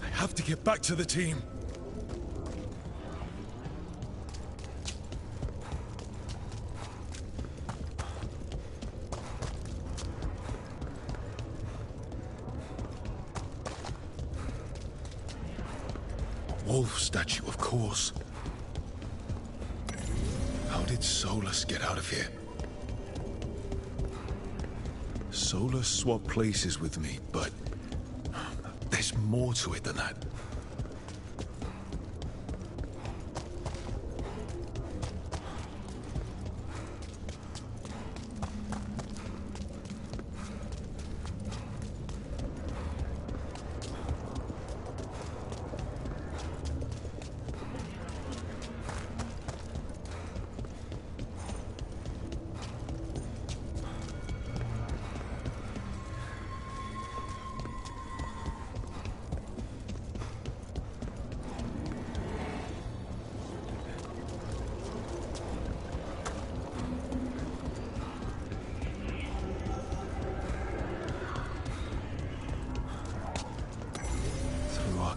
Speaker 4: I have to get back to the team. Wolf statue, of course. How did Solus get out of here? Solus swapped places with me, but there's more to it than that.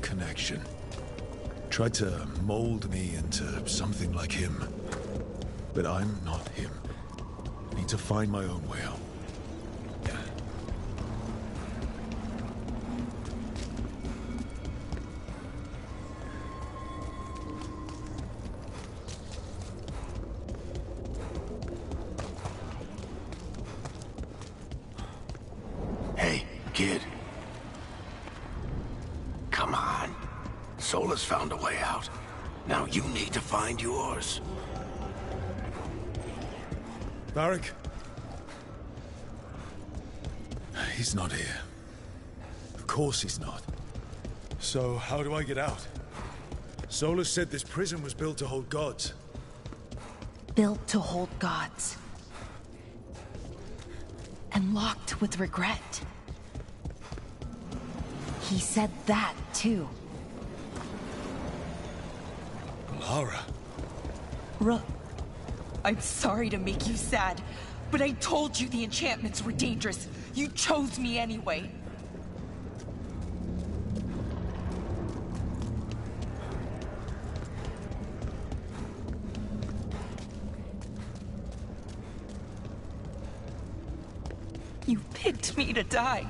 Speaker 4: Connection. Tried to mold me into something like him. But I'm not him. Need to find my own way out.
Speaker 10: Hey, kid. Come on. Solus found a way out. Now you need to find yours.
Speaker 4: Varric? He's not here. Of course he's not. So, how do I get out? Solus said this prison was built to hold gods.
Speaker 6: Built to hold gods. And locked with regret. He said that, too.
Speaker 4: Lara.
Speaker 21: Rook, I'm sorry to make you sad, but I told you the enchantments were dangerous. You chose me anyway. You picked me to die.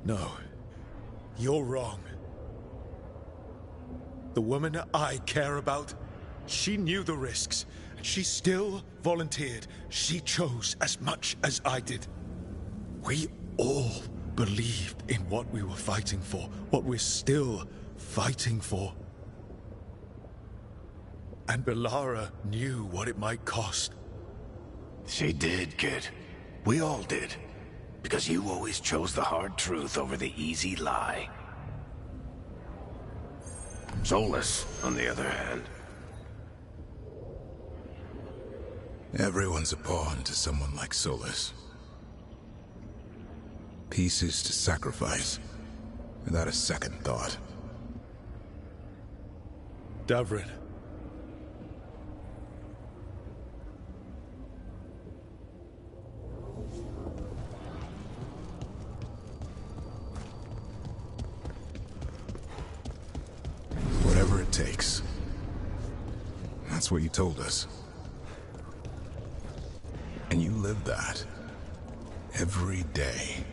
Speaker 4: No. You're wrong. The woman I care about, she knew the risks, and she still volunteered. She chose as much as I did. We all believed in what we were fighting for, what we're still fighting for. And Belara knew what it might cost.
Speaker 10: She did, kid. We all did.
Speaker 18: Because you always chose the hard truth over the easy lie. Solus, on the other hand.
Speaker 11: Everyone's a pawn to someone like Solus. Pieces to sacrifice, without a second thought.
Speaker 4: Davrin.
Speaker 11: Whatever it takes. That's what you told us. And you live that. Every day.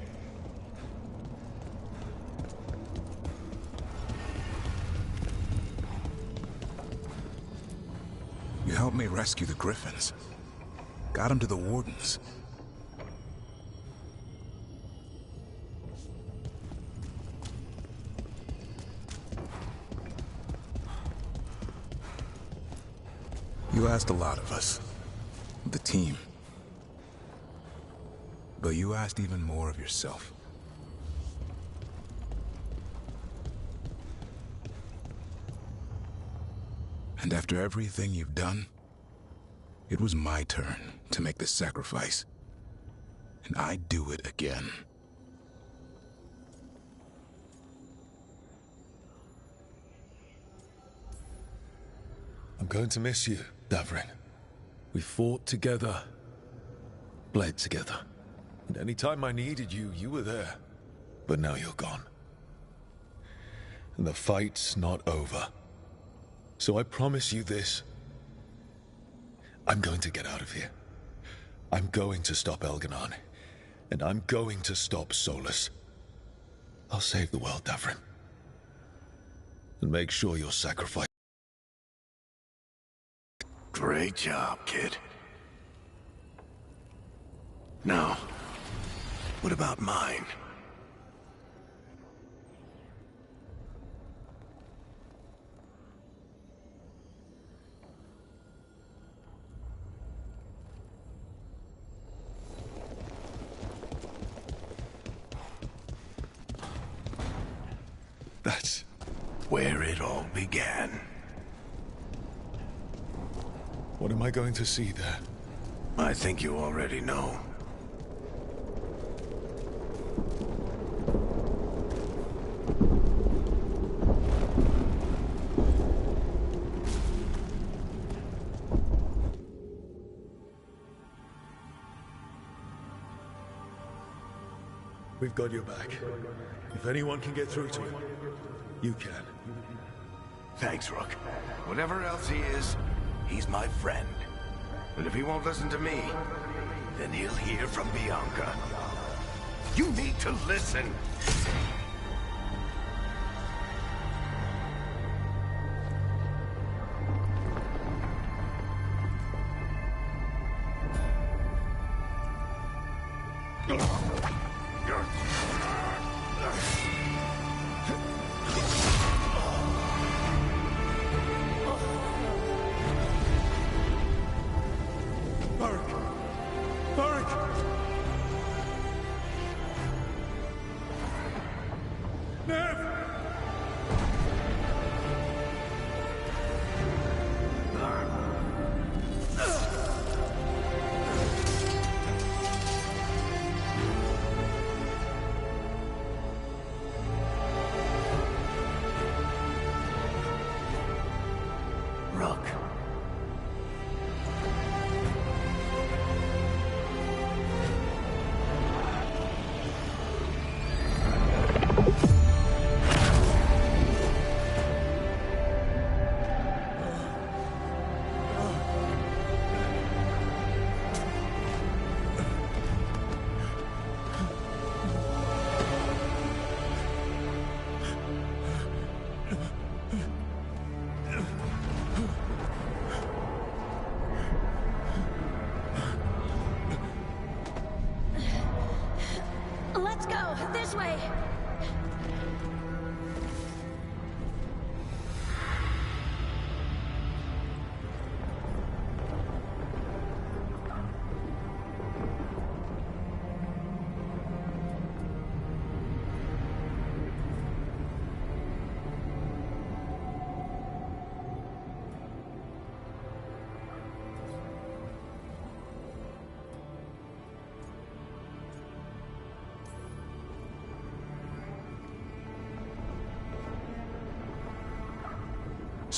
Speaker 11: You helped me rescue the Griffins. Got them to the Wardens. You asked a lot of us. The team. But you asked even more of yourself. And after everything you've done, it was my turn to make the sacrifice. And I'd do it again.
Speaker 4: I'm going to miss you, Davrin. We fought together, bled together. And any time I needed you, you were there. But now you're gone. And the fight's not over. So I promise you this. I'm going to get out of here. I'm going to stop Elganon. And I'm going to stop Solus. I'll save the world, Davrin. And make sure your sacrifice...
Speaker 18: Great job, kid. Now, what about mine?
Speaker 4: That's
Speaker 18: where it all began.
Speaker 4: What am I going to see there?
Speaker 18: I think you already know.
Speaker 4: We've got your back. If anyone can get through to him, you can.
Speaker 18: Thanks, Rook. Whatever else he is, he's my friend. And if he won't listen to me, then he'll hear from Bianca. You need to listen!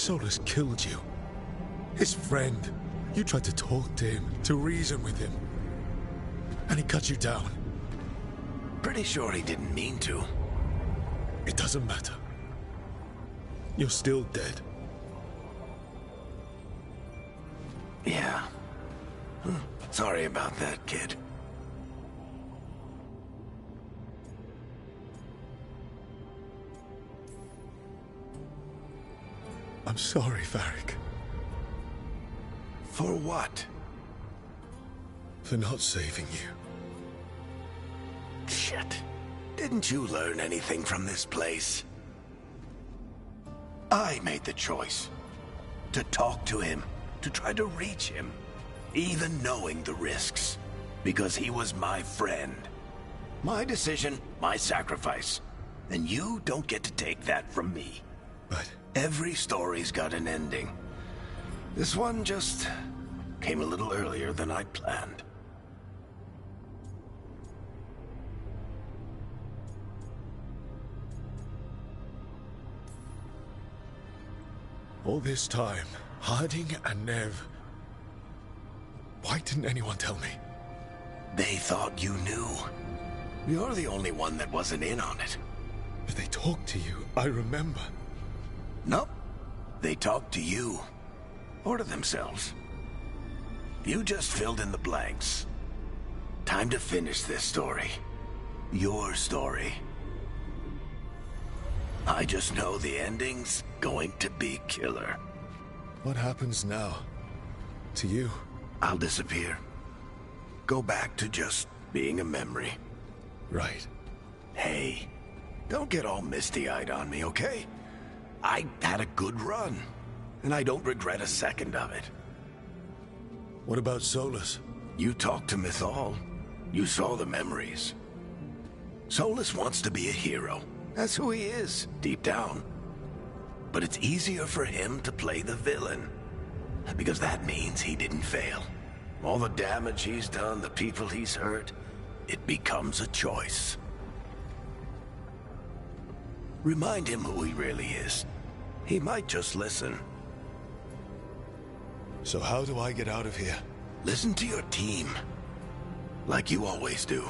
Speaker 16: Solus killed you. His friend. You tried to talk to him, to reason with him. And he cut you down.
Speaker 18: Pretty sure he didn't mean to.
Speaker 16: It doesn't matter. You're still dead.
Speaker 18: Yeah. Sorry about that, kid.
Speaker 16: I'm sorry, Varric.
Speaker 18: For what?
Speaker 16: For not saving you.
Speaker 18: Shit. Didn't you learn anything from this place? I made the choice. To talk to him. To try to reach him. Even knowing the risks. Because he was my friend. My decision, my sacrifice. And you don't get to take that from me.
Speaker 16: But...
Speaker 18: every story's got an ending. This one just came a little earlier than I planned.
Speaker 16: All this time, Harding and Nev... why didn't anyone tell me?
Speaker 18: They thought you knew. You're the only one that wasn't in on it.
Speaker 16: But they talked to you, I remember.
Speaker 18: Nope. They talked to you. Or to themselves. You just filled in the blanks. Time to finish this story. Your story. I just know the ending's going to be killer.
Speaker 16: What happens now? To you?
Speaker 18: I'll disappear. Go back to just being a memory.
Speaker 16: Right.
Speaker 18: Hey, don't get all misty-eyed on me, okay? I had a good run, and I don't regret a second of it.
Speaker 16: What about Solus?
Speaker 18: You talked to Mythal. You saw the memories. Solus wants to be a hero. That's who he is, deep down. But it's easier for him to play the villain. Because that means he didn't fail. All the damage he's done, the people he's hurt, it becomes a choice. Remind him who he really is. He might just listen.
Speaker 16: So how do I get out of here?
Speaker 18: Listen to your team. Like you always do.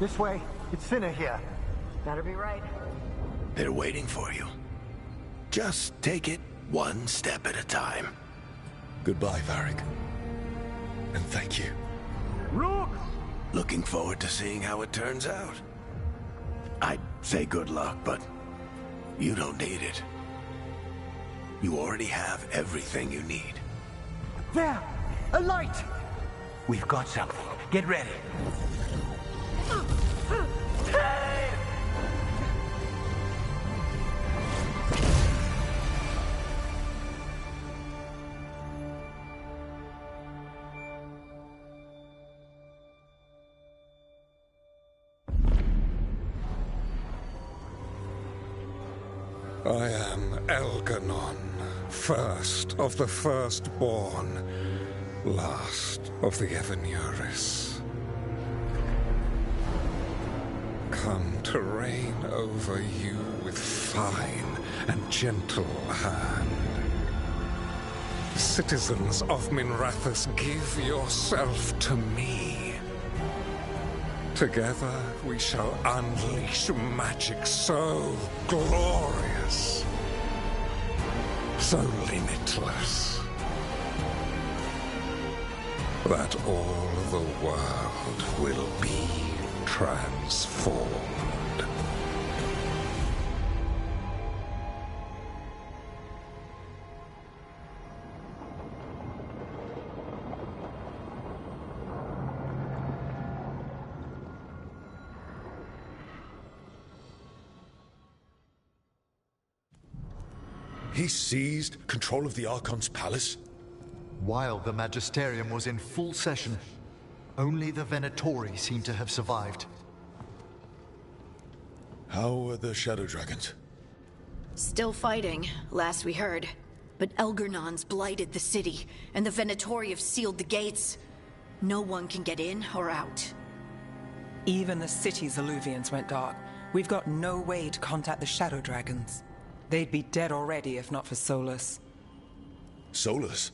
Speaker 12: This way. It's thinner here.
Speaker 9: Better be right.
Speaker 18: They're waiting for you. Just take it one step at a time.
Speaker 16: Goodbye, Varric. And thank you.
Speaker 18: Rook! Looking forward to seeing how it turns out. I'd say good luck, but you don't need it. You already have everything you need.
Speaker 9: There! A light! We've got something. Get ready.
Speaker 1: I am Elganon, first of the firstborn, last of the Evanuris. Come to reign over you with fine and gentle hand. Citizens of Minrathous, give yourself to me. Together we shall unleash magic so glorious, so limitless, that all the world will be transformed.
Speaker 16: He seized control of the Archon's palace?
Speaker 12: While the Magisterium was in full session, only the Venatori seem to have survived.
Speaker 16: How are the Shadow Dragons?
Speaker 8: Still fighting, last we heard. But Elgernon's blighted the city, and the Venatori have sealed the gates. No one can get in or out.
Speaker 2: Even the city's Illuvians went dark. We've got no way to contact the Shadow Dragons. They'd be dead already if not for Solus.
Speaker 4: Solus?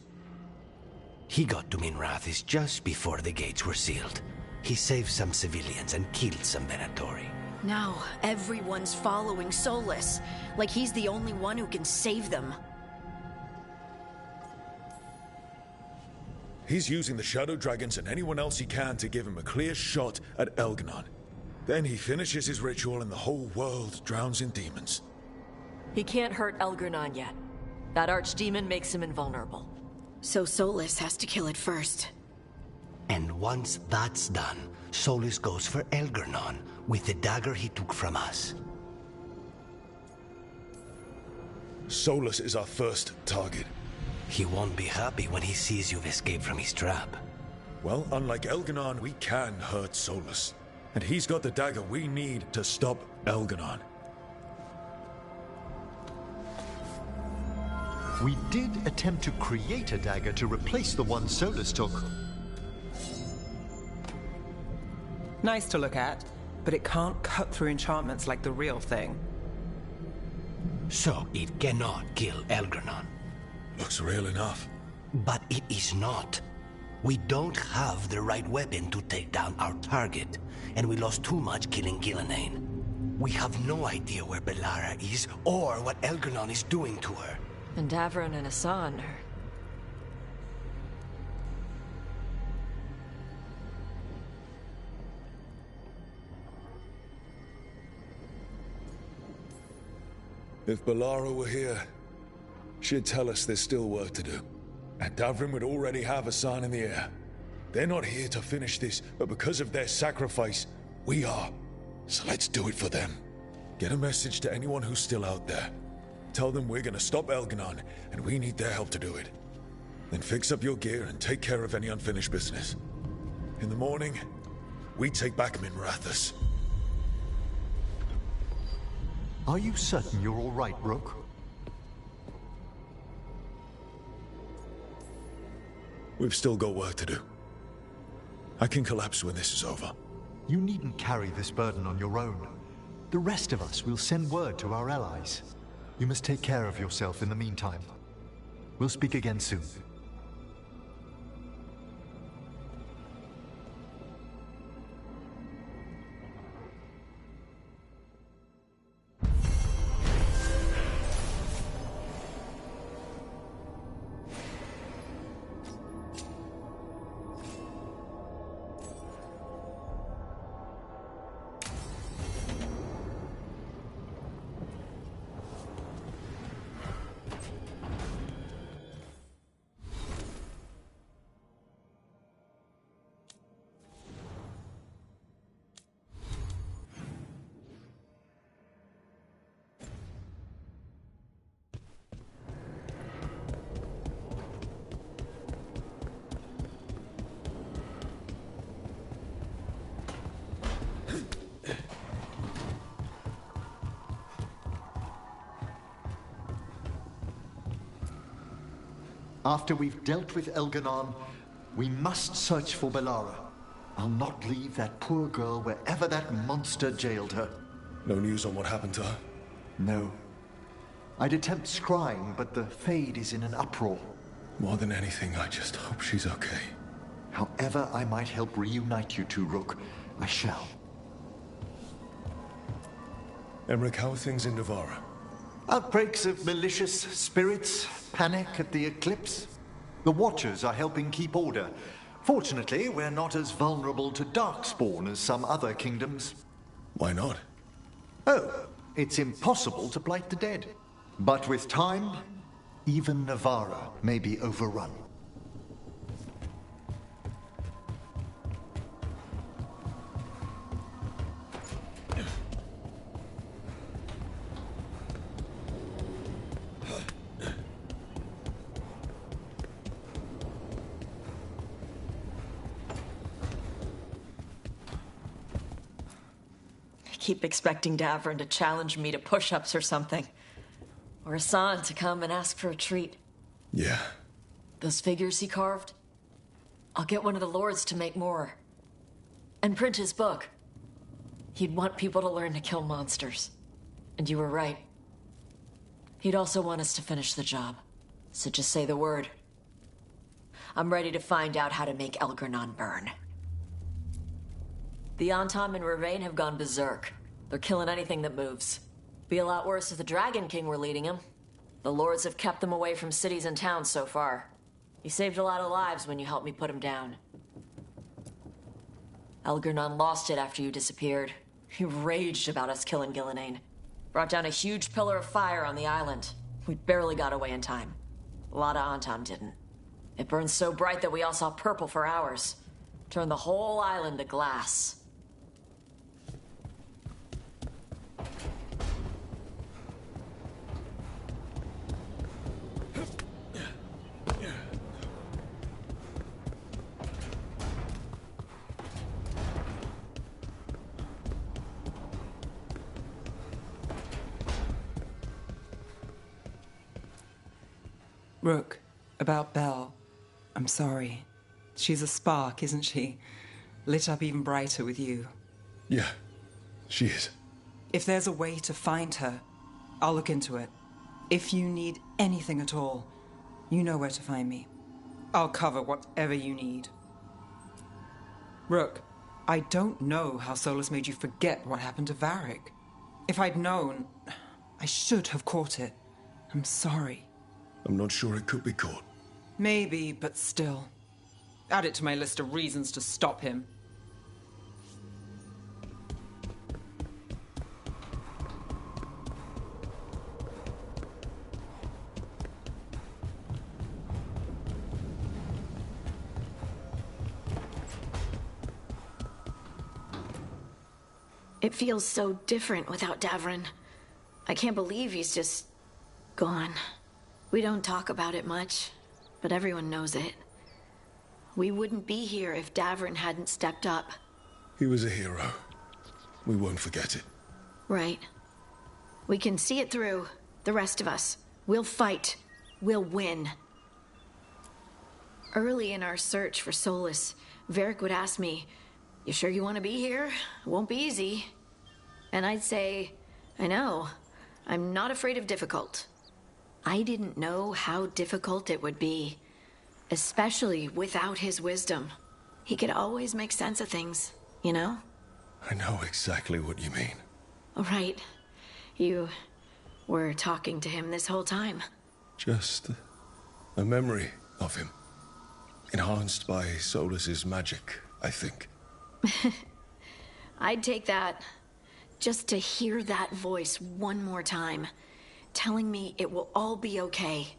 Speaker 19: He got to Minrathis just before the gates were sealed. He saved some civilians and killed some Venatori.
Speaker 8: Now, everyone's following Solus, like he's the only one who can save them.
Speaker 4: He's using the Shadow Dragons and anyone else he can to give him a clear shot at Elganon. Then he finishes his ritual and the whole world drowns in demons.
Speaker 7: He can't hurt Elgar'nan yet. That archdemon makes him invulnerable.
Speaker 8: So Solus has to kill it first.
Speaker 19: And once that's done, Solus goes for Elgar'nan with the dagger he took from us.
Speaker 4: Solus is our first target.
Speaker 19: He won't be happy when he sees you've escaped from his trap.
Speaker 4: Well, unlike Elganon, we can hurt Solus. And he's got the dagger we need to stop Elganon.
Speaker 12: We did attempt to create a dagger to replace the one Solus took.
Speaker 2: Nice to look at, but it can't cut through enchantments like the real thing.
Speaker 19: So it cannot kill Elgar'nan.
Speaker 4: Looks real enough.
Speaker 19: But it is not. We don't have the right weapon to take down our target, and we lost too much killing Gillenane. We have no idea where Belara is, or what Elgar'nan is doing to her.
Speaker 7: And Davron and Hassan are...
Speaker 4: If Belara were here, she'd tell us there's still work to do. And Davrin would already have a sign in the air. They're not here to finish this, but because of their sacrifice, we are. So let's do it for them. Get a message to anyone who's still out there. Tell them we're gonna stop Elganon, and we need their help to do it. Then fix up your gear and take care of any unfinished business. In the morning, we take back Minrathis.
Speaker 12: Are you certain you're all right, Rook?
Speaker 4: We've still got work to do. I can collapse when this is over.
Speaker 12: You needn't carry this burden on your own. The rest of us will send word to our allies. You must take care of yourself in the meantime. We'll speak again soon. After we've dealt with Elganon, we must search for Belara. I'll not leave that poor girl wherever that monster jailed her.
Speaker 4: No news on what happened to her?
Speaker 12: No. I'd attempt scrying, but the Fade is in an uproar.
Speaker 4: More than anything, I just hope she's okay.
Speaker 12: However I might help reunite you two, Rook, I shall.
Speaker 4: Emmerich, how are things in Navarra?
Speaker 12: Outbreaks of malicious spirits, panic at the eclipse. The Watchers are helping keep order. Fortunately, we're not as vulnerable to Darkspawn as some other kingdoms.
Speaker 4: Why not?
Speaker 12: Oh, it's impossible to blight the dead. But with time, even Navarra may be overrun.
Speaker 7: Keep expecting Davron to challenge me to push-ups or something. Or Hassan to come and ask for a treat.
Speaker 4: Yeah.
Speaker 7: Those figures he carved? I'll get one of the lords to make more. And print his book. He'd want people to learn to kill monsters. And you were right. He'd also want us to finish the job. So just say the word. I'm ready to find out how to make Elgernon burn. The Antom and Ravain have gone berserk. They're killing anything that moves. Be a lot worse if the Dragon King were leading them. The Lords have kept them away from cities and towns so far. You saved a lot of lives when you helped me put him down. Elgernon lost it after you disappeared. He raged about us killing Gillenane. Brought down a huge pillar of fire on the island. We barely got away in time. A lot of Antom didn't. It burned so bright that we all saw purple for hours. Turned the whole island to glass.
Speaker 2: Rook, about Belle. I'm sorry. She's a spark, isn't she? Lit up even brighter with you.
Speaker 4: Yeah, she is.
Speaker 2: If there's a way to find her, I'll look into it. If you need anything at all, you know where to find me. I'll cover whatever you need. Rook, I don't know how Solus made you forget what happened to Varric. If I'd known, I should have caught it. I'm sorry.
Speaker 4: I'm not sure it could be caught.
Speaker 2: Maybe, but still. Add it to my list of reasons to stop him.
Speaker 8: It feels so different without Davrin. I can't believe he's just gone. We don't talk about it much, but everyone knows it. We wouldn't be here if Davrin hadn't stepped up.
Speaker 4: He was a hero. We won't forget it.
Speaker 8: Right. We can see it through, the rest of us. We'll fight. We'll win. Early in our search for Solus, Varric would ask me, "You sure you want to be here? It won't be easy." And I'd say, "I know. I'm not afraid of difficult." I didn't know how difficult it would be, especially without his wisdom. He could always make sense of things, you know?
Speaker 4: I know exactly what you mean.
Speaker 8: Right. You were talking to him this whole time.
Speaker 4: Just a memory of him. Enhanced by Solus's magic, I think.
Speaker 8: I'd take that. Just to hear that voice one more time, telling me it will all be okay.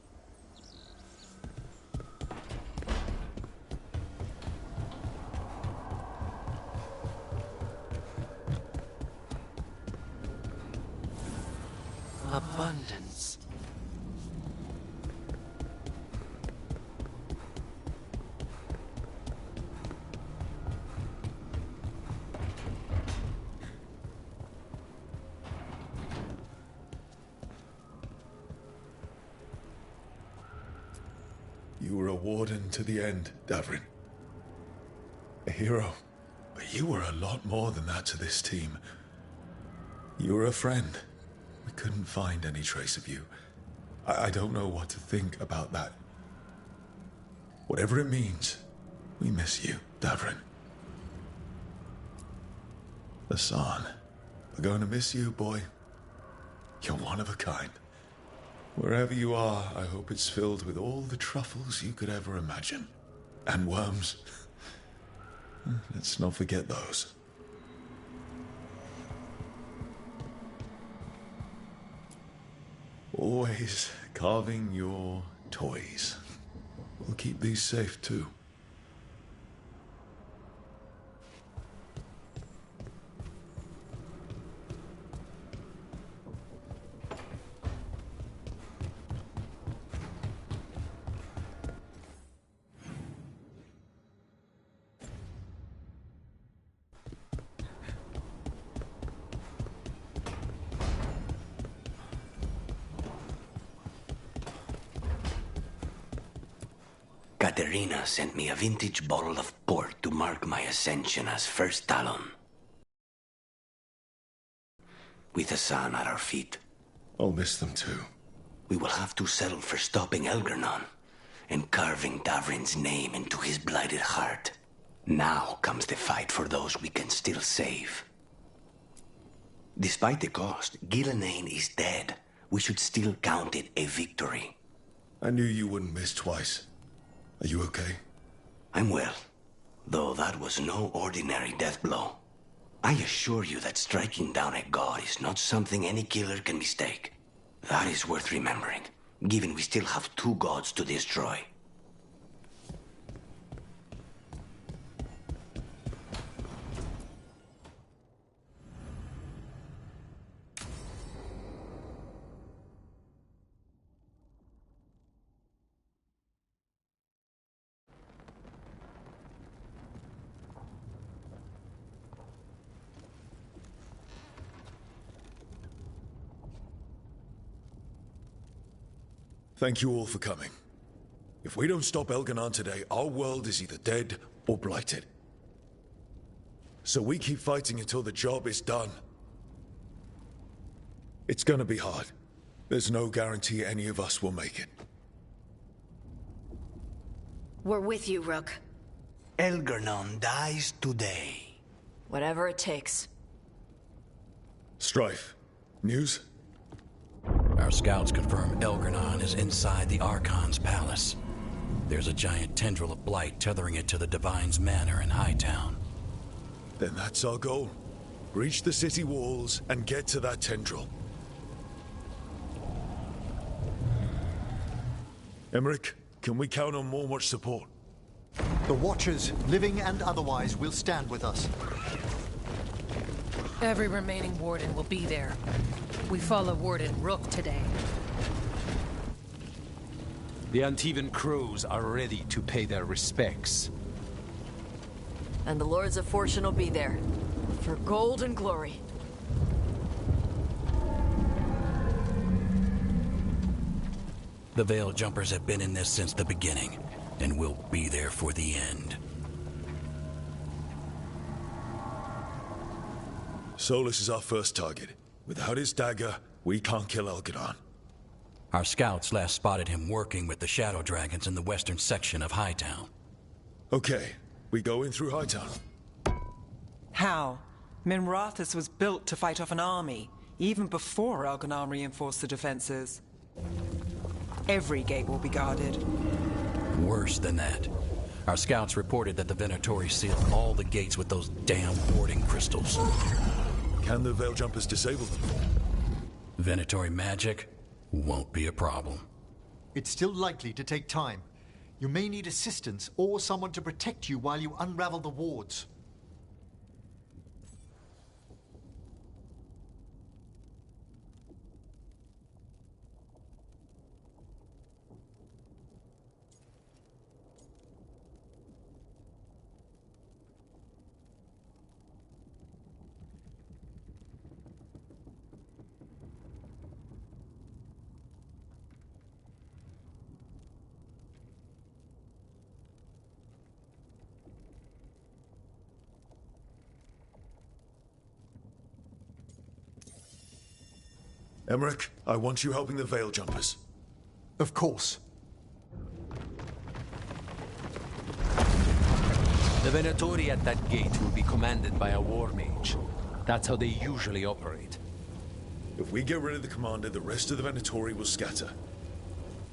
Speaker 19: Abundance.
Speaker 4: You were a warden to the end, Davrin. A hero. But you were a lot more than that to this team. You were a friend. We couldn't find any trace of you. I don't know what to think about that. Whatever it means, we miss you, Davrin. Hassan, we're going to miss you, boy. You're one of a kind. Wherever you are, I hope it's filled with all the truffles you could ever imagine. And worms. Let's not forget those. Always carving your toys. We'll keep these safe, too.
Speaker 19: Katerina sent me a vintage bottle of port to mark my ascension as First Talon. With the sun at our feet.
Speaker 4: I'll miss them too.
Speaker 19: we will have to settle for stopping Elgernon and carving Davrin's name into his blighted heart. Now comes the fight for those we can still save. Despite the cost, Gillenane is dead. We should still count it a victory.
Speaker 4: I knew you wouldn't miss twice. Are you okay?
Speaker 19: I'm well, though that was no ordinary death blow. I assure you that striking down a god is not something any killer can mistake. That is worth remembering, given we still have 2 gods to destroy.
Speaker 4: Thank you all for coming. If we don't stop Elgernon today, our world is either dead or blighted. So we keep fighting until the job is done. It's gonna be hard. There's no guarantee any of us will make it.
Speaker 8: We're with you, Rook.
Speaker 19: Elgernon dies today.
Speaker 7: Whatever it takes.
Speaker 4: Strife, news?
Speaker 15: Our scouts confirm Elgernon is inside the Archon's palace. There's a giant tendril of blight tethering it to the Divine's manor in Hightown.
Speaker 4: Then that's our goal. Breach the city walls and get to that tendril. Emmerich, can we count on Mormwatch support?
Speaker 12: The Watchers, living and otherwise, will stand with us.
Speaker 22: Every remaining Warden will be there. We follow Warden Rook today.
Speaker 23: The Antivan crews are ready to pay their respects.
Speaker 7: And the Lords of Fortune will be there. For gold and glory.
Speaker 15: The Veil Jumpers have been in this since the beginning, and will be there for the end.
Speaker 4: Solus is our first target. Without his dagger, we can't kill Elgernon.
Speaker 15: Our scouts last spotted him working with the Shadow Dragons in the western section of Hightown.
Speaker 4: Okay, we go in through Hightown.
Speaker 2: How? Minrathous was built to fight off an army, even before Elgernon reinforced the defenses. Every gate will be guarded.
Speaker 15: Worse than that. Our scouts reported that the Venatori sealed all the gates with those damn warding crystals.
Speaker 4: Can the Veil Jumpers disable them?
Speaker 15: Venatori magic won't be a problem.
Speaker 12: It's still likely to take time. You may need assistance or someone to protect you while you unravel the wards.
Speaker 4: Emmerich, I want you helping the Veil Jumpers.
Speaker 12: Of course.
Speaker 23: The Venatori at that gate will be commanded by a war mage. That's how they usually operate.
Speaker 4: If we get rid of the commander, the rest of the Venatori will scatter.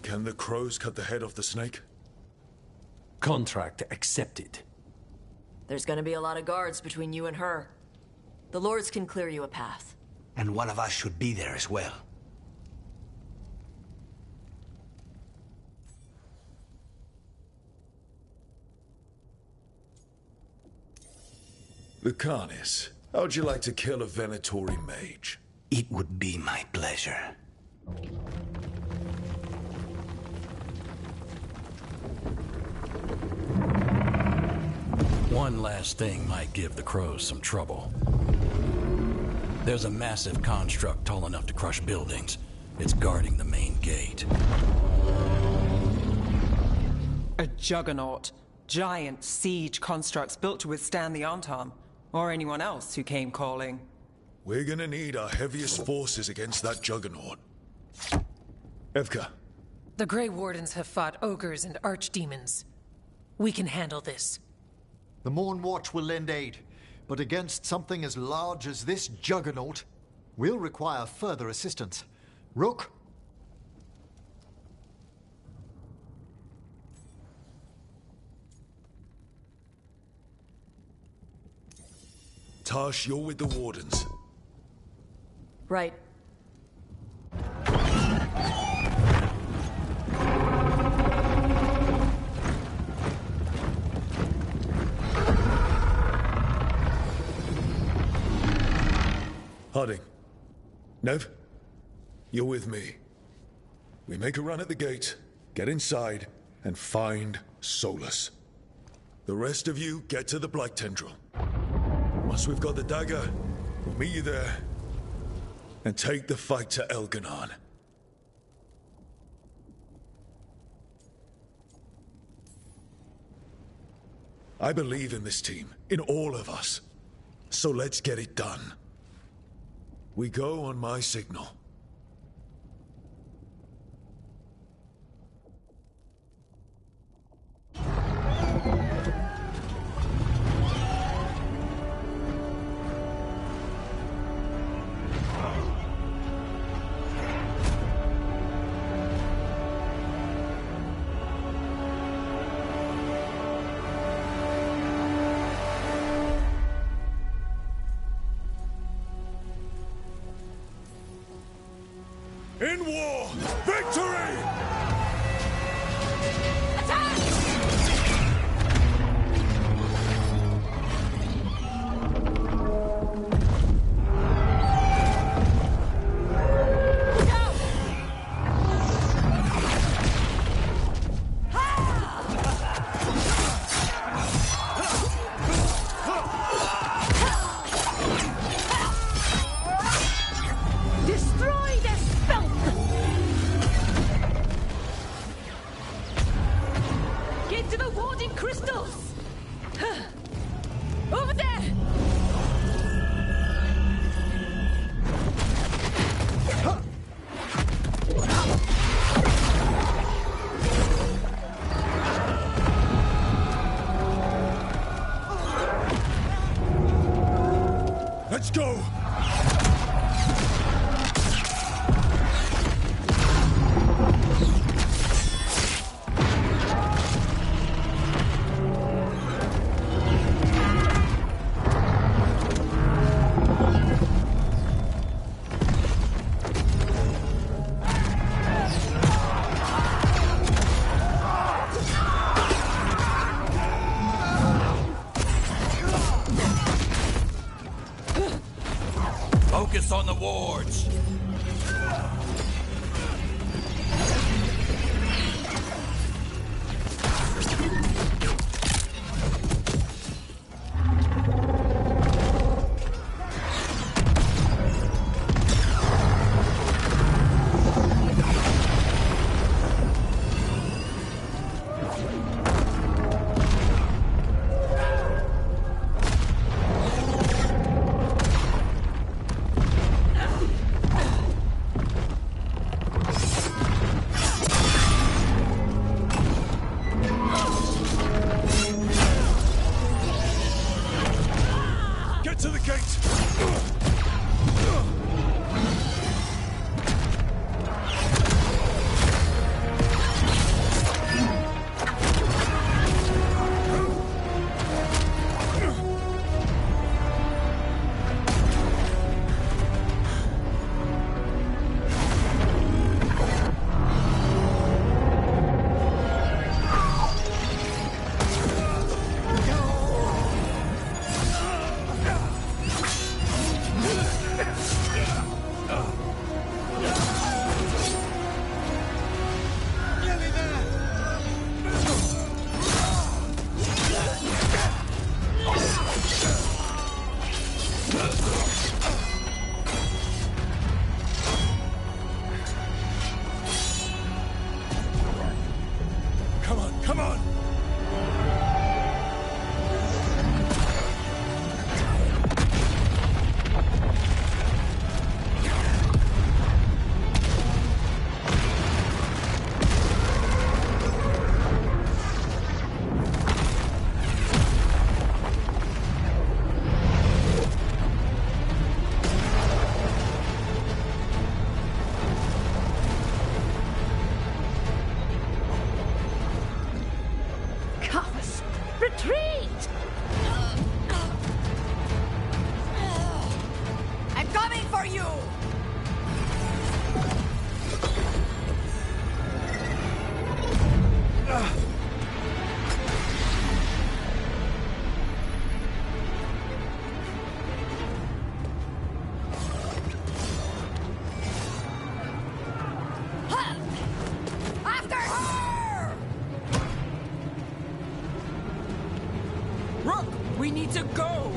Speaker 4: Can the crows cut the head off the snake?
Speaker 23: Contract accepted.
Speaker 7: There's gonna be a lot of guards between you and her. The Lords can clear you a path.
Speaker 19: And one of us should be there as well.
Speaker 4: Lucanis, how'd you like to kill a Venatori mage?
Speaker 19: It would be my pleasure.
Speaker 15: One last thing might give the crows some trouble. There's a massive construct tall enough to crush buildings. It's guarding the main gate.
Speaker 2: A juggernaut. Giant siege constructs built to withstand the Antam, or anyone else who came calling.
Speaker 4: We're gonna need our heaviest forces against that juggernaut. Evka.
Speaker 22: The Grey Wardens have fought ogres and archdemons. We can handle this.
Speaker 12: The Morn Watch will lend aid, but against something as large as this juggernaut, we'll require further assistance. Rook?
Speaker 4: Tash, you're with the Wardens.
Speaker 7: Right.
Speaker 4: Harding. Nev, you're with me. We make a run at the gate, get inside, and find Solus. The rest of you get to the Blight Tendril. Once we've got the dagger, we'll meet you there and take the fight to Elganon. I believe in this team, in all of us. So let's get it done. We go on my signal. In war, victory!
Speaker 21: Destroy their stealth! Get to the warding crystals! Over there!
Speaker 4: Let's go!
Speaker 15: Focus on the wards.
Speaker 2: We need to go!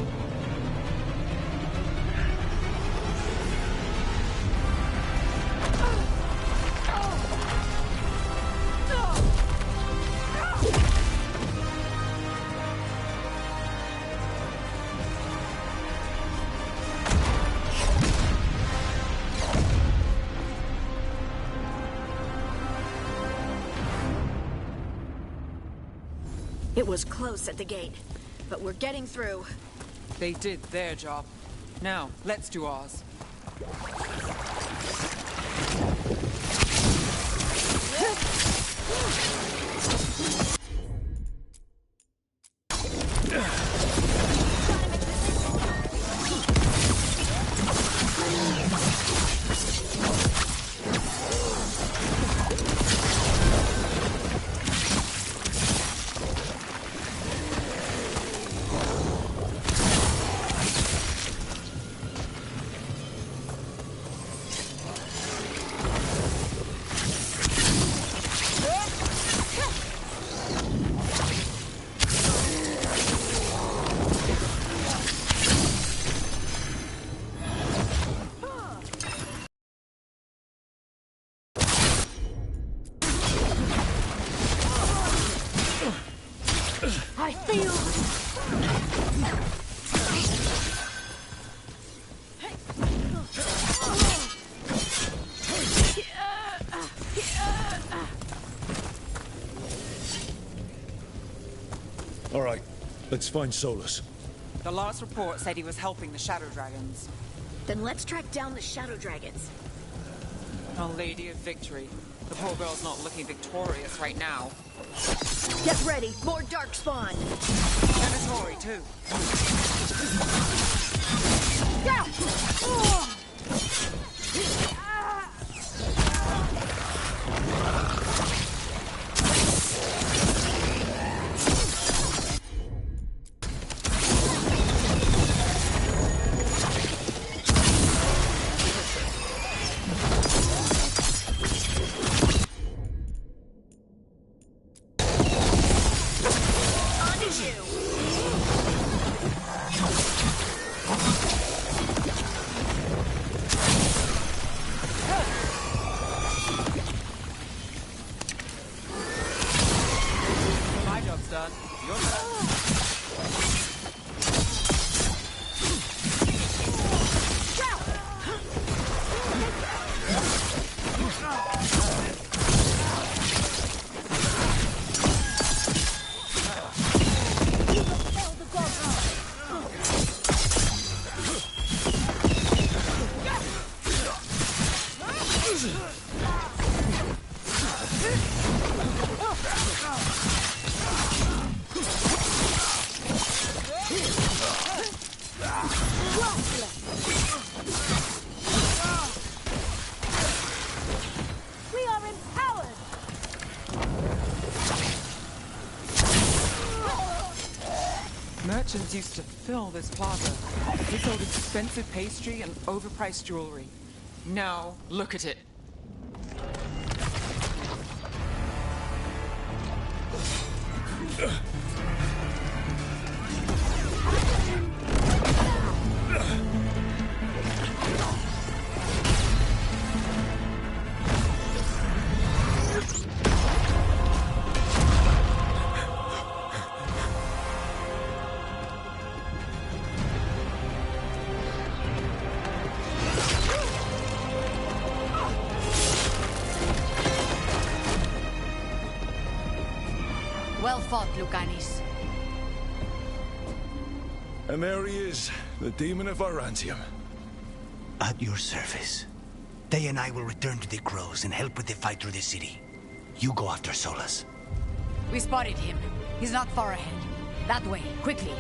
Speaker 8: It was close at the gate, but we're getting through.
Speaker 2: They did their job. Now, let's do ours.
Speaker 8: I feel...
Speaker 4: All right, let's find Solus.
Speaker 2: The last report said he was helping the Shadow Dragons.
Speaker 8: Then let's track down the Shadow Dragons.
Speaker 2: Our Lady of Victory. The poor girl's not looking victorious right now.
Speaker 8: Get ready, more Darkspawn!
Speaker 2: Venatori, too.
Speaker 8: Yeah!
Speaker 2: My job's done. Your turn.
Speaker 21: We are empowered!
Speaker 2: Merchants used to fill this plaza. They sold expensive pastry and overpriced jewelry. Now, look at it.
Speaker 21: Well fought, Lucanis.
Speaker 4: And there he is, the demon of Arantium.
Speaker 19: At your service. They and I will return to the Crows and help with the fight through the city. You go after Solus.
Speaker 21: We spotted him. He's not far ahead. That way, quickly.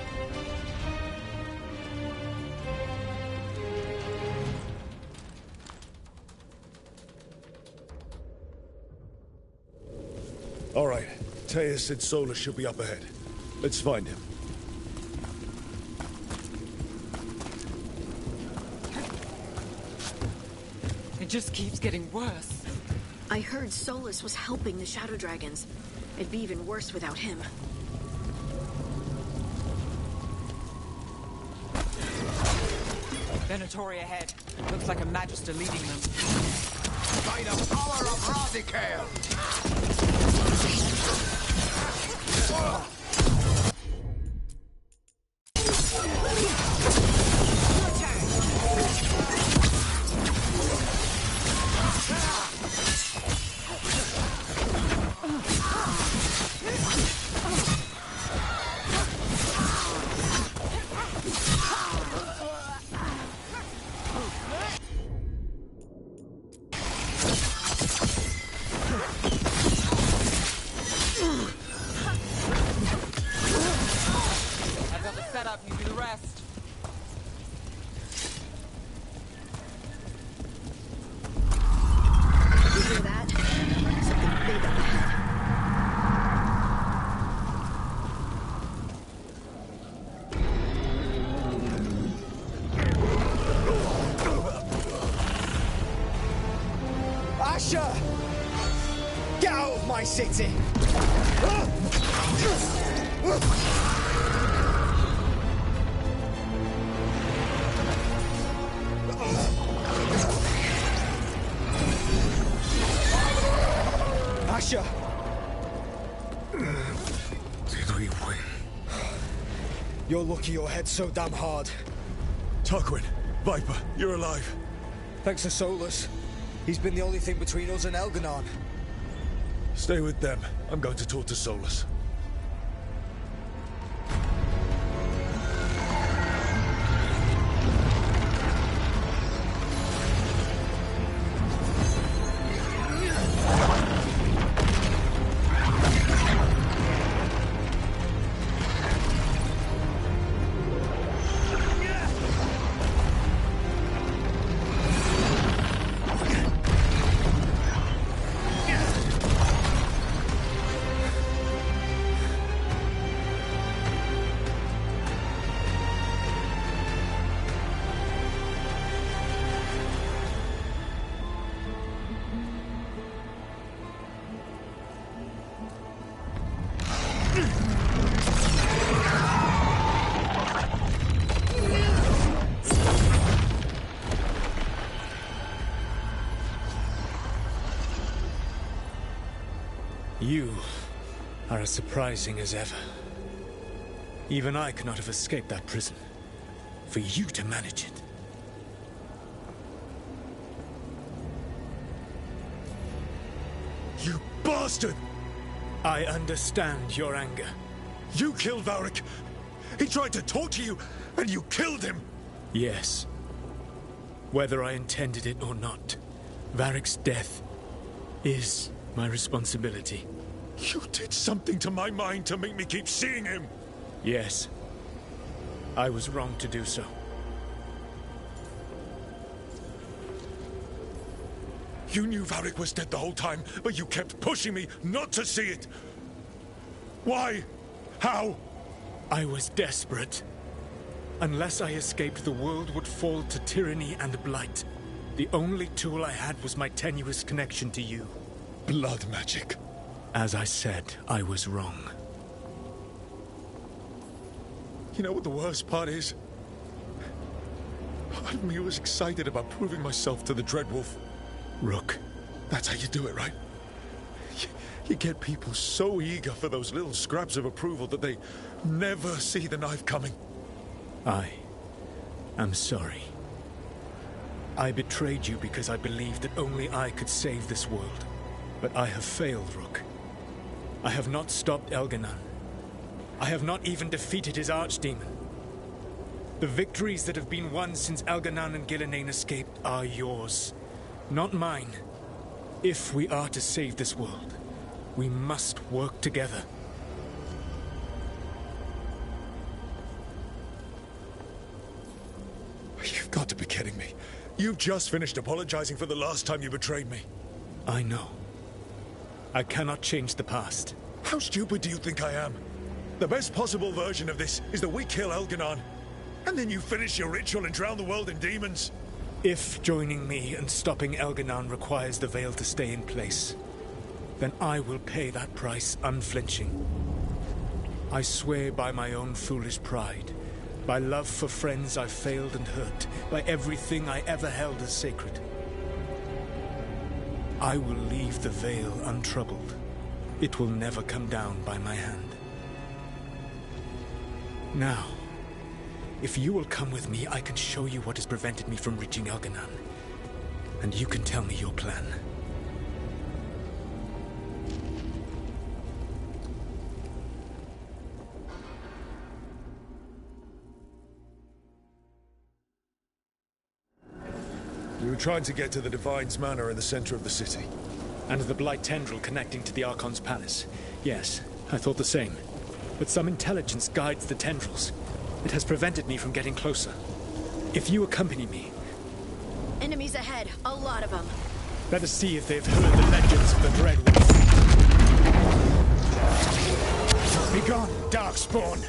Speaker 4: All right, Teus said Solus should be up ahead. Let's find him.
Speaker 2: It just keeps getting worse.
Speaker 8: I heard Solus was helping the Shadow Dragons. It'd be even worse without him.
Speaker 2: Venatori ahead. Looks like a Magister leading them.
Speaker 18: By the power of Radical!
Speaker 2: I've got the setup, you do the rest.
Speaker 8: You hear that? Something big up ahead.
Speaker 5: Asher! Get out of my city! Asher!
Speaker 4: Did we win?
Speaker 5: You're lucky your head's so damn hard.
Speaker 4: Tarquin, Viper, you're alive.
Speaker 5: Thanks to Solus. He's been the only thing between us and Elganon.
Speaker 4: Stay with them. I'm going to talk to Solus.
Speaker 16: You are as surprising as ever. Even I could not have escaped that prison. For you to manage it.
Speaker 4: You bastard!
Speaker 16: I understand your anger.
Speaker 4: You killed Varric! He tried to torture you, and you killed him!
Speaker 16: Yes. Whether I intended it or not, Varric's death is my responsibility.
Speaker 4: You did something to my mind to make me keep seeing him!
Speaker 16: Yes. I was wrong to do so.
Speaker 4: You knew Varric was dead the whole time, but you kept pushing me not to see it! Why? How?
Speaker 16: I was desperate. Unless I escaped, the world would fall to tyranny and blight. The only tool I had was my tenuous connection to you.
Speaker 4: Blood magic.
Speaker 16: As I said, I was wrong.
Speaker 4: You know what the worst part is? Part of me was excited about proving myself to the Dreadwolf.
Speaker 16: Rook.
Speaker 4: That's how you do it, right? You get people so eager for those little scraps of approval that they never see the knife coming.
Speaker 16: I am sorry. I betrayed you because I believed that only I could save this world. But I have failed, Rook. I have not stopped Elganon. I have not even defeated his archdemon. The victories that have been won since Elganon and Gillenane escaped are yours, not mine. If we are to save this world, we must work together.
Speaker 4: You've got to be kidding me. You've just finished apologizing for the last time you betrayed me.
Speaker 16: I know. I cannot change the past.
Speaker 4: How stupid do you think I am? The best possible version of this is that we kill Elganon, and then you finish your ritual and drown the world in demons.
Speaker 16: If joining me and stopping Elganon requires the veil to stay in place, then I will pay that price unflinching. I swear by my own foolish pride By love for friends I've failed and hurt, by everything I ever held as sacred. I will leave the Veil untroubled. It will never come down by my hand. Now, if you will come with me, I can show you what has prevented me from reaching Elganon. And you can tell me your plan.
Speaker 4: We were trying to get to the Divine's Manor in the center of the city.
Speaker 16: And the Blight tendril connecting to the Archon's palace. Yes, I thought the same. But some intelligence guides the tendrils. It has prevented me from getting closer. If you accompany me...
Speaker 8: Enemies ahead, a lot of them.
Speaker 16: Let us see if they've heard the legends of the Dread Wolf. Begone, Darkspawn!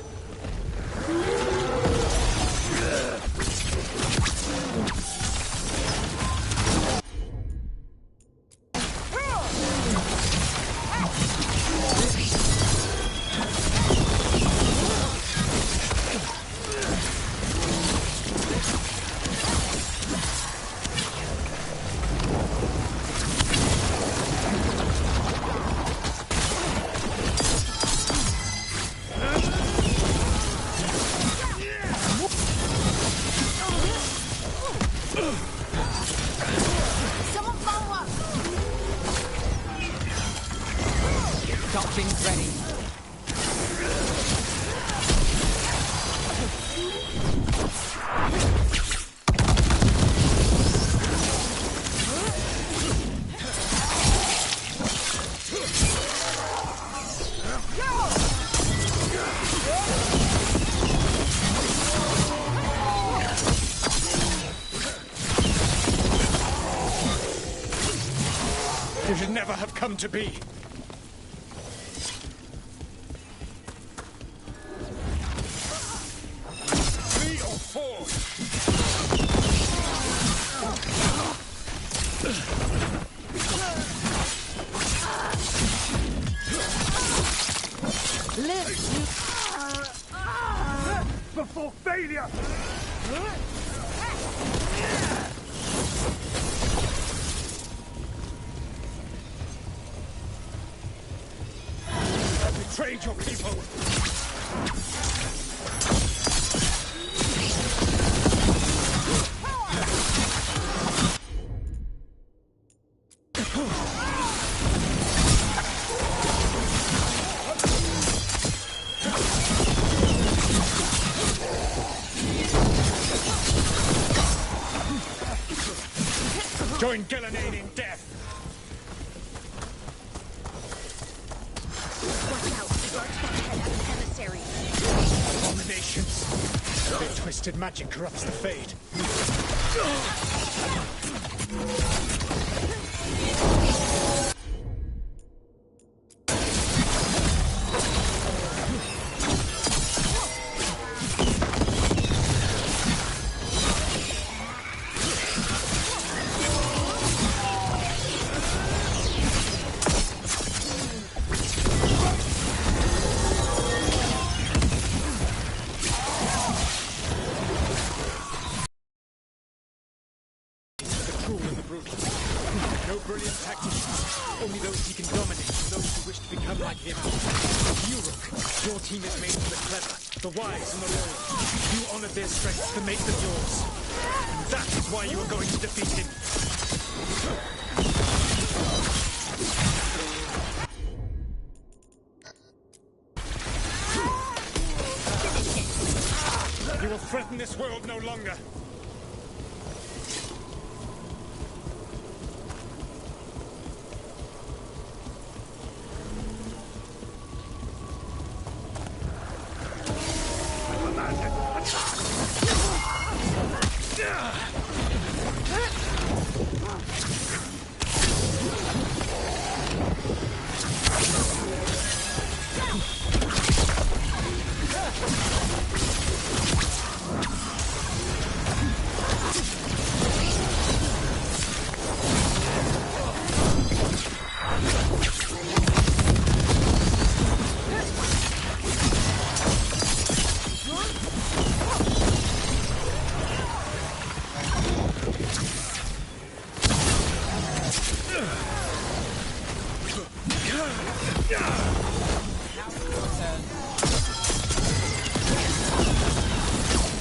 Speaker 16: You should never have come to be.
Speaker 3: 3 or 4.
Speaker 21: Live!
Speaker 3: Before failure! Betrayed your people!
Speaker 16: Join Gillenane in death!
Speaker 8: Watch out, the guards got ahead as an emissary.
Speaker 16: Abominations! Their twisted magic corrupts the Fade. No brilliant tacticians. Only those he can dominate and those who wish to become like him. You, Rook, your team is made for the clever, the wise, and the loyal. You honored their strengths to make them yours. And that is why you are going to defeat him. You will threaten this world no longer.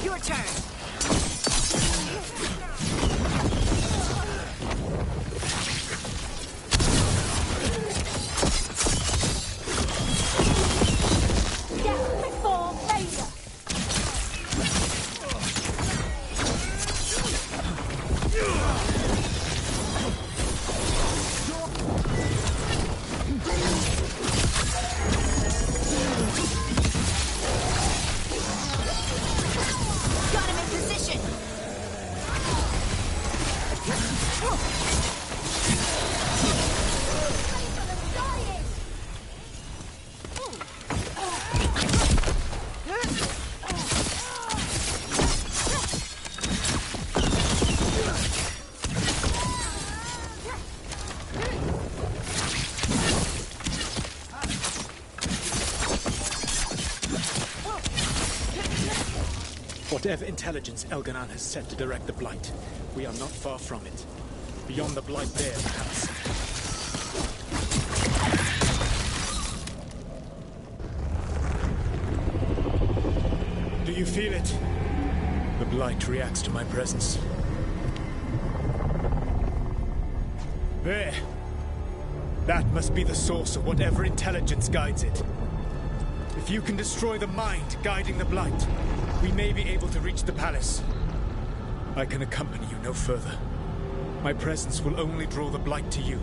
Speaker 8: Your turn.
Speaker 16: Whatever intelligence Elganon has sent to direct the Blight, we are not far from it. Beyond the Blight there, perhaps. Do you feel it? The Blight reacts to my presence. There! That must be the source of whatever intelligence guides it. If you can destroy the mind guiding the Blight, we may be able to reach the palace. I can accompany you no further. My presence will only draw the Blight to you.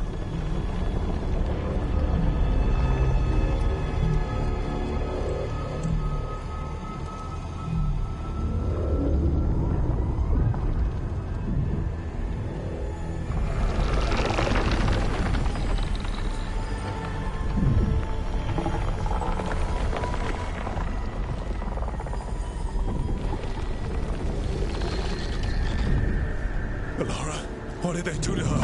Speaker 4: What did they do to her?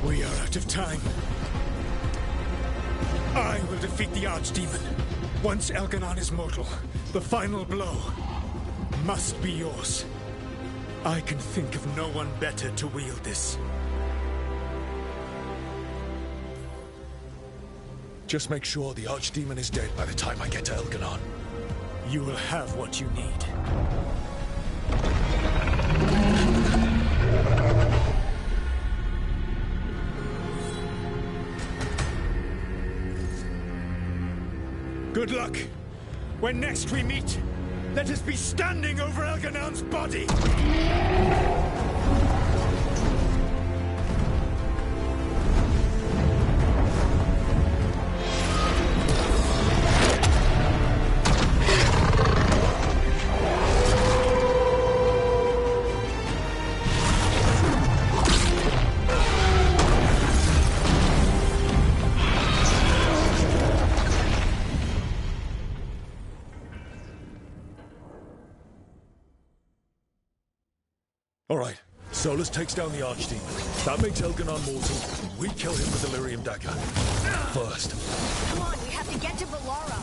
Speaker 16: We are out of time. I will defeat the Archdemon. Once Elganon is mortal, the final blow must be yours. I can think of no one better to wield this.
Speaker 4: Just make sure the Archdemon is dead by the time I get to Elganon.
Speaker 16: You will have what you need. Good luck. When next we meet, let us be standing over Elganon's body!
Speaker 4: All right, Solus takes down the Archdemon. That makes Elganon mortal. We kill him with the Lyrium dagger. First.
Speaker 8: Come on, we have to get to Valara.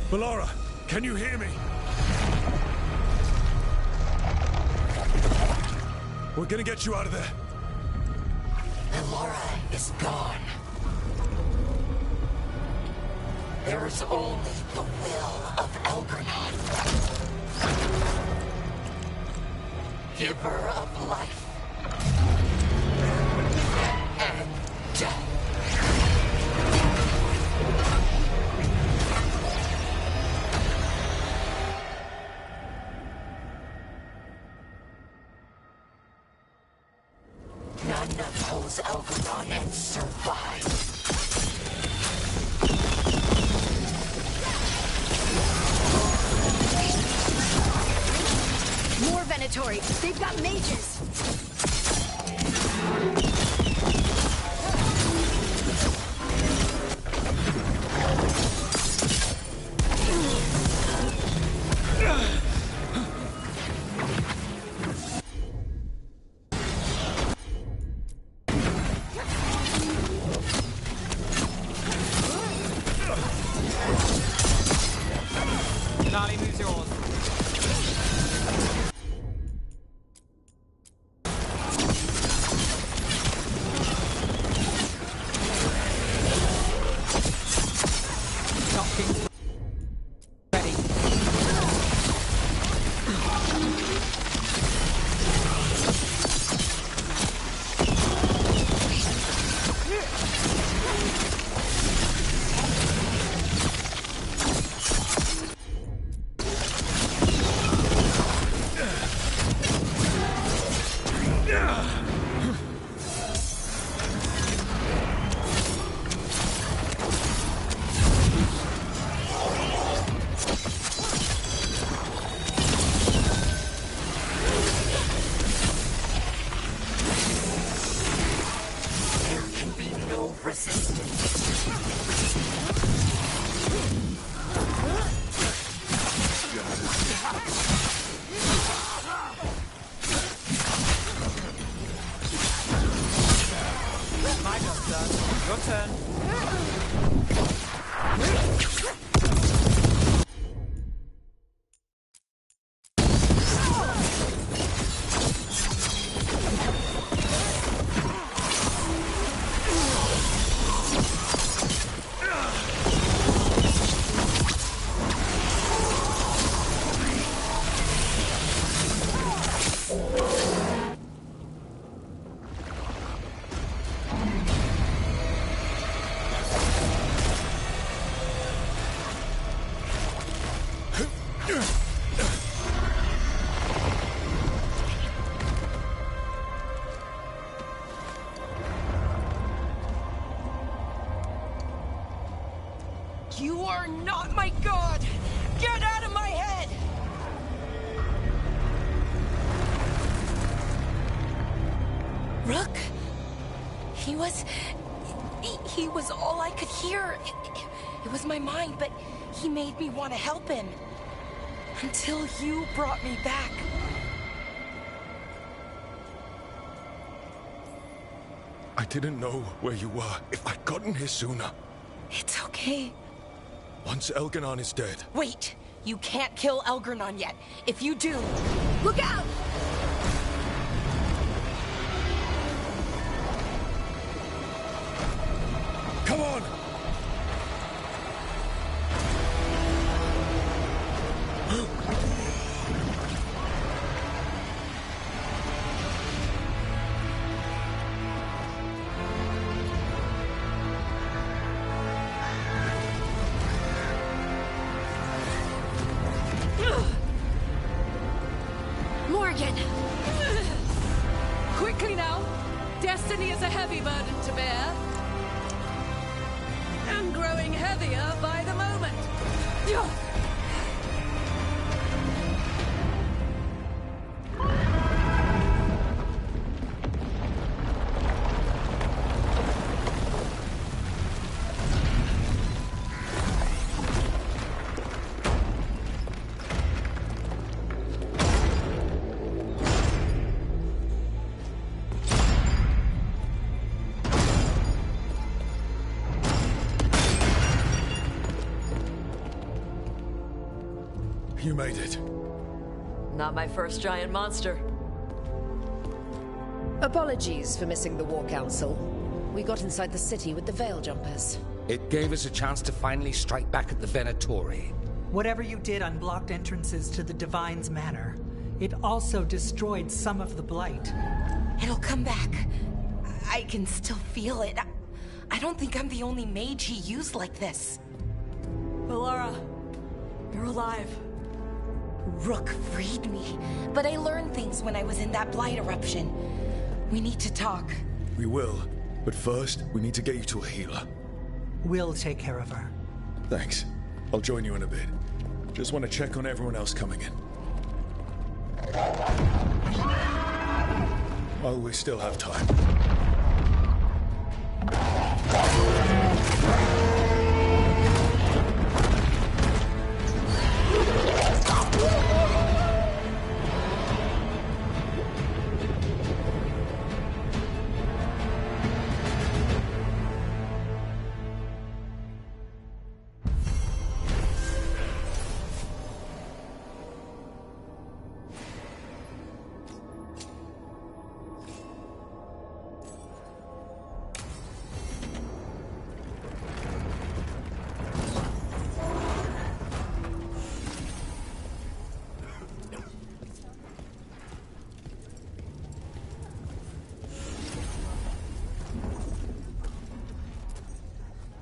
Speaker 4: Valara, can you hear me? We're gonna get you out of there.
Speaker 13: Valara is gone. There is only the will of Elganon, giver of life and death. None oppose Elganon and survive.
Speaker 8: More Venatori. They've got mages.
Speaker 21: You are not my god! Get out of my head!
Speaker 6: Rook? He was all I could hear. It was my mind, but he made me want to help him. Until you brought me back.
Speaker 4: I didn't know where you were. If I'd gotten here sooner.
Speaker 6: It's okay.
Speaker 4: Once Elganon is dead...
Speaker 6: Wait! You can't kill Elgranon yet. If you do... Look out!
Speaker 4: Come on!
Speaker 21: Morgan! Quickly now! Destiny is a heavy burden to bear. And growing heavier by the moment.
Speaker 4: You made it.
Speaker 7: Not my first giant monster.
Speaker 14: Apologies for missing the War Council. We got inside the city with the Veil Jumpers.
Speaker 9: It gave us a chance to finally strike back at the Venatori.
Speaker 17: Whatever you did unblocked entrances to the Divine's Manor. It also destroyed some of the Blight.
Speaker 6: It'll come back. I can still feel it. I don't think I'm the only mage he used like this.
Speaker 7: Valara, you're alive.
Speaker 6: Rook freed me, but I learned things when I was in that Blight eruption. We need to talk.
Speaker 4: We will, but first, we need to get you to a healer.
Speaker 17: We'll take care of her.
Speaker 4: Thanks. I'll join you in a bit. Just want to check on everyone else coming in. While we still have time.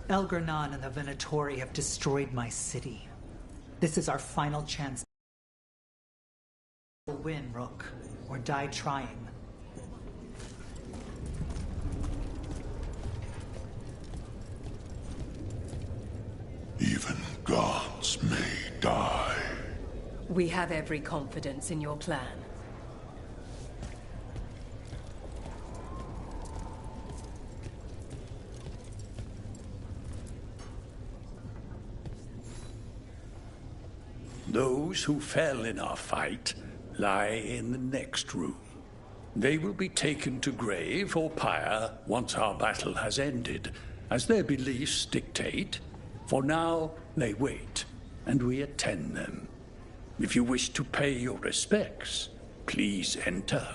Speaker 17: Elgranon and the Venatori have destroyed my city. This is our final chance to win, Rook, or die trying.
Speaker 22: We have every confidence in your plan.
Speaker 10: Those who fell in our fight lie in the next room. They will be taken to grave or pyre once our battle has ended, as their beliefs dictate. For now, they wait, and we attend them. If you wish to pay your respects, please enter.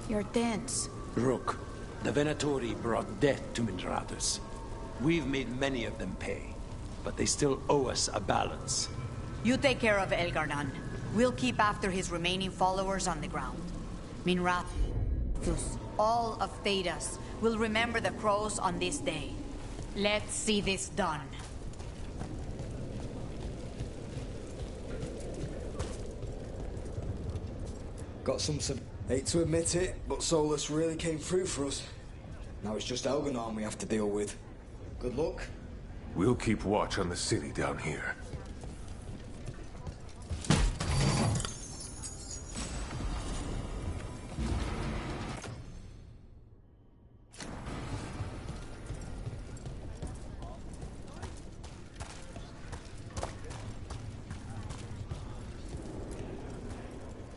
Speaker 8: You're dense.
Speaker 23: Rook, the Venatori brought death to Minratus. We've made many of them pay, but they still owe us a balance.
Speaker 11: You take care of Elgar'nan. We'll keep after his remaining followers on the ground. Minratus, all of Thedas, will remember the crows on this day. Let's see this done.
Speaker 5: Got some. Hate to admit it, but Solus really came through for us. Now it's just Elgar'nan we have to deal with. Good luck.
Speaker 3: We'll keep watch on the city down here.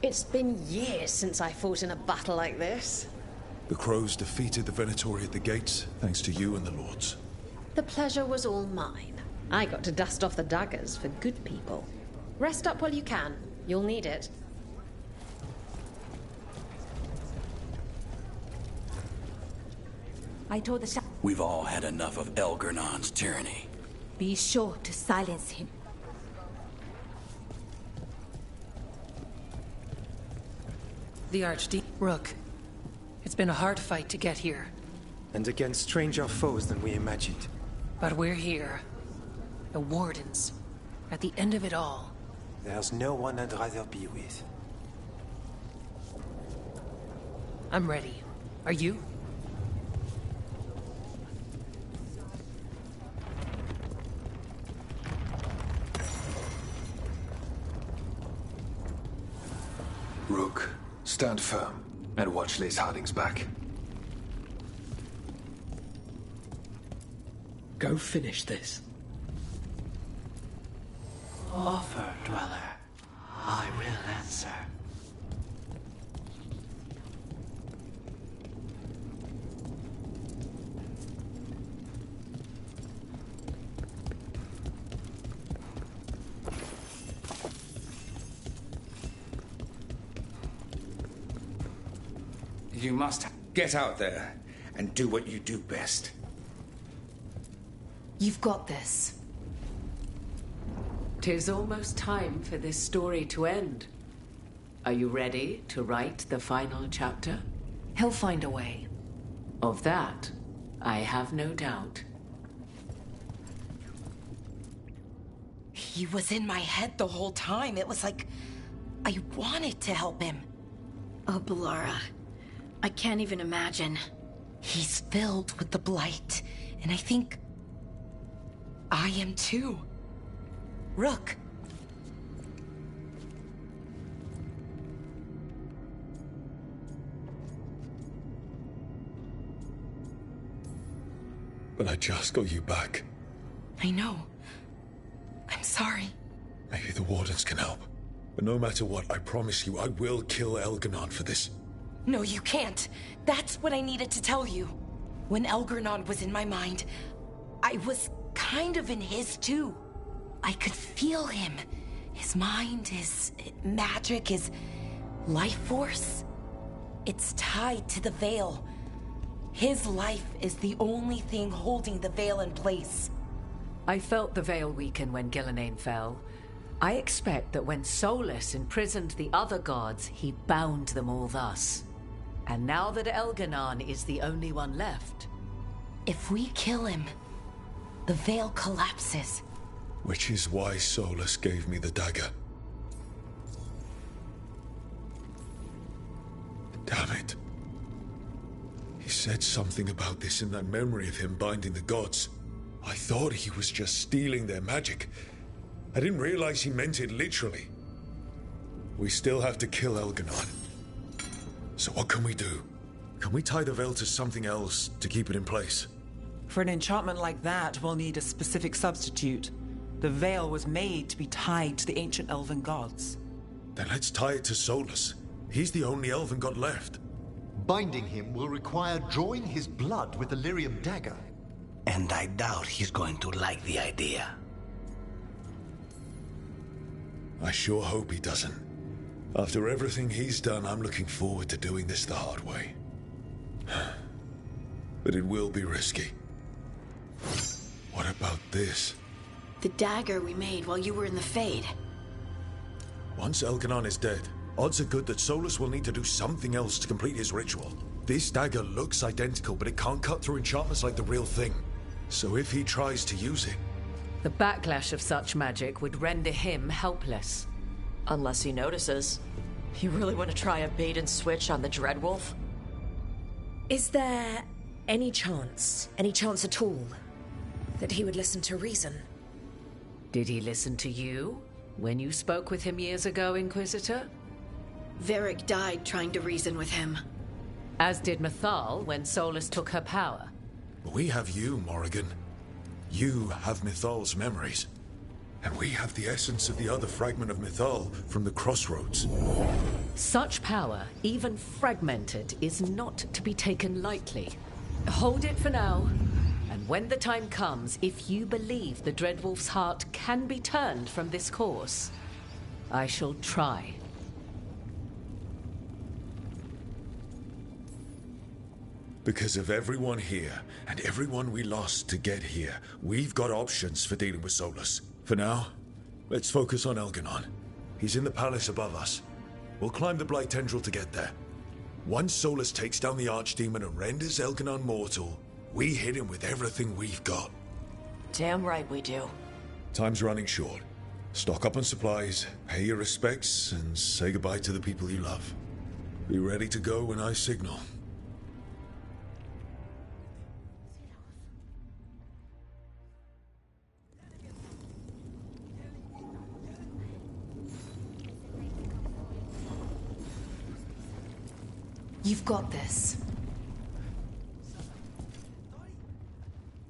Speaker 14: It's been years since I fought in a battle like this.
Speaker 4: The Crows defeated the Venatori at the gates, thanks to you and the Lords.
Speaker 14: The pleasure was all mine. I got to dust off the daggers for good people. Rest up while you can. You'll need it.
Speaker 11: I told the
Speaker 15: We've all had enough of Elgar'nan's tyranny.
Speaker 11: Be sure to silence him.
Speaker 22: The Archdeacon. Rook, it's been a hard fight to get here.
Speaker 20: And against stranger foes than we imagined.
Speaker 22: But we're here. The Wardens. At the end of it all.
Speaker 20: There's no one I'd rather be with.
Speaker 22: I'm ready. Are you?
Speaker 3: Rook, stand firm and watch Lace Harding's back.
Speaker 24: Go finish this.
Speaker 19: Offer, Dweller. I will answer.
Speaker 5: You must get out there and do what you do best.
Speaker 21: You've got this.
Speaker 22: 'Tis almost time for this story to end. Are you ready to write the final chapter?
Speaker 21: He'll find a way.
Speaker 22: Of that, I have no doubt.
Speaker 6: He was in my head the whole time. It was like I wanted to help him.
Speaker 8: Oh, Bellara. I can't even imagine.
Speaker 6: He's filled with the blight, and I think I am too. Rook.
Speaker 4: But I just got you back.
Speaker 6: I know. I'm sorry.
Speaker 4: Maybe the Wardens can help. But no matter what, I promise you I will kill Elganon for this.
Speaker 6: No, you can't. That's what I needed to tell you. When Elgarnon was in my mind, I was kind of in his too. I could feel him. His mind, his magic, his life force. It's tied to the Veil. His life is the only thing holding the Veil in place.
Speaker 22: I felt the Veil weaken when Gillenane fell. I expect that when Solus imprisoned the other gods, he bound them all thus. And now that Elganon is the only one left...
Speaker 6: If we kill him, the Veil collapses.
Speaker 4: Which is why Solus gave me the dagger. Damn it. He said something about this in that memory of him binding the gods. I thought he was just stealing their magic. I didn't realize he meant it literally. We still have to kill Elganon. So what can we do? Can we tie the Veil to something else to keep it in place?
Speaker 2: For an enchantment like that, we'll need a specific substitute. The Veil was made to be tied to the ancient elven gods.
Speaker 4: Then let's tie it to Solus. He's the only elven god left.
Speaker 9: Binding him will require drawing his blood with the lyrium dagger.
Speaker 19: And I doubt he's going to like the idea.
Speaker 4: I sure hope he doesn't. After everything he's done, I'm looking forward to doing this the hard way. But it will be risky. What about this?
Speaker 8: The dagger we made while you were in the Fade.
Speaker 4: Once Elganon is dead, odds are good that Solus will need to do something else to complete his ritual. This dagger looks identical, but it can't cut through enchantments like the real thing. So if he tries to use it...
Speaker 22: The backlash of such magic would render him helpless.
Speaker 7: Unless he notices. You really want to try a bait and switch on the Dreadwolf?
Speaker 1: Is there any chance at all, that he would listen to reason?
Speaker 22: Did he listen to you when you spoke with him years ago, Inquisitor?
Speaker 8: Varric died trying to reason with him.
Speaker 22: As did Mythal when Solus took her power.
Speaker 4: We have you, Morrigan. You have Mythal's memories. And we have the essence of the other fragment of Mythal from the Crossroads.
Speaker 22: Such power, even fragmented, is not to be taken lightly. Hold it for now, and when the time comes, if you believe the Dreadwolf's heart can be turned from this course, I shall try.
Speaker 4: Because of everyone here, and everyone we lost to get here, we've got options for dealing with Solus. For now, let's focus on Elganon. He's in the palace above us. We'll climb the Blight Tendril to get there. Once Solus takes down the Archdemon and renders Elganon mortal, we hit him with everything we've got.
Speaker 7: Damn right we do.
Speaker 4: Time's running short. Stock up on supplies, pay your respects, and say goodbye to the people you love. Be ready to go when I signal.
Speaker 6: You've got this.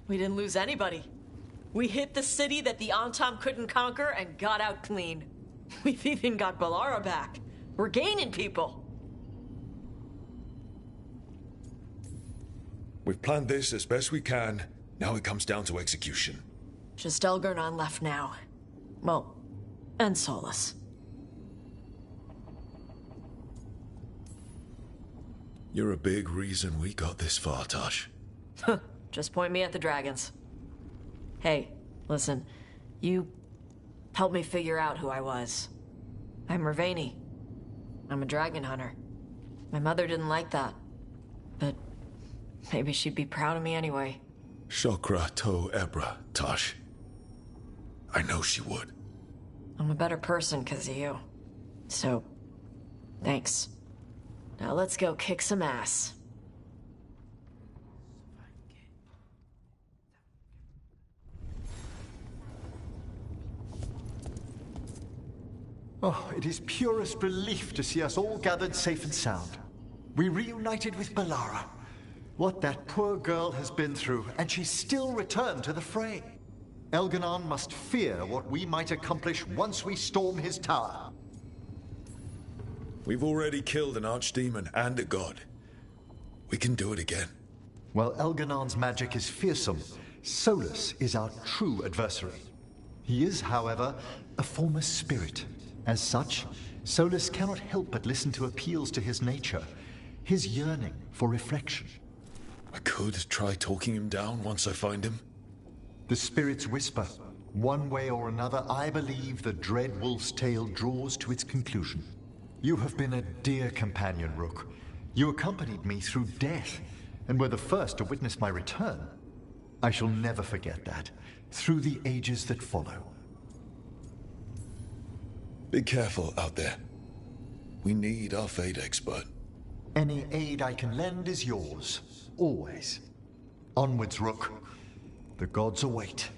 Speaker 7: We didn't lose anybody. We hit the city that the Antam couldn't conquer and got out clean. We've even got Balara back. We're gaining people.
Speaker 4: We've planned this as best we can. Now it comes down to execution.
Speaker 7: Just Elgarnon left now. Well, and Solus.
Speaker 4: You're a big reason we got this far, Tosh.
Speaker 7: Just point me at the dragons. Hey, listen. You helped me figure out who I was. I'm Ravani. I'm a dragon hunter. My mother didn't like that. But maybe she'd be proud of me anyway.
Speaker 4: Shokra to Ebra, Tosh. I know she would.
Speaker 7: I'm a better person because of you. So, thanks. Now let's go kick some ass.
Speaker 12: Oh, it is purest relief to see us all gathered safe and sound. We reunited with Bellara. What that poor girl has been through, and she's still returned to the fray. Elganon must fear what we might accomplish once we storm his tower.
Speaker 4: We've already killed an archdemon and a god. We can do it again.
Speaker 12: While Elganon's magic is fearsome, Solus is our true adversary. He is, however, a former spirit. As such, Solus cannot help but listen to appeals to his nature, his yearning for reflection.
Speaker 4: I could try talking him down once I find him.
Speaker 12: The spirits whisper. One way or another, I believe the dread wolf's tale draws to its conclusion. You have been a dear companion, Rook. You accompanied me through death, and were the first to witness my return. I shall never forget that, through the ages that follow.
Speaker 4: Be careful out there. We need our Fade expert.
Speaker 12: Any aid I can lend is yours, always. Onwards, Rook. The gods await.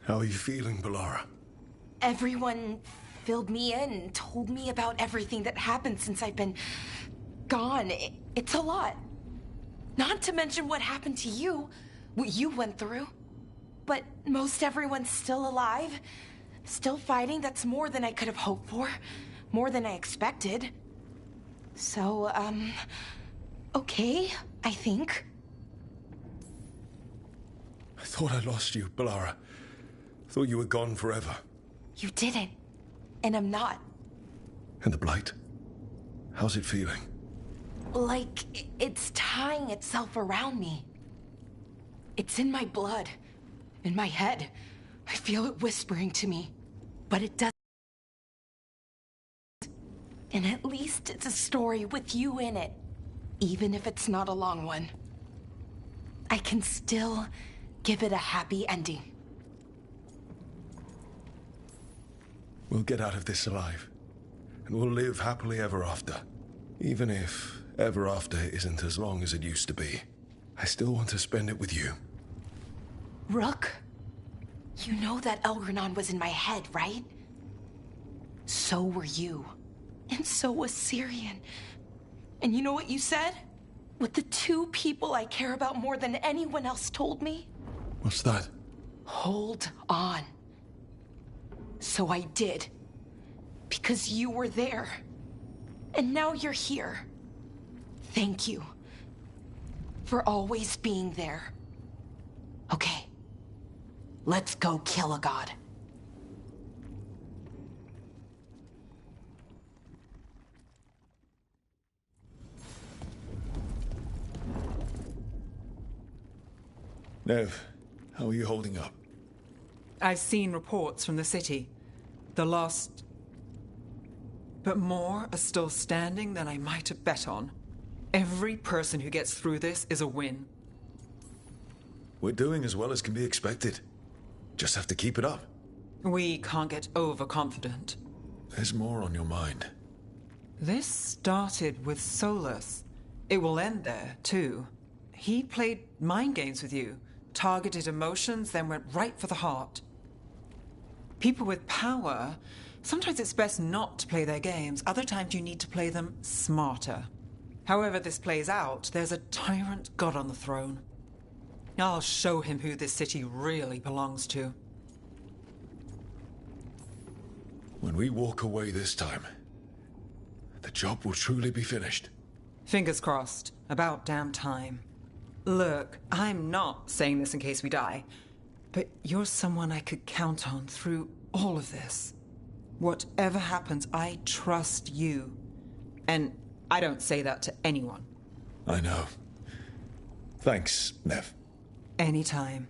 Speaker 4: How are you feeling, Bellara?
Speaker 6: Everyone filled me in and told me about everything that happened since I've been gone. It's a lot. Not to mention what happened to you, what you went through. But most everyone's still alive, still fighting. That's more than I could have hoped for, more than I expected. So, okay, I think.
Speaker 4: I thought I lost you, Bellara. Thought you were gone forever.
Speaker 6: You didn't, and I'm not.
Speaker 4: And the blight? How's it feeling?
Speaker 6: Like it's tying itself around me. It's in my blood, in my head. I feel it whispering to me, but it doesn't. And at least it's a story with you in it, even if it's not a long one. I can still give it a happy ending.
Speaker 4: We'll get out of this alive, and we'll live happily ever after. Even if ever after isn't as long as it used to be, I still want to spend it with you.
Speaker 6: Rook, you know that Elgranon was in my head, right? So were you. And so was Syrian. And you know what you said? What the two people I care about more than anyone else told me?
Speaker 4: What's that?
Speaker 6: Hold on. So I did. Because you were there. And now you're here. Thank you. For always being there. Okay. Let's go kill a god.
Speaker 4: Nev, how are you holding up?
Speaker 2: I've seen reports from the city. The lost... But more are still standing than I might have bet on. Every person who gets through this is a win.
Speaker 4: We're doing as well as can be expected. Just have to keep it up.
Speaker 2: We can't get overconfident.
Speaker 4: There's more on your mind.
Speaker 2: This started with Solus. It will end there, too. He played mind games with you, targeted emotions, then went right for the heart. People with power, sometimes it's best not to play their games. Other times you need to play them smarter. However this plays out, there's a tyrant god on the throne. I'll show him who this city really belongs to.
Speaker 4: When we walk away this time, the job will truly be finished.
Speaker 2: Fingers crossed. About damn time. Look, I'm not saying this in case we die, but you're someone I could count on through all of this. Whatever happens, I trust you. And I don't say that to anyone.
Speaker 4: I know. Thanks, Nev.
Speaker 2: Anytime.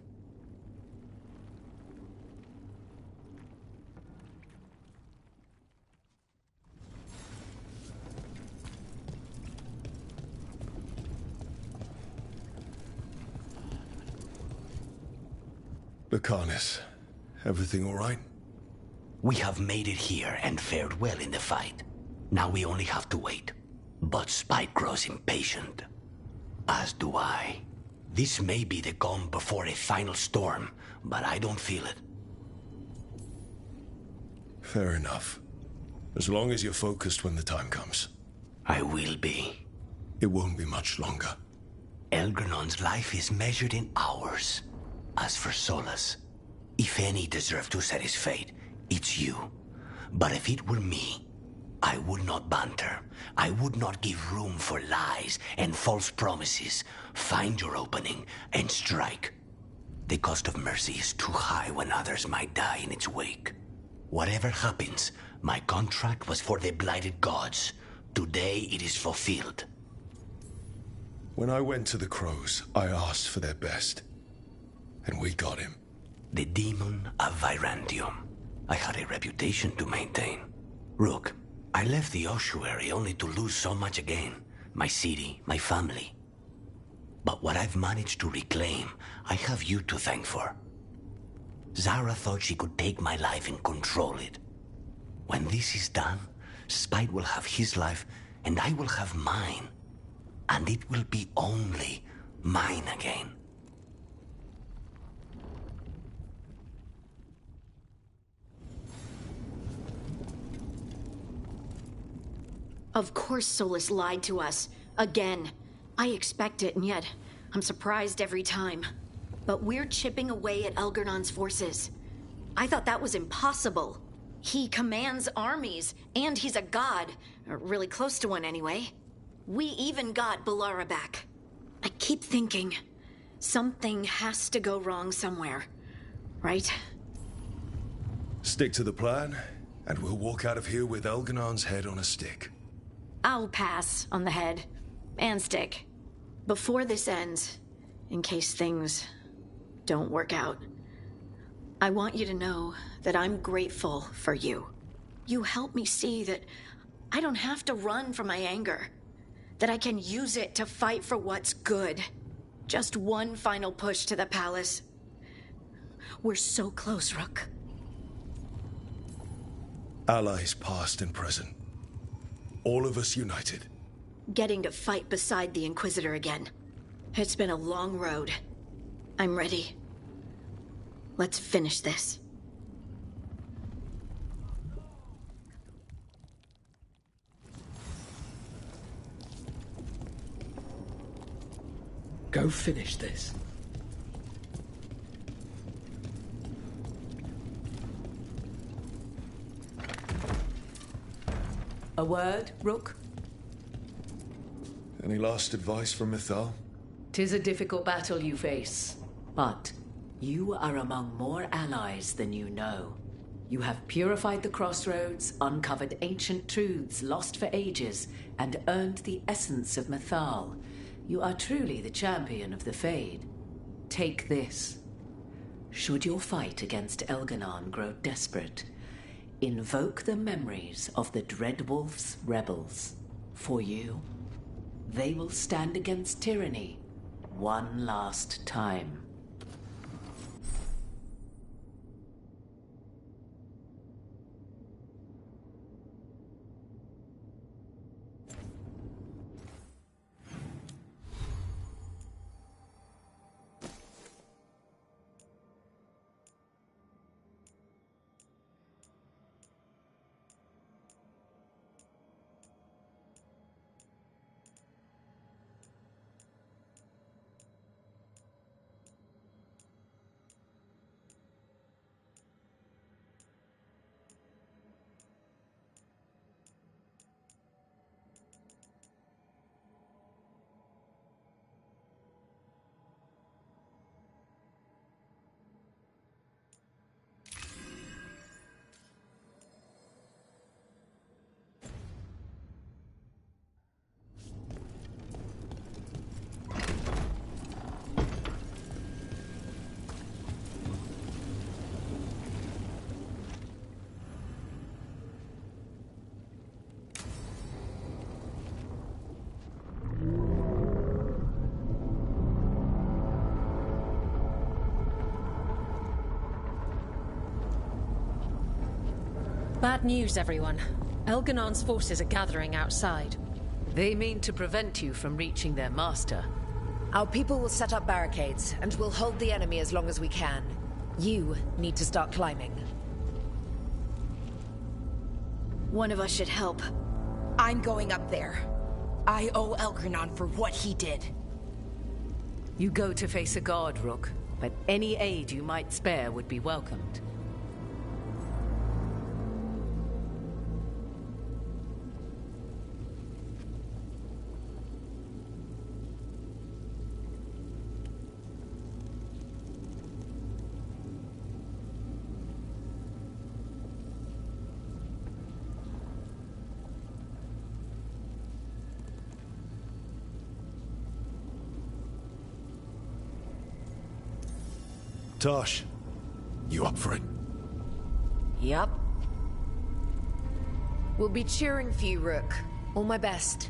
Speaker 4: Lucanus, everything all right?
Speaker 19: We have made it here and fared well in the fight. Now we only have to wait. But Spike grows impatient. As do I. This may be the calm before a final storm, but I don't feel it.
Speaker 4: Fair enough. As long as you're focused when the time comes.
Speaker 19: I will be.
Speaker 4: It won't be much longer.
Speaker 19: Elgernon's life is measured in hours. As for Solus, if any deserve to set his fate, it's you. But if it were me, I would not banter. I would not give room for lies and false promises. Find your opening and strike. The cost of mercy is too high when others might die in its wake. Whatever happens, my contract was for the blighted gods. Today it is fulfilled.
Speaker 4: When I went to the Crows, I asked for their best. And we got him.
Speaker 19: The demon of Virantium. I had a reputation to maintain. Rook, I left the ossuary only to lose so much again. My city, my family. But what I've managed to reclaim, I have you to thank for. Zara thought she could take my life and control it. When this is done, Spite will have his life, and I will have mine. And it will be only mine again.
Speaker 8: Of course Solus lied to us. Again. I expect it, and yet I'm surprised every time. But we're chipping away at Elgernon's forces. I thought that was impossible. He commands armies, and he's a god. Or really close to one, anyway. We even got Balara back. I keep thinking, something has to go wrong somewhere. Right?
Speaker 4: Stick to the plan, and we'll walk out of here with Elgernon's head on a stick.
Speaker 8: I'll pass on the head. And stick. Before this ends, in case things don't work out, I want you to know that I'm grateful for you. You help me see that I don't have to run from my anger. That I can use it to fight for what's good. Just one final push to the palace. We're so close, Rook.
Speaker 4: Allies past and present. All of us united.
Speaker 8: Getting to fight beside the Inquisitor again. It's been a long road. I'm ready. Let's finish this.
Speaker 23: Go finish this.
Speaker 22: A word, Rook?
Speaker 4: Any last advice from Mythal?
Speaker 22: 'Tis a difficult battle you face, but you are among more allies than you know. You have purified the crossroads, uncovered ancient truths lost for ages, and earned the essence of Mythal. You are truly the champion of the Fade. Take this. Should your fight against Elganon grow desperate, invoke the memories of the Dreadwolf's rebels. For you, they will stand against tyranny one last time.
Speaker 14: Bad news, everyone. Elganon's forces are gathering outside.
Speaker 22: They mean to prevent you from reaching their master.
Speaker 1: Our people will set up barricades, and we'll hold the enemy as long as we can. You need to start climbing.
Speaker 8: One of us should help.
Speaker 21: I'm going up there. I owe Elgranon for what he did.
Speaker 22: You go to face a guard, Rook, but any aid you might spare would be welcomed.
Speaker 4: Tosh, you up for it?
Speaker 7: Yup.
Speaker 1: We'll be cheering for you, Rook. All my best.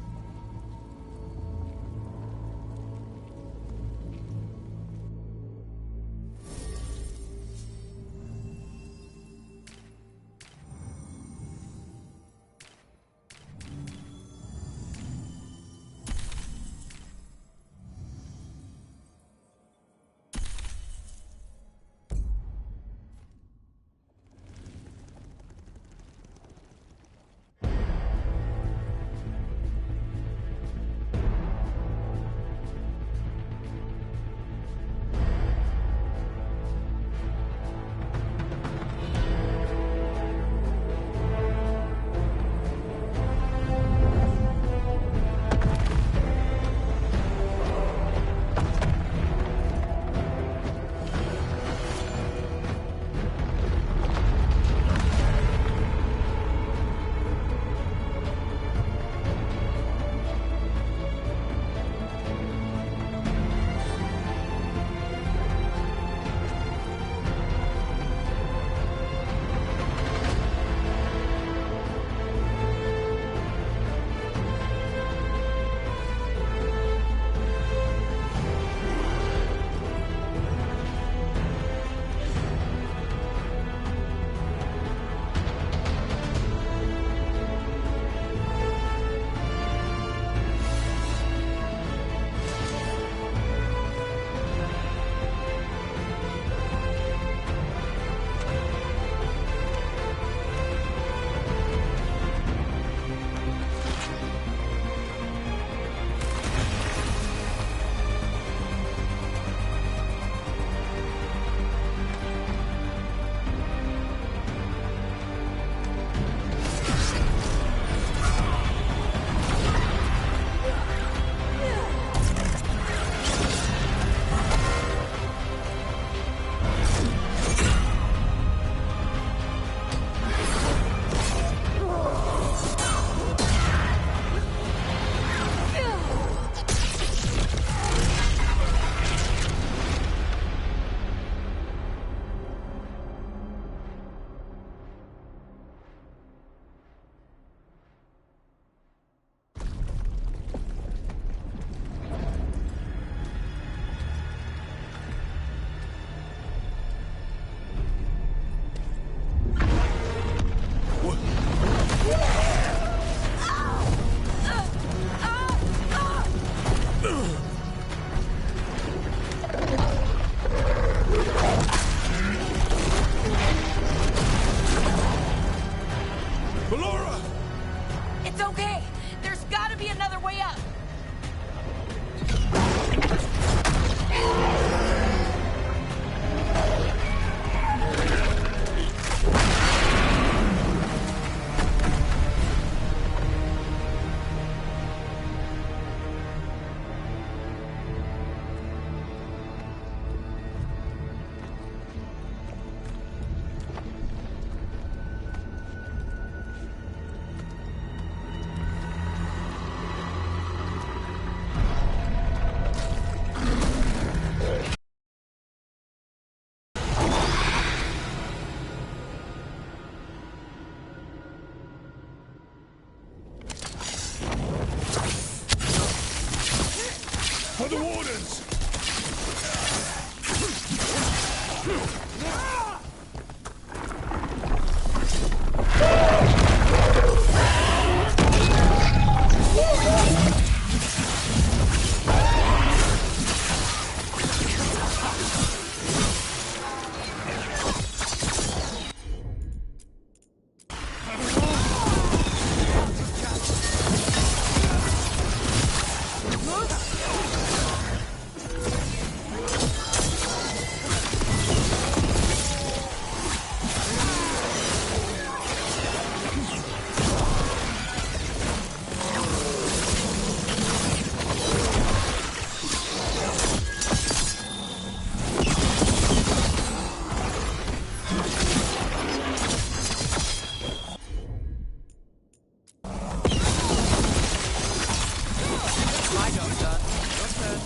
Speaker 2: done. Your turn.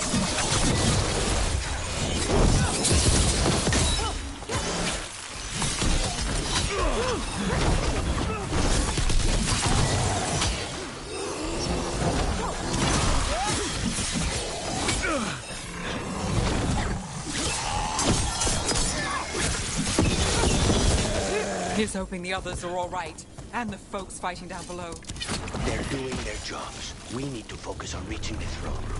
Speaker 2: Here's hoping the others are all right, and the folks fighting down below.
Speaker 19: They're doing their jobs. We need to focus on reaching the throne room.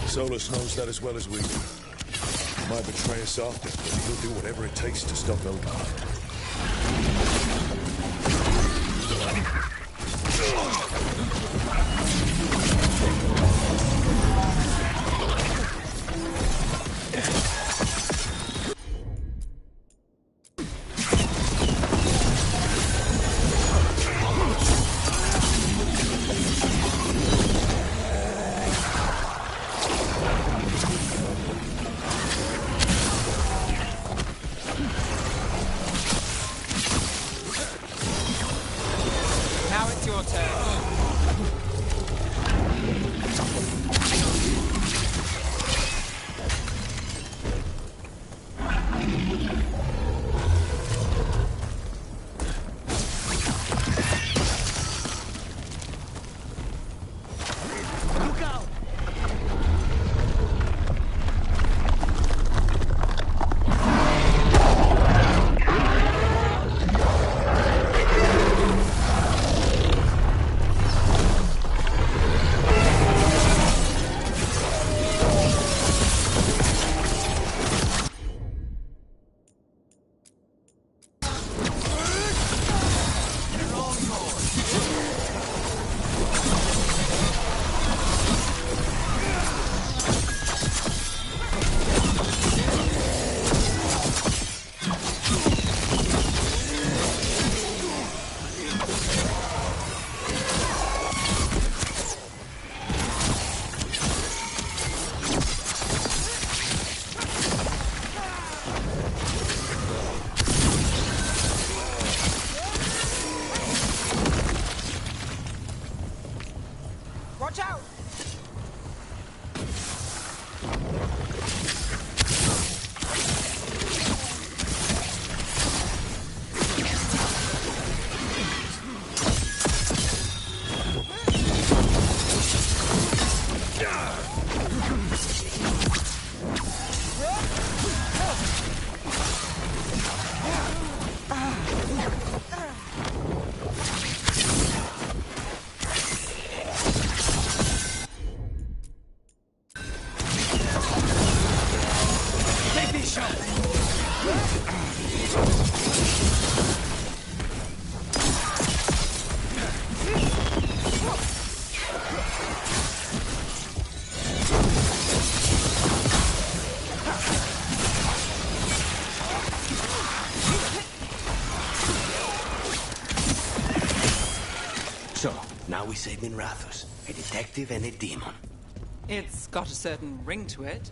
Speaker 4: Solus knows that as well as we do. He might betray us after, but he'll do whatever it takes to stop Elgar.
Speaker 2: Now it's your turn. Watch out!
Speaker 19: So, now we save Minrathos, a detective and a demon.
Speaker 2: It's got a certain ring to it.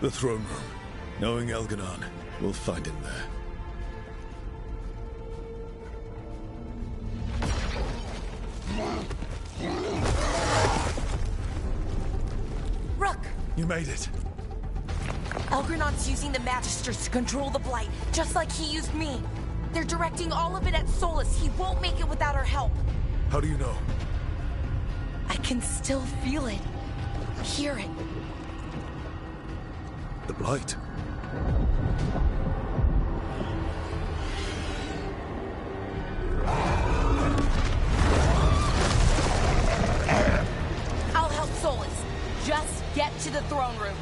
Speaker 4: The throne room. Knowing Elganon, we'll find him there.
Speaker 21: Rook!
Speaker 3: You made it.
Speaker 21: Elgernon's using the Magisters to control the Blight, just like he used me. They're directing all of it at Solus. He won't make it without our help.
Speaker 3: How do you know?
Speaker 21: I can still feel it. Hear it.
Speaker 4: The Blight.
Speaker 21: I'll help Solus. Just get to the throne room.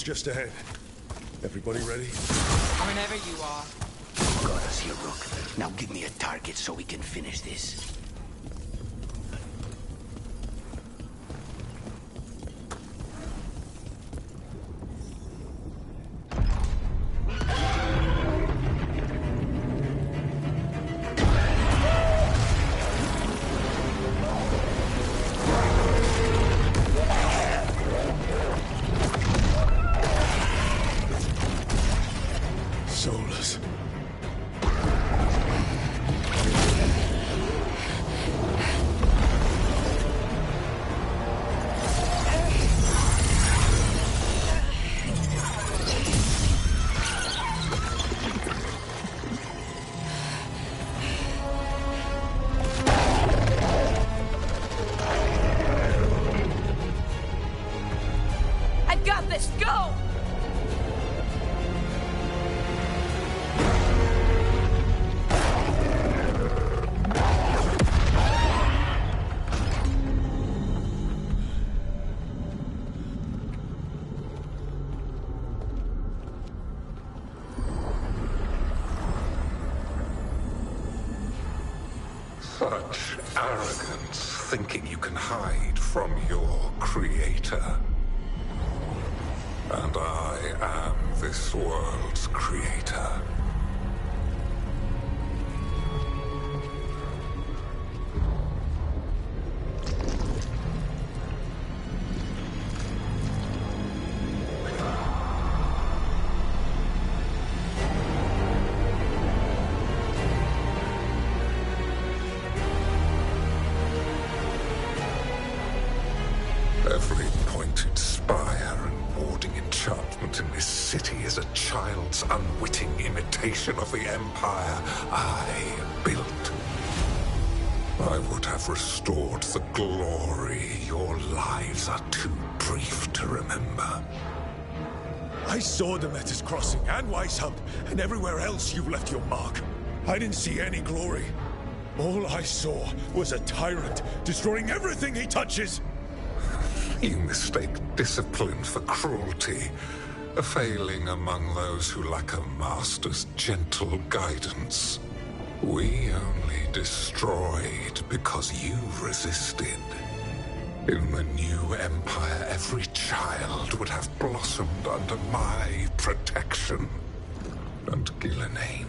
Speaker 3: Just ahead. Everybody ready?
Speaker 21: Whenever you are.
Speaker 19: Got us here, Rook. Now give me a target so we can finish this.
Speaker 3: Solus.
Speaker 21: I've got this. Go!
Speaker 13: Such arrogance, thinking you can hide from your creator. And I am this world's creator. built in this city is a child's unwitting imitation of the empire I built. I would have restored the glory. Your lives are too brief to remember.
Speaker 3: I saw Demeter's Crossing and Weishaupt, and everywhere else you've left your mark. I didn't see any glory. All I saw was a tyrant destroying everything he touches.
Speaker 13: You mistake discipline for cruelty, a failing among those who lack a master's gentle guidance. We only destroyed because you resisted. In the new empire, every child would have blossomed under my protection. And Gillenane,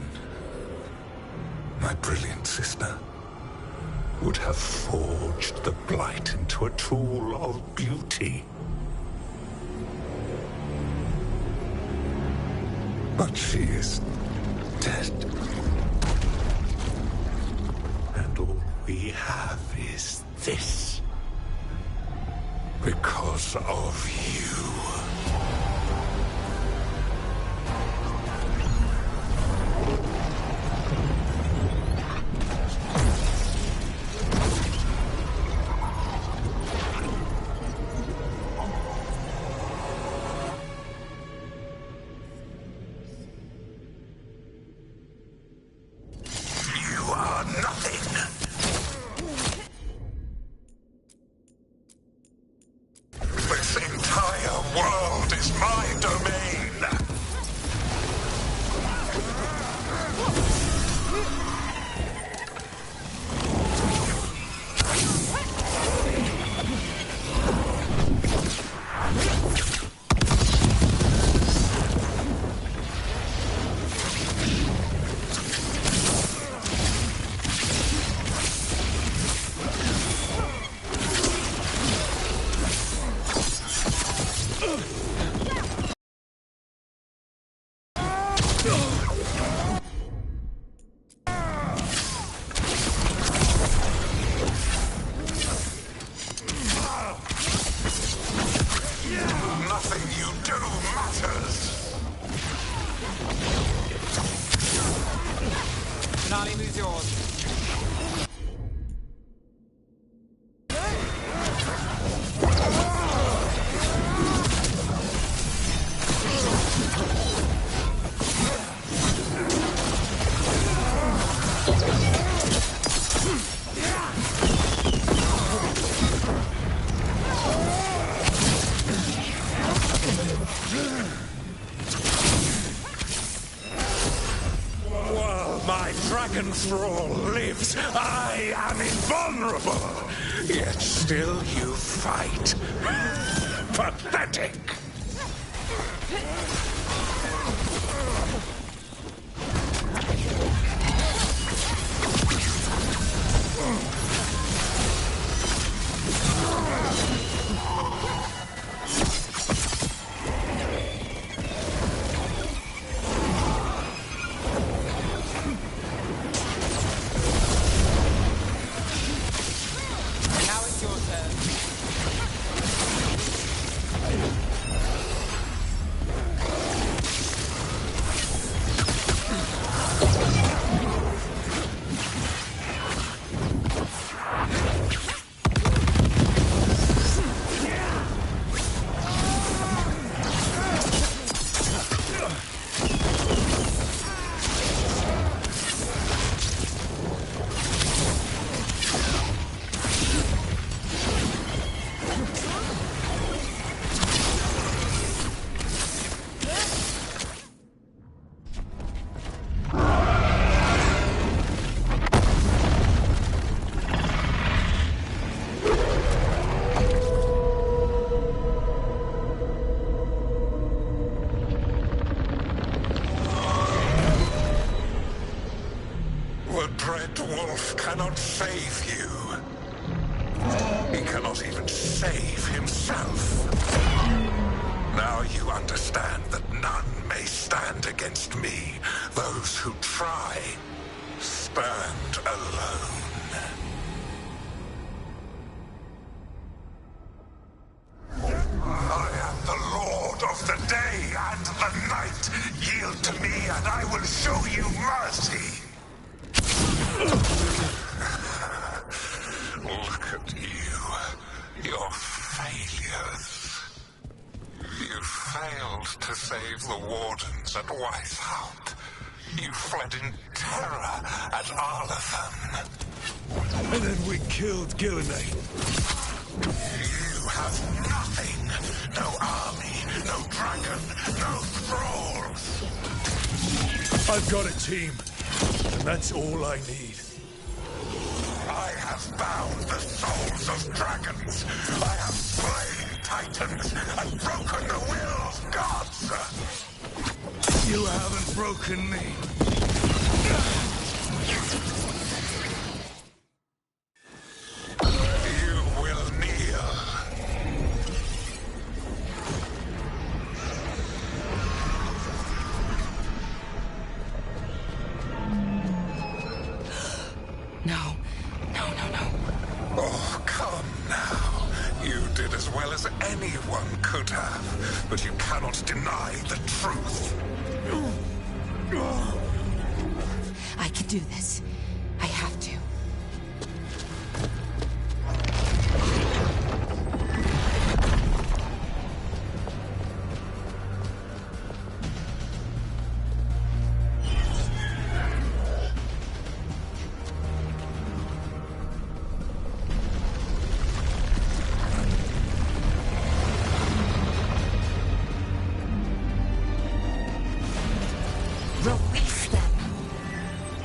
Speaker 13: my brilliant sister, would have forged the Blight into a tool of beauty. But she is dead. And all we have is this. Because of you. Dragon Thrall lives. I am invulnerable. Yet still you fight. Pathetic. Cannot save you. He cannot even save himself. Now you understand that none may stand against me. Those who try stand alone. I am the Lord of the day and the night. Yield to me and I will show you mercy. Look at you. Your failures. You failed to save the wardens at Weishaupt. You fled in terror at Arlathan.
Speaker 3: And then we killed Gillenay.
Speaker 13: You have nothing. No army, no dragon, no thralls.
Speaker 3: I've got a team, and that's all I need.
Speaker 13: I have bound the souls of dragons. I have slain titans and broken the will of gods.
Speaker 3: You haven't broken me.
Speaker 13: You will kneel.
Speaker 6: No. No.
Speaker 13: Oh, come now. You did as well as anyone could have, but you cannot deny the truth.
Speaker 6: I can do this. I have to. Release them.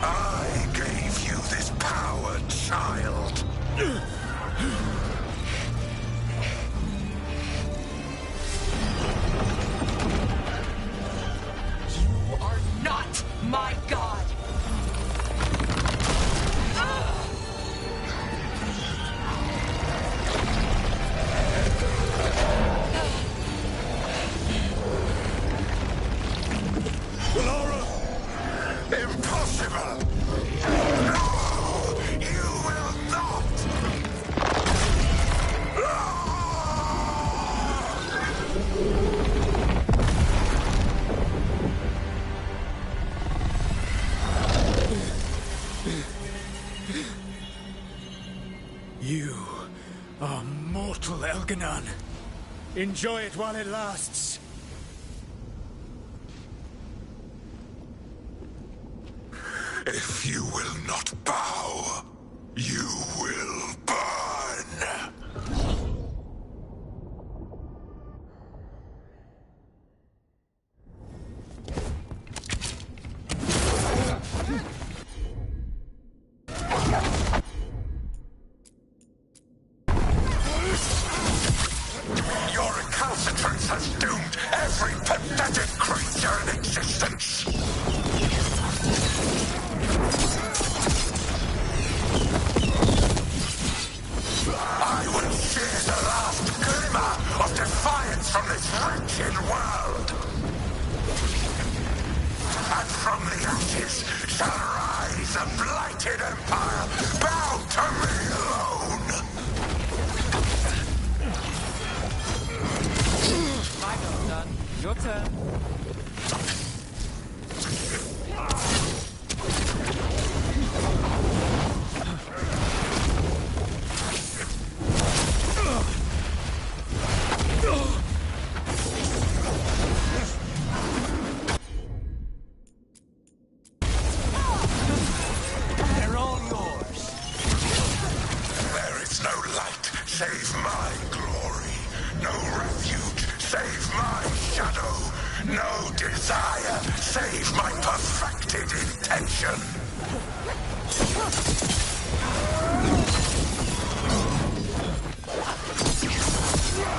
Speaker 13: I gave you this power, child.
Speaker 21: You are not my god!
Speaker 3: Laura!
Speaker 13: Impossible! No! You will not!
Speaker 3: You are mortal, Elganon. Enjoy it while it lasts.
Speaker 13: If you will not bow, you will burn. Your recalcitrance has doomed every pathetic creature in existence. I will shear the last glimmer of defiance from this wretched world. And from the ashes shall rise a blighted empire bound to me alone.
Speaker 2: My go's done. Your turn.
Speaker 3: They're all yours.
Speaker 13: There is no light save my glory. No refuge save my shadow. No desire save my perfected intention.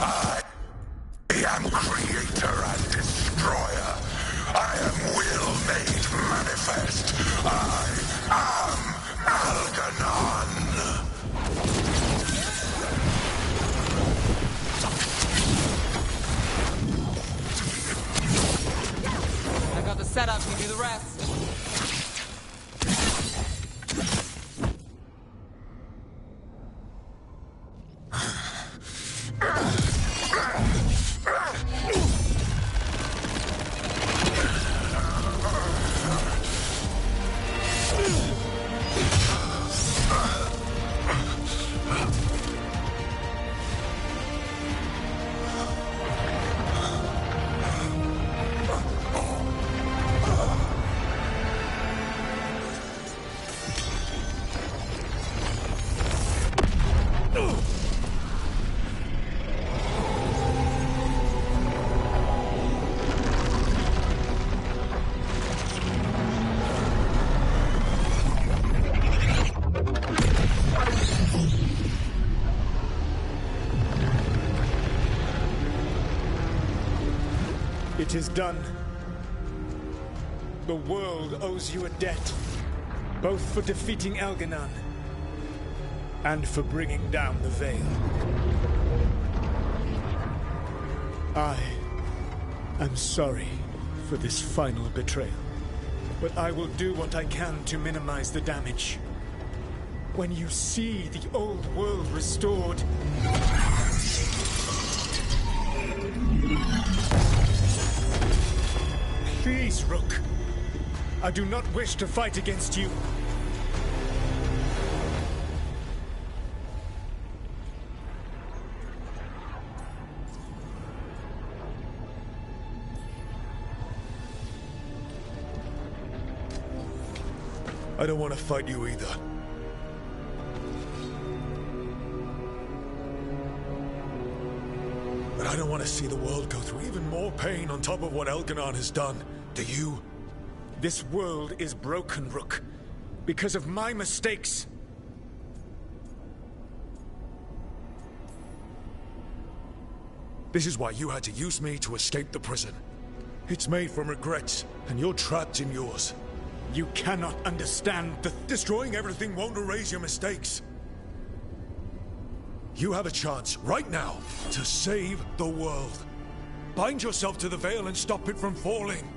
Speaker 13: I am creator and destroyer. I am will made manifest. I am Algernon.
Speaker 2: I got the setup, you do the rest.
Speaker 3: It is done. The world owes you a debt, both for defeating Elganon and for bringing down the Veil. I am sorry for this final betrayal, but I will do what I can to minimize the damage. When you see the old world restored, please, Rook. I do not wish to fight against you. I don't want to fight you either. But I don't want to see the world go through even more pain on top of what Elganon has done. Do you? This world is broken, Rook, because of my mistakes. This is why you had to use me to escape the prison. It's made from regrets, and you're trapped in yours. You cannot understand that destroying everything won't erase your mistakes. You have a chance, right now, to save the world. Bind yourself to the Veil and stop it from falling.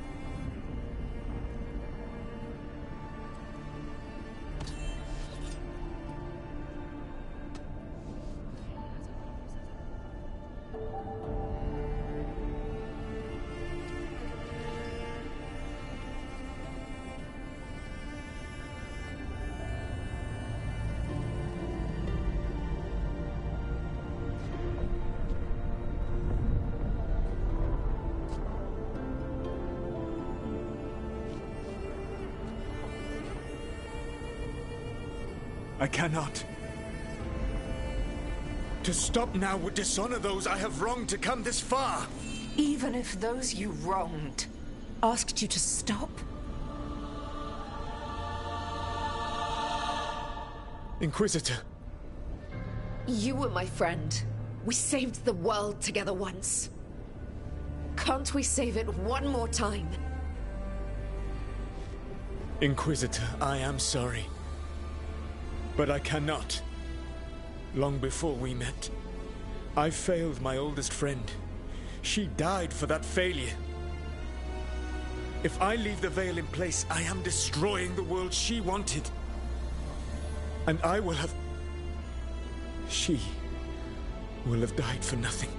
Speaker 3: I cannot. To stop now would dishonor those I have wronged to come this far.
Speaker 1: Even if those you wronged asked you to stop?
Speaker 3: Inquisitor.
Speaker 1: You were my friend. We saved the world together once. Can't we save it one more time?
Speaker 3: Inquisitor, I am sorry. But I cannot. Long before we met, I failed my oldest friend. She died for that failure. If I leave the Veil in place, I am destroying the world she wanted. And I will have... She will have died for nothing.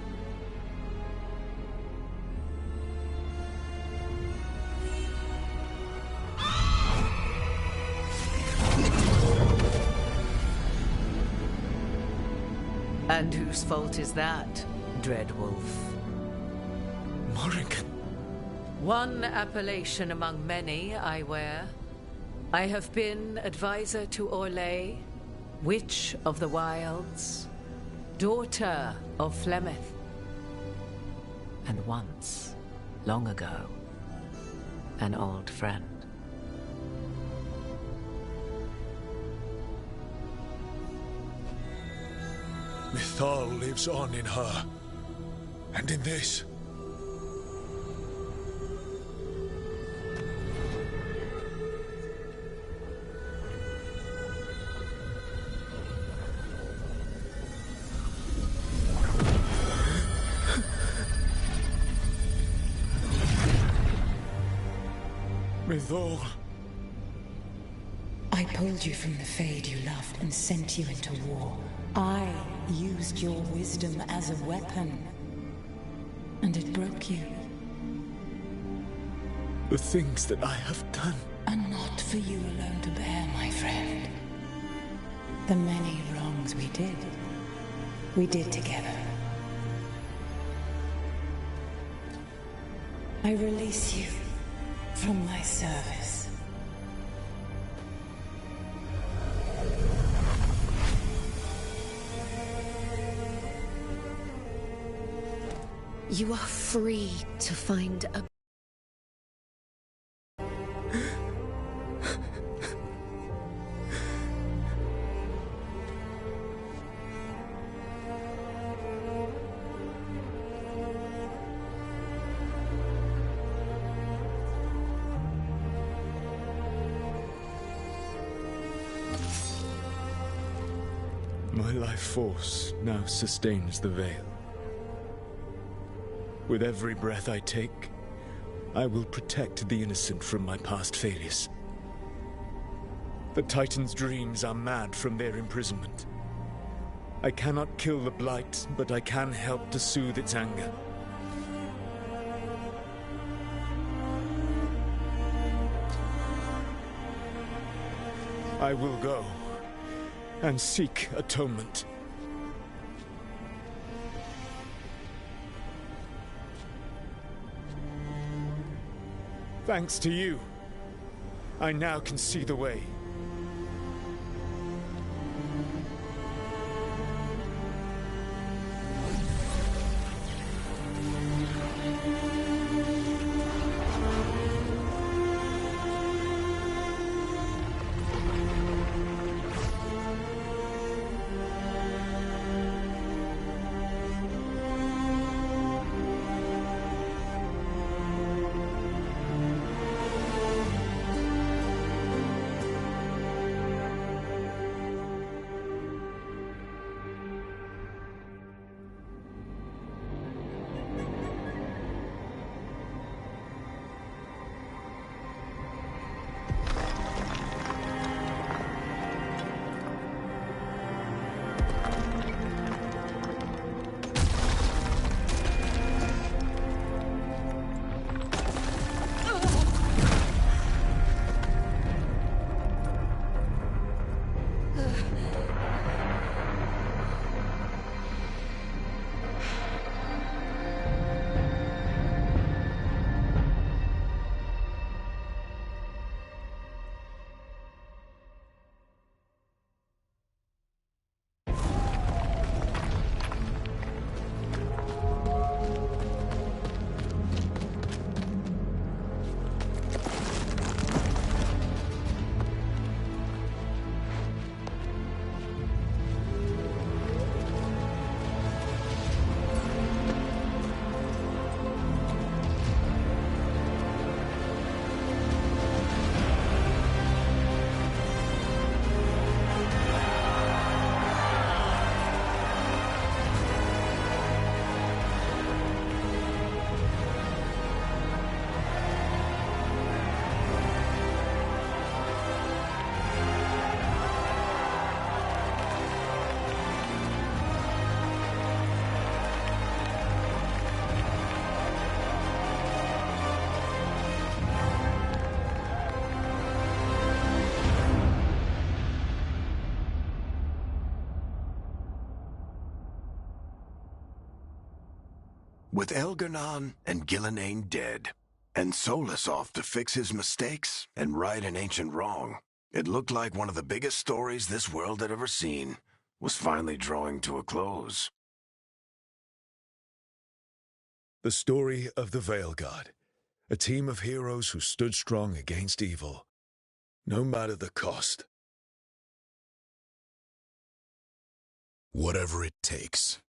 Speaker 22: And whose fault is that, Dreadwolf?
Speaker 3: Morrigan.
Speaker 22: One appellation among many I wear. I have been advisor to Orlais, Witch of the Wilds, daughter of Flemeth, and once, long ago, an old friend.
Speaker 3: Mythal lives on in her, and in this. Mythal.
Speaker 16: I pulled you from the Fade you loved and sent you into war. I used your wisdom as a weapon, and it broke you.
Speaker 3: The things that I have done
Speaker 16: are not for you alone to bear, my friend. The many wrongs we did together. I release you from my service.
Speaker 1: You are free to find a...
Speaker 10: My life force now sustains the veil. With every breath I take, I will protect the innocent from my past failures. The Titan's dreams are mad from their imprisonment. I cannot kill the Blight, but I can help to soothe its anger. I will go and seek atonement. Thanks to you, I now can see the way.
Speaker 17: With Elgar'nan and Gillenane dead, and Solus off to fix his mistakes and right an ancient wrong, it looked like one of the biggest stories this world had ever seen was finally drawing to a close.
Speaker 4: The story of the Veilguard, a team of heroes who stood strong against evil, no matter the cost.
Speaker 18: Whatever it takes.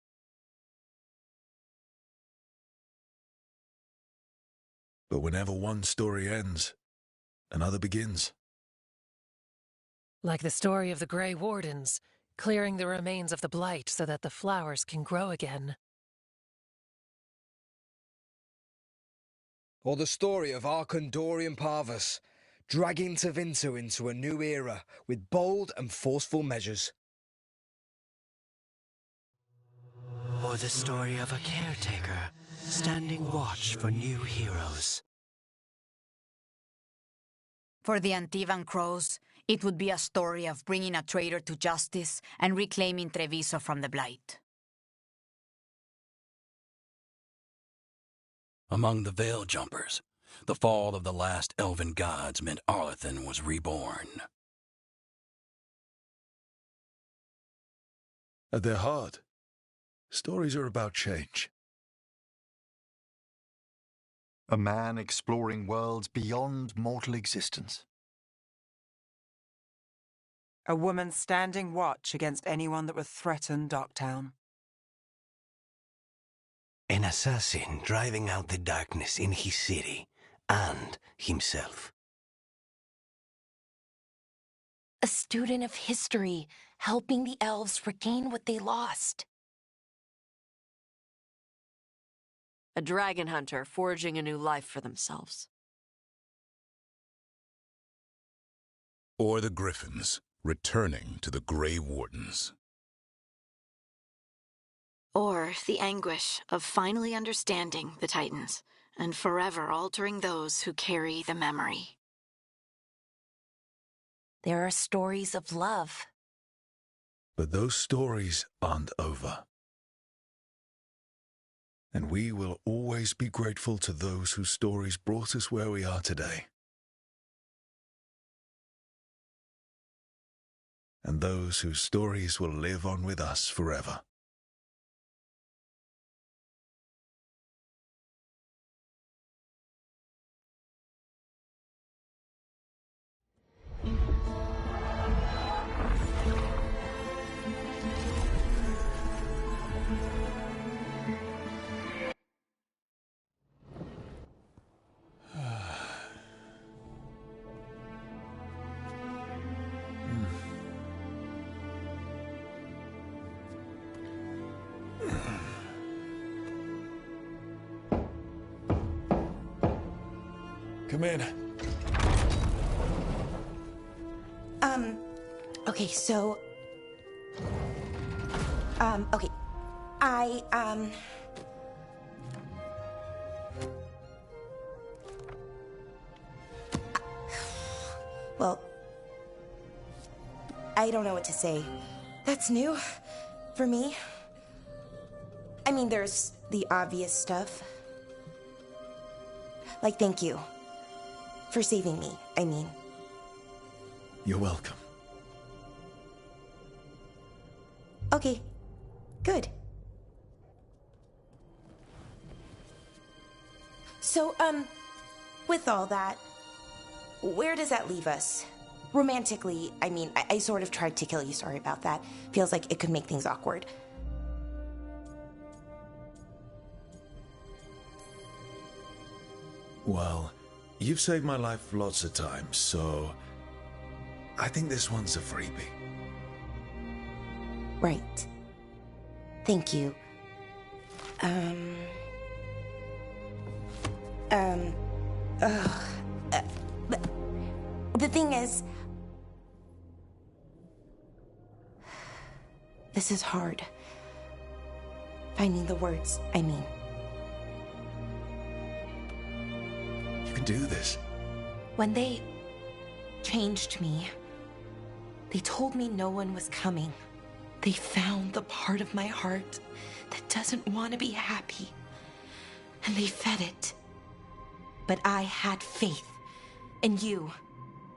Speaker 4: But whenever one story ends, another begins.
Speaker 24: Like the story of the Grey Wardens, clearing the remains of the Blight so that the flowers can grow again.
Speaker 5: Or the story of Arcandorian Parvus, dragging Tevinter into a new era with bold and forceful measures.
Speaker 19: Or the story of a caretaker, standing watch for new heroes.
Speaker 11: For the Antivan Crows, it would be a story of bringing a traitor to justice and reclaiming Treviso from the Blight.
Speaker 15: Among the Veil Jumpers, the fall of the last elven gods meant Arlethan was reborn.
Speaker 4: At their heart, stories are about change.
Speaker 12: A man exploring worlds beyond mortal existence.
Speaker 2: A woman standing watch against anyone that would threaten Darktown.
Speaker 19: An assassin driving out the darkness in his city and himself.
Speaker 6: A student of history, helping the elves regain what they lost.
Speaker 7: A dragon hunter forging a new life for themselves.
Speaker 9: Or the Griffins, returning to the Grey Wardens.
Speaker 8: Or the anguish of finally understanding the Titans and forever altering those who carry the memory.
Speaker 6: There are stories of love.
Speaker 4: But those stories aren't over. And we will always be grateful to those whose stories brought us where we are today. And those whose stories will live on with us forever. Come in.
Speaker 6: Okay, so... okay. Well... I don't know what to say. That's new for me. I mean, there's the obvious stuff. Like, thank you. For saving me, I mean.
Speaker 4: You're welcome.
Speaker 6: Okay, good. So, with all that, where does that leave us? Romantically, I mean, I sort of tried to kill you, sorry about that. Feels like it could make things awkward.
Speaker 4: Well, you've saved my life lots of times, so I think this one's a freebie.
Speaker 6: Right. Thank you. The thing is, this is hard. Finding the words, I mean.
Speaker 4: You can do this.
Speaker 6: When they changed me, they told me no one was coming. They found the part of my heart that doesn't want to be happy, and they fed it. But I had faith, and you,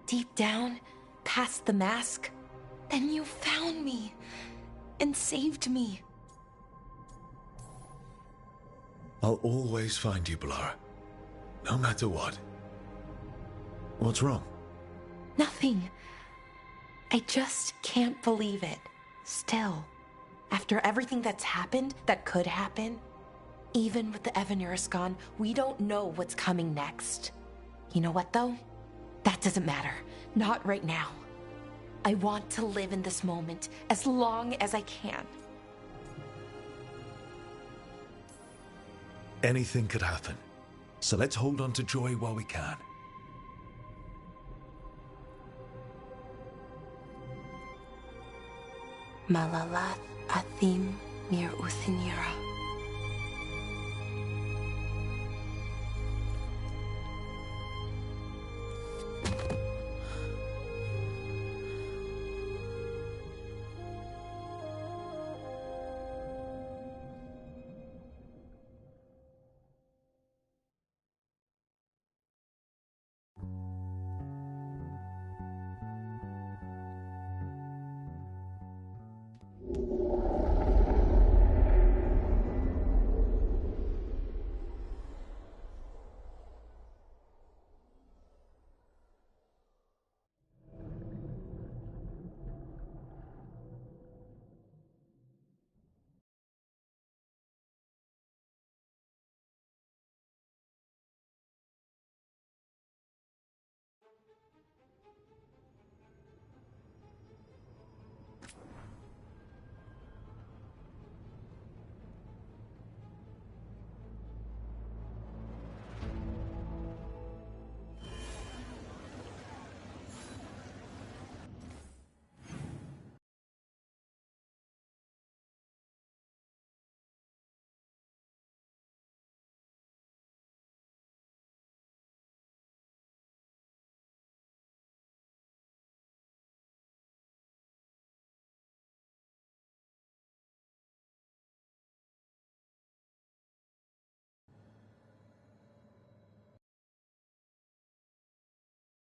Speaker 6: deep down, past the mask, then you found me and saved me.
Speaker 4: I'll always find you, Blara. No matter what. What's wrong?
Speaker 6: Nothing. I just can't believe it. Still, after everything that's happened, that could happen, even with the Evanurus gone, we don't know what's coming next. You know what, though? That doesn't matter. Not right now. I want to live in this moment as long as I can.
Speaker 4: Anything could happen. So let's hold on to joy while we can.
Speaker 6: Malalath Athim Mir Uthinira.